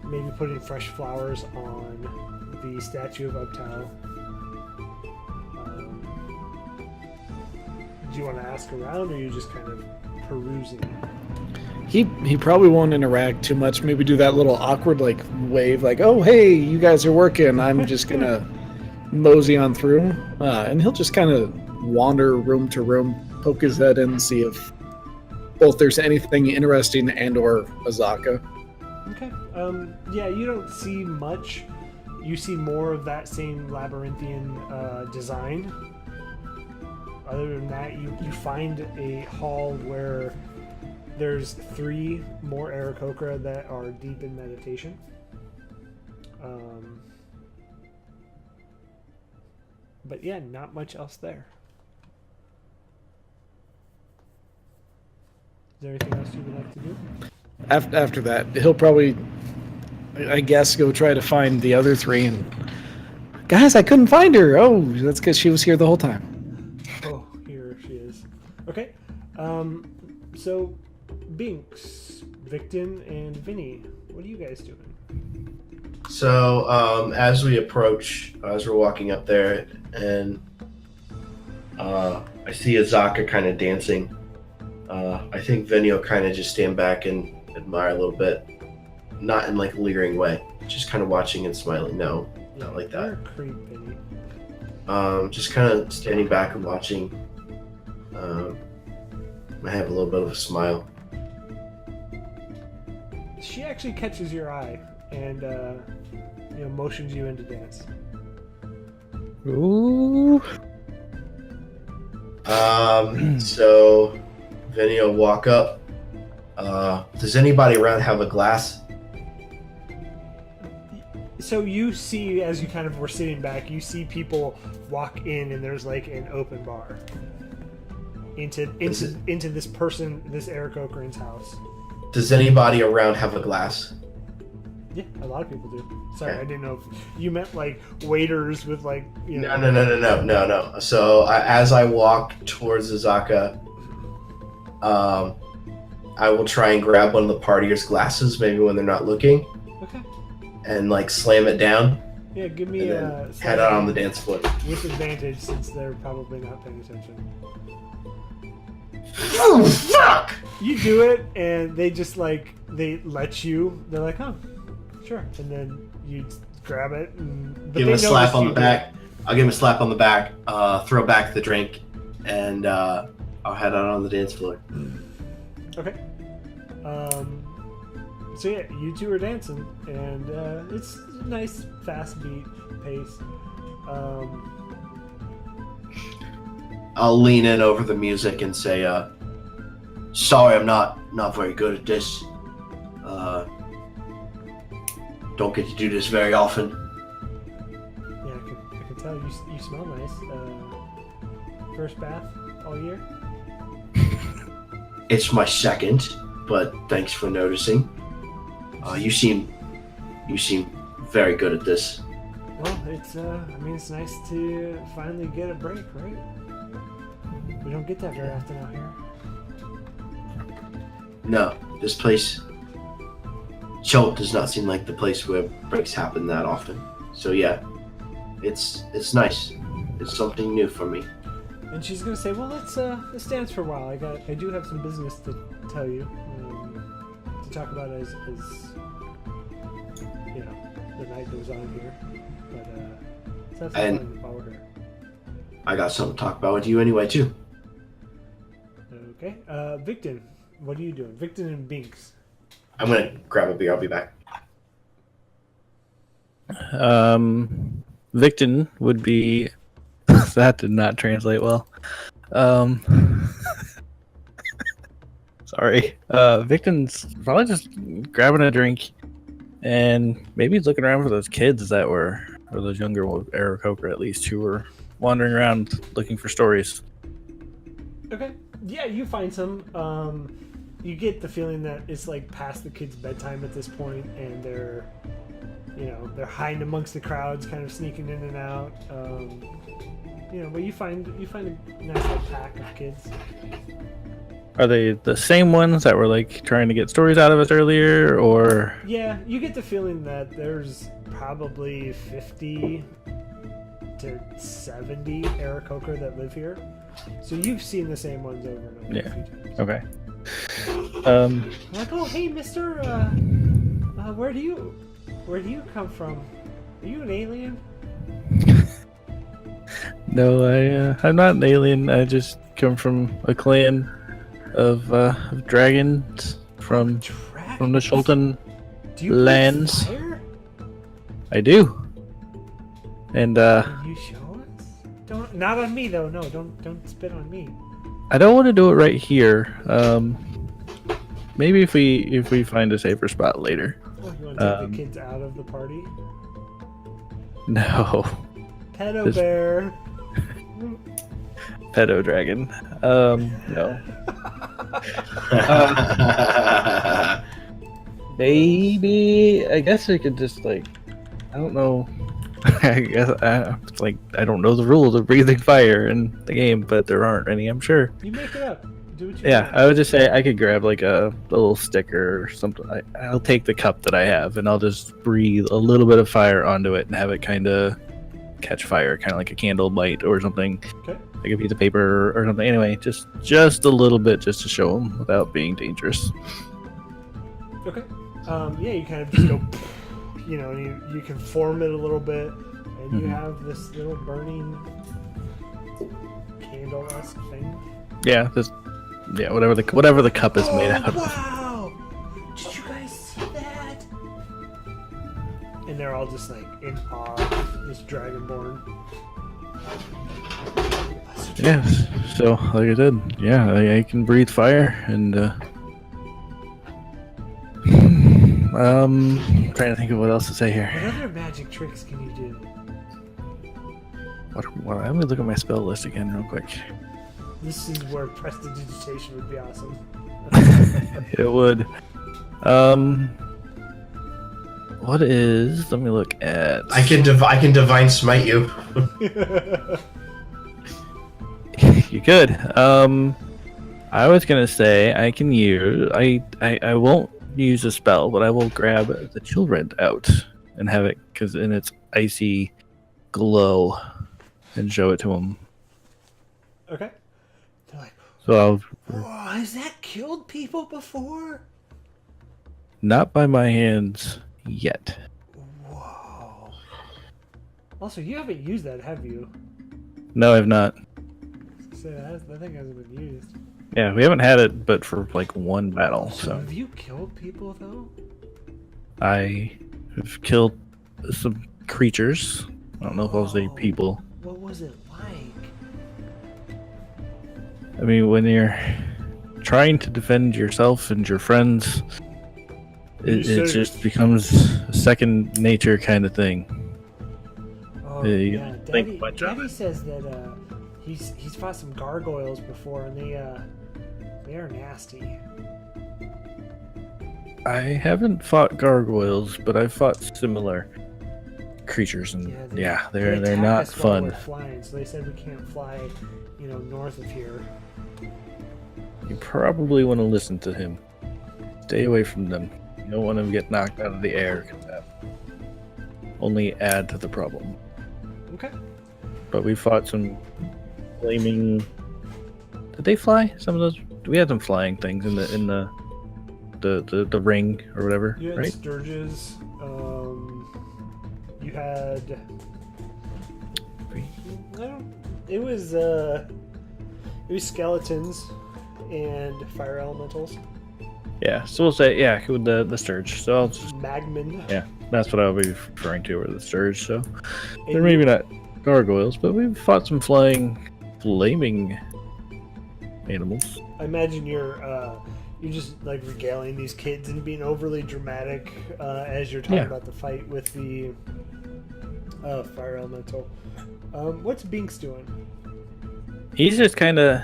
maybe putting fresh flowers on the statue of Uptown. Do you want to ask around, or are you just kind of perusing? He probably won't interact too much. Maybe do that little awkward like wave, like, "Oh, hey, you guys are working. I'm just gonna mosey on through," and he'll just kind of wander room to room, poke his head in, see if both there's anything interesting and/or Azaka. Okay. Yeah, you don't see much. You see more of that same labyrinthian design. Other than that, you find a hall where there's 3 more Aarakocra that are deep in meditation. But yeah, not much else there. Is there anything else you would like to do? After that, he'll probably, I guess, go try to find the other 3. And guys, I couldn't find her. Oh, that's because she was here the whole time. Oh, here she is. Okay. So, Binks, Victon, and Vinny, what are you guys doing? So as we approach, as we're walking up there, and I see Azaka kind of dancing. I think Vinny will kind of just stand back and admire a little bit, not in like a leering way, just kind of watching and smiling. No, not like that. You're a creep, Vinny. Just kind of standing back and watching. I have a little bit of a smile. She actually catches your eye and motions you into dance. Ooh. So Vinny will walk up. Does anybody around have a glass? So you see, as you kind of were sitting back, you see people walk in, and there's like an open bar into this Aarakocra's house. Does anybody around have a glass? Yeah, a lot of people do. Sorry, Okay. I didn't know if you meant like waiters with like No. So as I walk towards Azaka, I will try and grab one of the partiers' glasses, maybe when they're not looking, Okay. and like slam it down, Yeah, give and me then head out on the dance floor. with advantage since they're probably not paying attention. Oh fuck! You do it, and they just like they let you. They're like, "Oh, sure," and then you grab it. But Give him they a slap notice on you the do. back. I'll give him a slap on the back, throw back the drink, and I'll head out on the dance floor. Okay. So yeah, you two are dancing, and it's a nice, fast beat pace. I'll lean in over the music and say, sorry, I'm not very good at this. Don't get to do this very often. Yeah, I can tell you smell nice. First bath all year? It's my second, but thanks for noticing. You seem very good at this. Well, it's it's nice to finally get a break, right? We don't get that very often out here. No, this place, Cholt does not seem like the place where breaks happen that often. So yeah, it's nice. It's something new for me. And she's gonna say, "Well, let's dance for a while. I do have some business to tell you, to talk about as you know, the night goes on here. But let's have some fun while we're here." I got something to talk about with you anyway too. Okay, Victon, what are you doing? Victon and Binks. I'm gonna grab a beer. I'll be back. Victon would be. That did not translate well. Sorry. Victon's probably just grabbing a drink, and maybe he's looking around for those kids that were, or those younger Aarakocra at least, who were wandering around looking for stories. Okay. Yeah, you find some. You get the feeling that it's like past the kids' bedtime at this point, and they're hiding amongst the crowds, kind of sneaking in and out. But you find a nice little pack of kids. Are they the same ones that were like trying to get stories out of us earlier, or? Yeah, you get the feeling that there's probably 50 to 70 Aarakocra that live here. So you've seen the same ones over and over a few times. Okay. Like, oh, hey, mister, where do you come from? Are you an alien? No, I'm not an alien. I just come from a clan of dragons from the Shulton Do you lands. Fire? I do. And Can you show us? Don't. Not on me though. No, don't spit on me. I don't want to do it right here. Maybe if we find a safer spot later. Oh, you want to take the kids out of the party? No. Pedo This- bear. Pedo dragon. No. Maybe I guess I could just I don't know. I guess I don't know the rules of breathing fire in the game, but there aren't any, I'm sure. You make it up. Do what you Yeah, want. I would just say I could grab like a little sticker or something. I'll take the cup that I have and I'll just breathe a little bit of fire onto it and have it kind of catch fire, kind of like a candle light or something. Okay. Like a piece of paper or something. Anyway, just a little bit just to show them without being dangerous. Okay. Yeah, you kind of just go, and you can form it a little bit, and you have this little burning candle-esque thing. Yeah, whatever the cup is made out of. Wow! Did you guys see that? And they're all just like in awe of this dragonborn. Yes. So, like I said, yeah, I can breathe fire and trying to think of what else to say here. What other magic tricks can you do? Let me look at my spell list again real quick. This is where prestidigitation would be awesome. It would. What is? Let me look at. I can divine smite you. You could. I was gonna say I can use. I won't use a spell, but I will grab the children out and have it in its icy glow and show it to them. Okay. They're like, So I'll whoa, has that killed people before? not by my hands yet. Whoa. Also, you haven't used that, have you? No, I've not. So that thing hasn't been used. Yeah, we haven't had it, but for like one battle. So So have you killed people though? I have killed some creatures. I don't know if I'll say people. What was it like? I mean, when you're trying to defend yourself and your friends, it just becomes a second nature kind of thing. Oh You yeah, think much of Daddy says that he's fought some gargoyles before, and they are nasty. I haven't fought gargoyles, but I've fought similar creatures, and yeah, they they're attack not us while fun. we're flying, so they said we can't fly, north of here. You probably want to listen to him. Stay away from them. You don't want them to get knocked out of the air, because that only add to the problem. Okay. But we fought some flaming. Did they fly? Some of those. We had some flying things in the ring or whatever, You had right? sturges. You had. It was skeletons and fire elementals. Yeah. So we'll say with the sturge. So I'll just, Magman. yeah, that's what I'll be referring to, or the sturge. So And they're maybe not gargoyles, but we've fought some flaming animals. I imagine you're just like regaling these kids and being overly dramatic as you're talking about the fight with the fire elemental. What's Binks doing? He's just kind of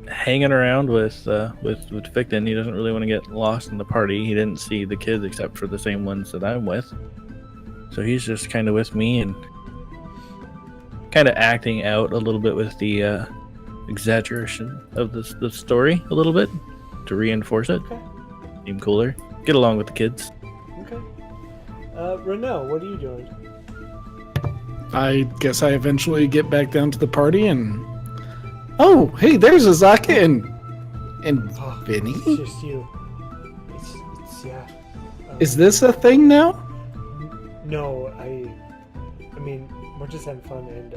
hanging around with Victon. He doesn't really want to get lost in the party. He didn't see the kids except for the same ones that I'm with. So he's just kind of with me and kind of acting out a little bit with the exaggeration of the story a little bit to reinforce it. Okay. Seem cooler. Get along with the kids. Okay. Renault, what are you doing? I guess I eventually get back down to the party and. Oh, hey, there's Azaka and Vinny. It's just you. It's yeah. Is this a thing now? No, I mean, we're just having fun and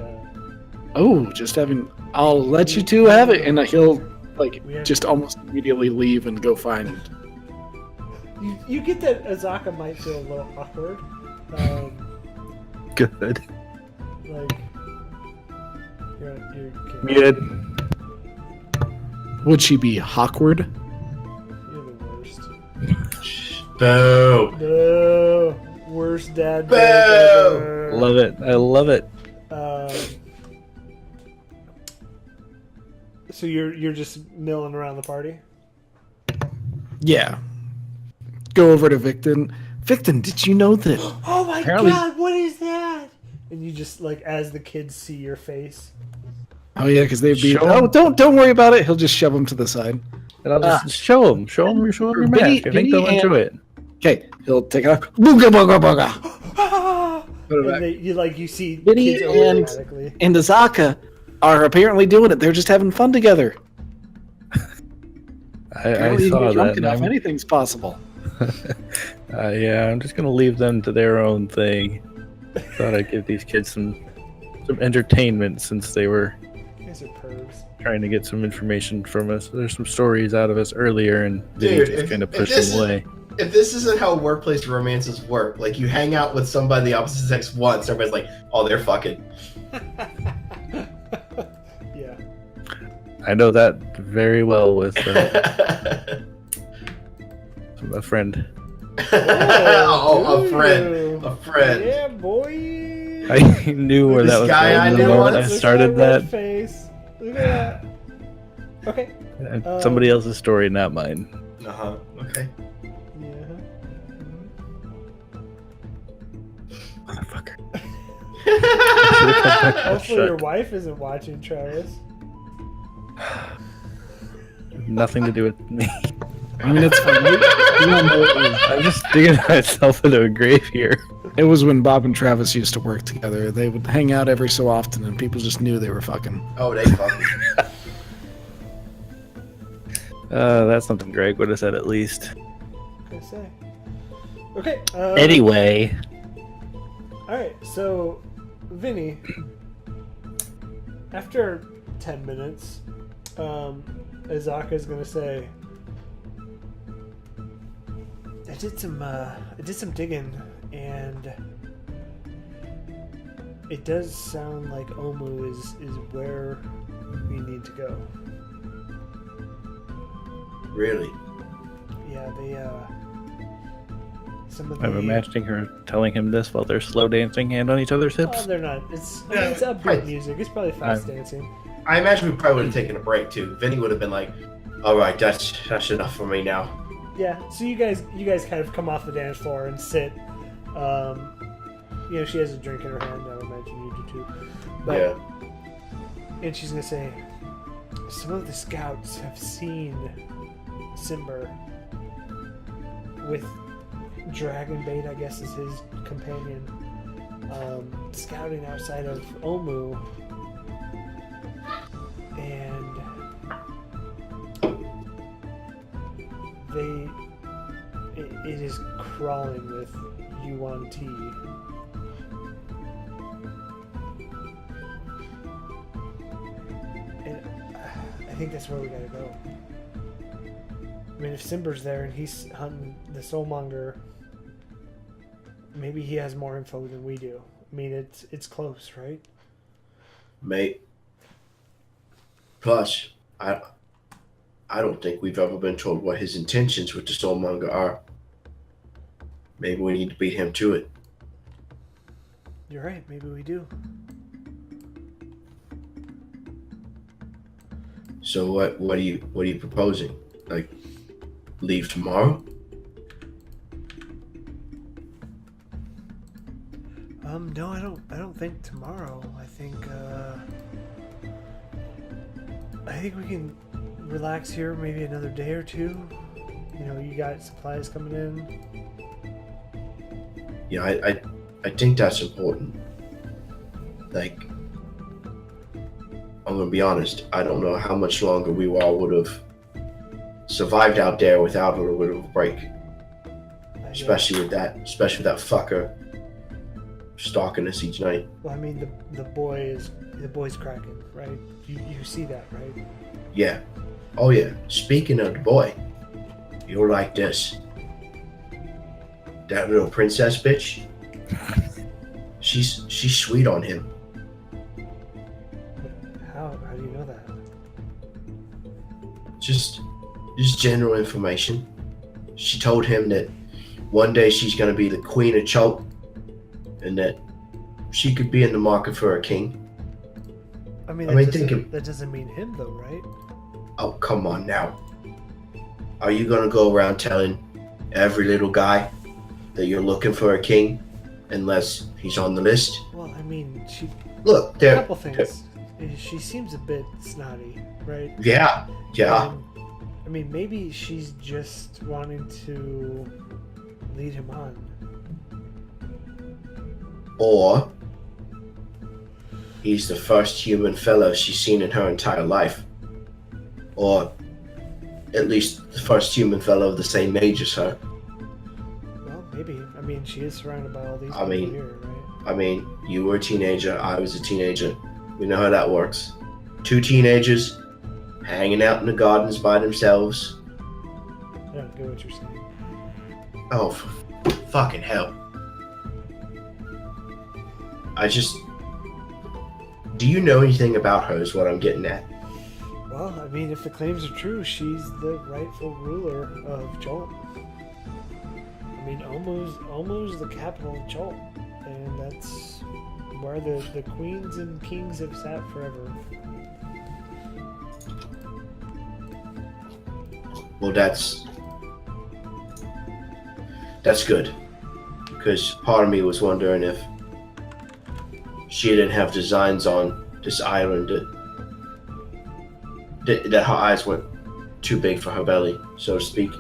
Oh, just having. I'll let you two have it, and he'll just almost immediately leave and go find. you get that Azaka might feel a little awkward. Good. Like you're Good. Would she be awkward? You're the worst. Boo. No, worst dad. Boo! ever. Love it. I love it. So you're just milling around the party? Yeah. Go over to Victon. Victon, did you know that? Oh my Apparently- god, what is that? And you just like as the kids see your face. Oh yeah, because they'd be. Show Oh, him. don't worry about it. He'll just shove them to the side. And I'll just show him your Vinny- mask. I think they'll Vinny enjoy it. Okay, he'll take it off. Booga booga booga. Put it And back. you see Vinny kids and- automatically. And Azaka are apparently doing it. They're just having fun together. I Apparently you can saw get drunk that. enough, I'm- anything's possible. Yeah, I'm just gonna leave them to their own thing. Thought I'd give these kids some entertainment since they were You guys are pervs. trying to get some information from us. There's some stories out of us earlier, and they Dude, just kind of if pushed this them away. If this isn't how workplace romances work, like you hang out with somebody of the opposite sex once, everybody's like, oh, they're fucking. Yeah. I know that very well with a friend. Oh, a friend. Ooh. A friend. Yeah, boy. I knew where This that was guy going I the know moment I once. Look started at red that. face. Look at that. Okay. Somebody else's story, not mine. Uh-huh. Okay. Yeah. Motherfucker. Hopefully your wife isn't watching, Travis. Nothing to do with me. I mean, it's fun. You don't know it was- I'm just digging myself into a grave here. It was when Bob and Travis used to work together. They would hang out every so often, and people just knew they were fucking. Oh, they fucking. That's something Greg would have said at least. What can I say? Okay. Anyway, All right. So Vinny, after 10 minutes, Azaka's gonna say, I did some digging, and it does sound like Omu is where we need to go. Really? Yeah, some of the... I'm imagining her telling him this while they're slow dancing hand on each other's Oh, hips. they're not. It's upbeat music. It's probably fast dancing. I imagine we probably would have taken a break too. Vinny would have been like, "All right, that's enough for me now." Yeah. So you guys kind of come off the dance floor and sit. She has a drink in her hand. I would imagine you do too. But, Yeah. And she's gonna say, some of the scouts have seen Simber with Dragonbait, I guess is his companion, scouting outside of Omu, and it is crawling with Yuan Ti. And I think that's where we gotta go. I mean, if Simber's there and he's hunting the soulmonger, maybe he has more info than we do. I mean, it's close, right? Mate. Plus, I don't think we've ever been told what his intentions with the soulmonger are. Maybe we need to beat him to it. You're right. Maybe we do. So what are you proposing? Like, leave tomorrow? No, I don't think tomorrow. I think we can relax here maybe another day or two. You got supplies coming in. Yeah, I think that's important. Like, I'm gonna be honest, I don't know how much longer we all would have survived out there without a little bit of a break. Especially with that fucker stalking us each night. Well, I mean, the boy's cracking, right? You see that, right? Yeah. Oh yeah. Speaking of the boy, you're like this. That little princess bitch. She's sweet on him. How do you know that? Just general information. She told him that one day she's gonna be the queen of Chult, and that she could be in the market for a king. I mean, that doesn't mean him though, right? Oh, come on now. Are you gonna go around telling every little guy that you're looking for a king unless he's on the list? Well, I mean, Look, a couple things. She seems a bit snotty, right? Yeah. I mean, maybe she's just wanting to lead him on. Or he's the first human fellow she's seen in her entire life. Or at least the first human fellow of the same age as her. Well, maybe. I mean, she is surrounded by all these I people mean- here, right? I mean, you were a teenager, I was a teenager. We know how that works. Two teenagers hanging out in the gardens by themselves. I don't get what you're saying. Oh, for fucking hell. Do you know anything about her is what I'm getting at? Well, I mean, if the claims are true, she's the rightful ruler of Chult. I mean, Omu's the capital of Chult, and that's where the queens and kings have sat forever. Well, that's good. Because part of me was wondering if she didn't have designs on this island that her eyes went too big for her belly, so to speak.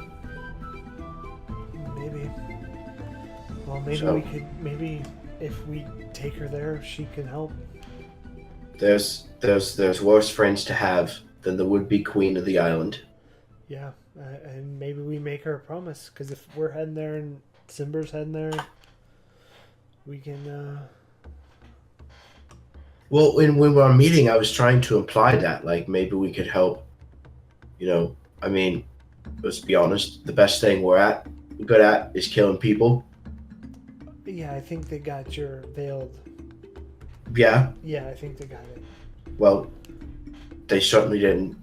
Maybe. Well, maybe if we take her there, she can help. There's worse friends to have than the would-be queen of the island. Yeah, and maybe we make her a promise, because if we're heading there and Simber's heading there, we can Well, when we were meeting, I was trying to imply that, like, maybe we could help. I mean, let's be honest. The best thing we're good at is killing people. Yeah, I think they got your veiled. Yeah. Yeah, I think they got it. Well, they certainly didn't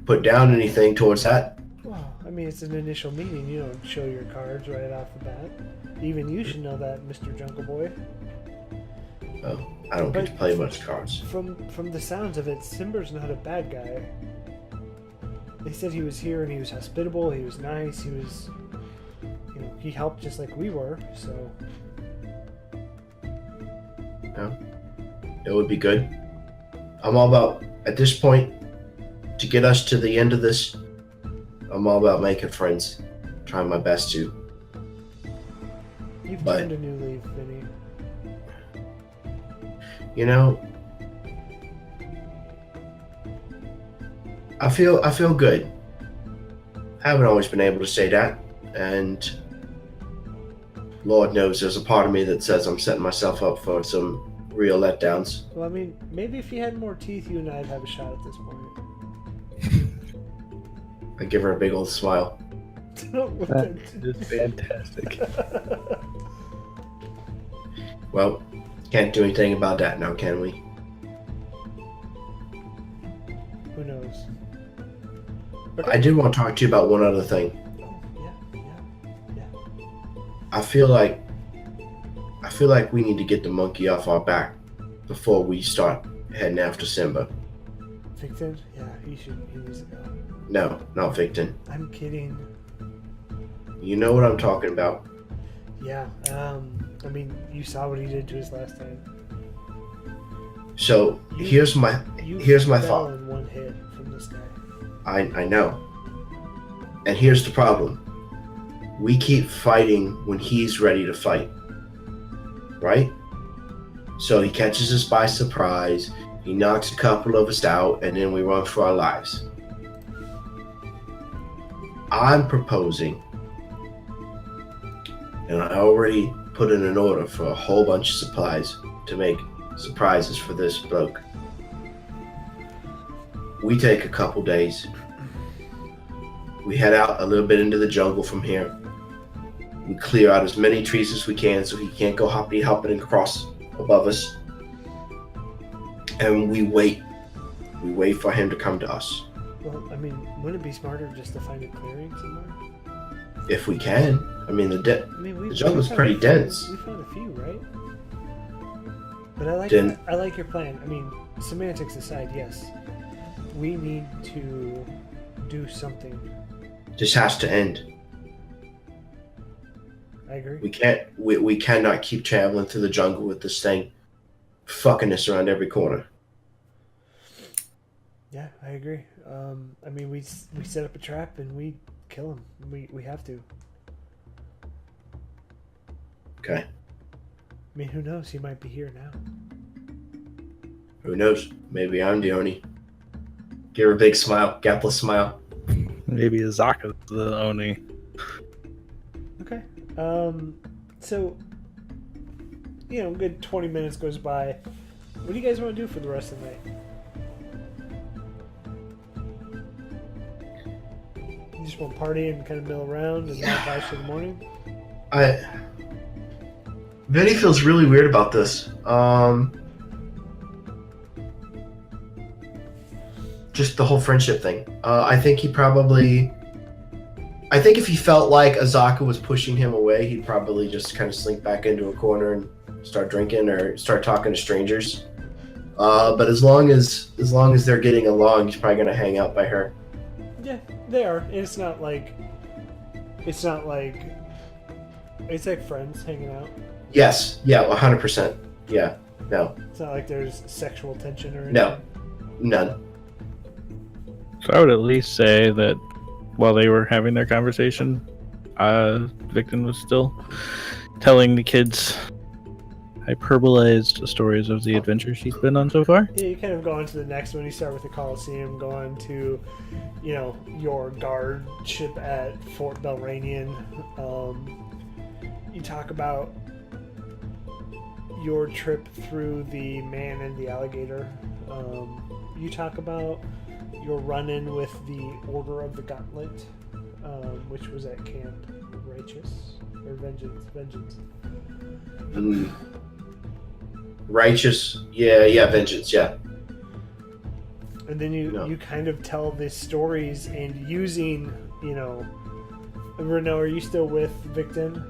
put down anything towards that. Well, I mean, it's an initial meeting. You don't show your cards right off the bat. Even you should know that, Mr. Jungle Boy. Oh, I don't get to play much cards. From the sounds of it, Simber's not a bad guy. They said he was here and he was hospitable. He was nice. He was, he helped just like we were. So. Yeah, it would be good. I'm all about, at this point, to get us to the end of this, I'm all about making friends. Trying my best to. You've turned a new leaf, Vinny. I feel good. I haven't always been able to say that, and Lord knows there's a part of me that says I'm setting myself up for some real letdowns. Well, I mean, maybe if you had more teeth, you and I'd have a shot at this point. I give her a big old smile. That is fantastic. Well, can't do anything about that now, can we? Who knows? I did want to talk to you about one other thing. Yeah. I feel like we need to get the monkey off our back before we start heading after Simba. Victon? Yeah, he needs to go. No, not Victon. I'm kidding. You know what I'm talking about. Yeah, I mean, you saw what he did to us last time. So here's my thought. In one hit from this guy. I know. And here's the problem. We keep fighting when he's ready to fight. Right? So he catches us by surprise, he knocks a couple of us out, and then we run for our lives. I'm proposing, and I already put in an order for a whole bunch of supplies to make surprises for this bloke. We take a couple days. We head out a little bit into the jungle from here. We clear out as many trees as we can so he can't go hopping across above us. And we wait. We wait for him to come to us. Well, I mean, wouldn't it be smarter just to find a clearing somewhere? If we can. I mean, the jungle's pretty dense. We found a few, right? But I like your plan. I mean, semantics aside, yes. We need to do something. This has to end. I agree. We cannot keep traveling through the jungle with this thing fucking us around every corner. Yeah, I agree. I mean, we set up a trap and we kill him. We have to. Okay. I mean, who knows? He might be here now. Who knows? Maybe I'm the Oni. Give her a big smile, gapless smile. Maybe Azaka's the Oni. Okay. So, good 20 minutes goes by. What do you guys want to do for the rest of the night? You just want to party and kind of mill around and not bash in the morning? Vinny feels really weird about this. Just the whole friendship thing. I think if he felt like Azaka was pushing him away, he'd probably just kind of slink back into a corner and start drinking or start talking to strangers. But as long as they're getting along, he's probably gonna hang out by her. Yeah, they are. It's like friends hanging out. Yes. Yeah. 100%. Yeah. No. It's not like there's sexual tension or anything. No. None. So I would at least say that while they were having their conversation, Victon was still telling the kids hyperbolized stories of the adventures she's been on so far. Yeah, you kind of go on to the next one. You start with the Coliseum, go on to, your guard ship at Fort Belranian. You talk about your trip through the man and the alligator. You talk about your run-in with the Order of the Gauntlet, which was at Camp Righteous or Vengeance. Righteous, yeah, vengeance, yeah. And then you kind of tell the stories and using, Renault, are you still with Victon?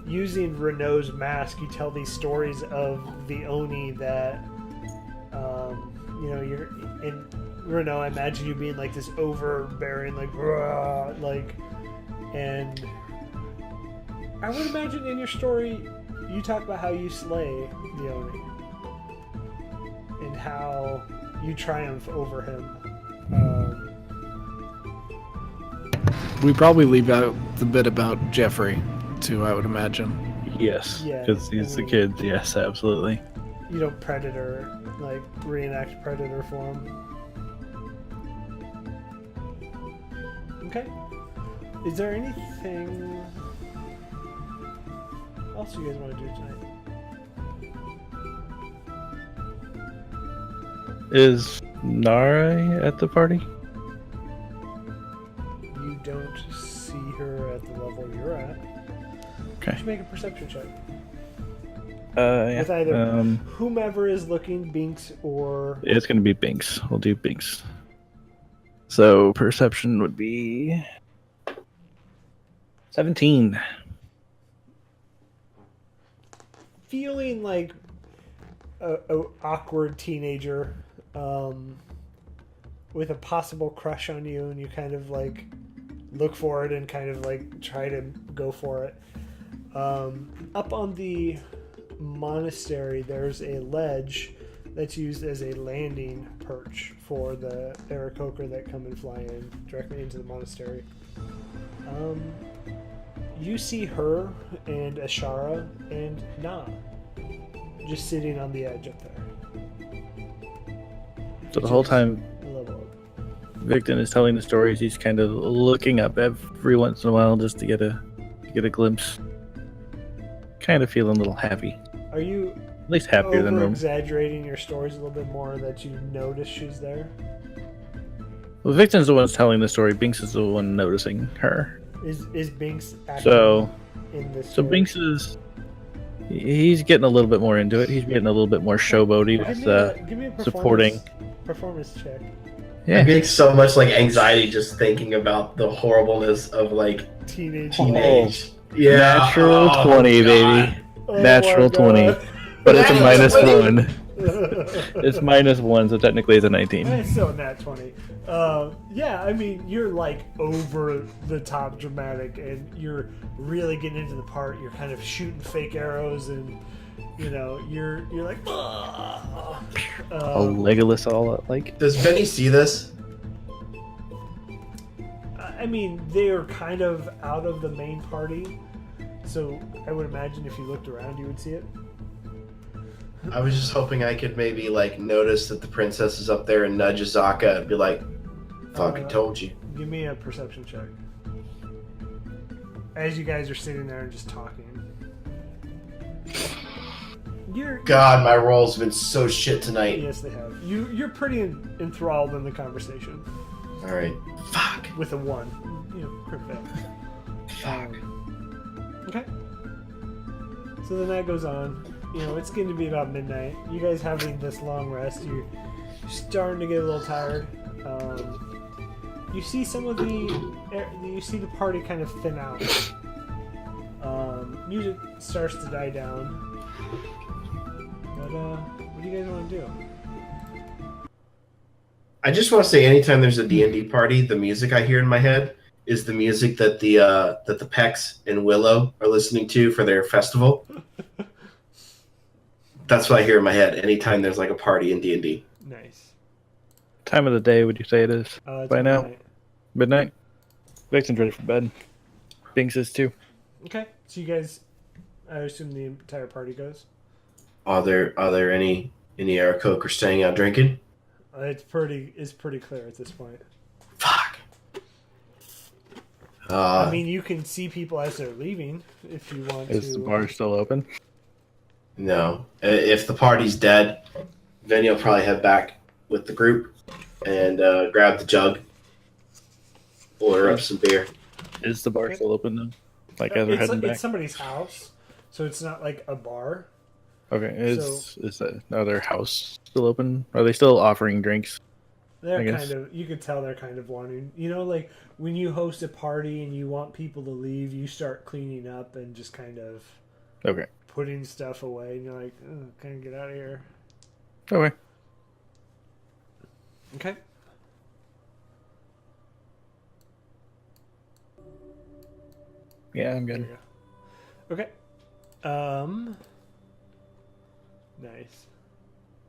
Using Renault's mask, you tell these stories of the Oni that, you're in Renault. I imagine you being like this overbearing, like, rah, like, and I would imagine in your story, you talk about how you slay the Oni and how you triumph over him. We probably leave out the bit about Jeffrey, too, I would imagine. Yes, Yeah, because he's the kid. Yes, absolutely. You don't Predator, like, reenact Predator for him. Okay. Is there anything else you guys want to do tonight? Is Nara at the party? You don't see her at the level you're at. Okay. You should make a perception check. Yeah. With either whomever is looking, Binks or... It's going to be Binks. We'll do Binks. So perception would be 17. Feeling like a awkward teenager with a possible crush on you, and you kind of like look for it and kind of like try to go for it. Up on the monastery, there's a ledge that's used as a landing perch for the Aarakocra that come and fly in directly into the monastery. You see her and Ashara and Na just sitting on the edge up there. So the whole time Level up. Victon is telling the stories, he's kind of looking up every once in a while just to get a glimpse. Kind of feeling a little happy. Are you At least happier than normal. exaggerating your stories a little bit more that you notice she's there? Well, Victon's the one that's telling the story. Binks is the one noticing her. Is Binks acting So in this? So Binks is... He's getting a little bit more into it. He's getting a little bit more showboaty Give with me a supporting. performance check. I'm getting so much like anxiety just thinking about the horribleness of like Teenage. Yeah. Natural Oh, 20, God. baby. Oh Natural my 20. God. But it's a minus Natural 1. It's minus 1, so technically it's a 19. It's still nat 20. Yeah, I mean, you're like over the top dramatic, and you're really getting into the part. You're kind of shooting fake arrows, and you're like, All Legolas all up, like. Does Benny see this? I mean, they are kind of out of the main party, so I would imagine if you looked around, you would see it. I was just hoping I could maybe like notice that the princess is up there and nudge Azaka and be like, "Fucking told you." Give me a perception check. As you guys are sitting there and just talking. God, my roll's been so shit tonight. Yes, they have. You're pretty enthralled in the conversation. All right. Fuck. With a 1. Crit fail. Fuck. Okay. So the night goes on. It's going to be about midnight. You guys having this long rest. You're starting to get a little tired. You see some of you see the party kind of thin out. Music starts to die down. But what do you guys want to do? I just want to say, anytime there's a D&D party, the music I hear in my head is the music that the Pecs and Willow are listening to for their festival. That's what I hear in my head anytime there's like a party in D&D. Nice. Time of the day would you say it is? It's By now? midnight. Midnight? Victon's ready for bed. Binks is too. Okay. So you guys, I assume the entire party goes? Are there any Aarakocra staying out drinking? It's pretty clear at this point. Fuck. I mean, you can see people as they're leaving if you want Is to. the bar still open? No. If the party's dead, then you'll probably head back with the group and grab the jug, order up some beer. Is the bar still open though? Like as we're heading back? It's somebody's house, so it's not like a bar. Okay, is that other house still open? Are they still offering drinks? They're kind of, you could tell they're kind of wanting, like when you host a party and you want people to leave, you start cleaning up and just kind of putting stuff away, and you're like, oh, can I get out of here? Okay. Okay. Yeah, I'm good. Okay. Nice.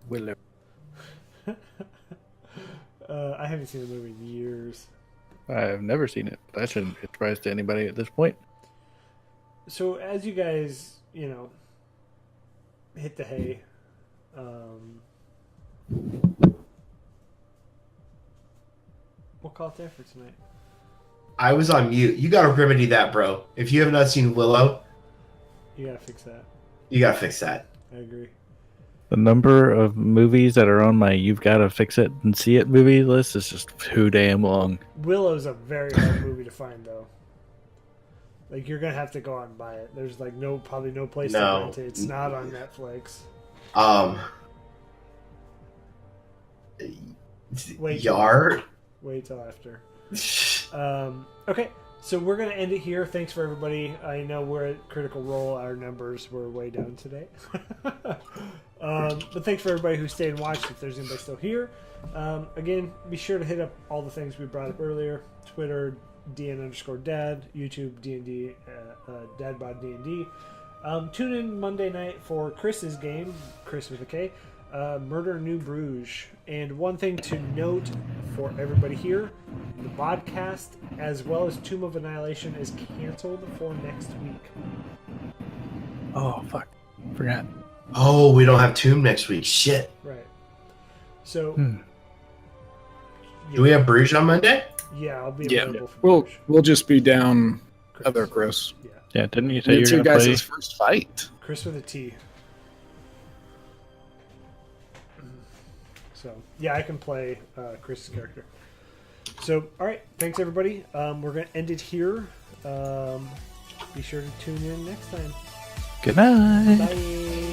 Willow. I haven't seen the movie in years. I've never seen it. That shouldn't be a surprise to anybody at this point. So as you guys, hit the hay, we'll call it there for tonight. I was on mute. You gotta remedy that, bro. If you have not seen Willow, You gotta fix that. you gotta fix that. I agree. The number of movies that are on my "You've Got to Fix It and See It" movie list is just too damn long. Willow's a very hard movie to find, though. Like, you're gonna have to go out and buy it. There's like probably no place to rent it. It's not on Netflix. Yard. Wait till after. Okay, so we're gonna end it here. Thanks for everybody. I know we're at Critical Role. Our numbers were way down today. But thanks for everybody who stayed and watched. If there's anybody still here, again, be sure to hit up all the things we brought up earlier: Twitter, DN_Dad, YouTube, DND, DadBodDnd. Tune in Monday night for Chris's game, Chris with a K, Murder New Bruges. And one thing to note for everybody here, the podcast, as well as Tomb of Annihilation, is canceled for next week. Oh, fuck. Forgot. Oh, we don't have Tomb next week. Shit. Right. So... Do we have Bruges on Monday? Yeah, I'll be available for Bruges. We'll just be down other Chris. Yeah, didn't you say It's you're you going to play? guys' first fight. Chris with a T. So, yeah, I can play Chris's character. So, all right. Thanks, everybody. We're going to end it here. Be sure to tune in next time. Good night. Bye.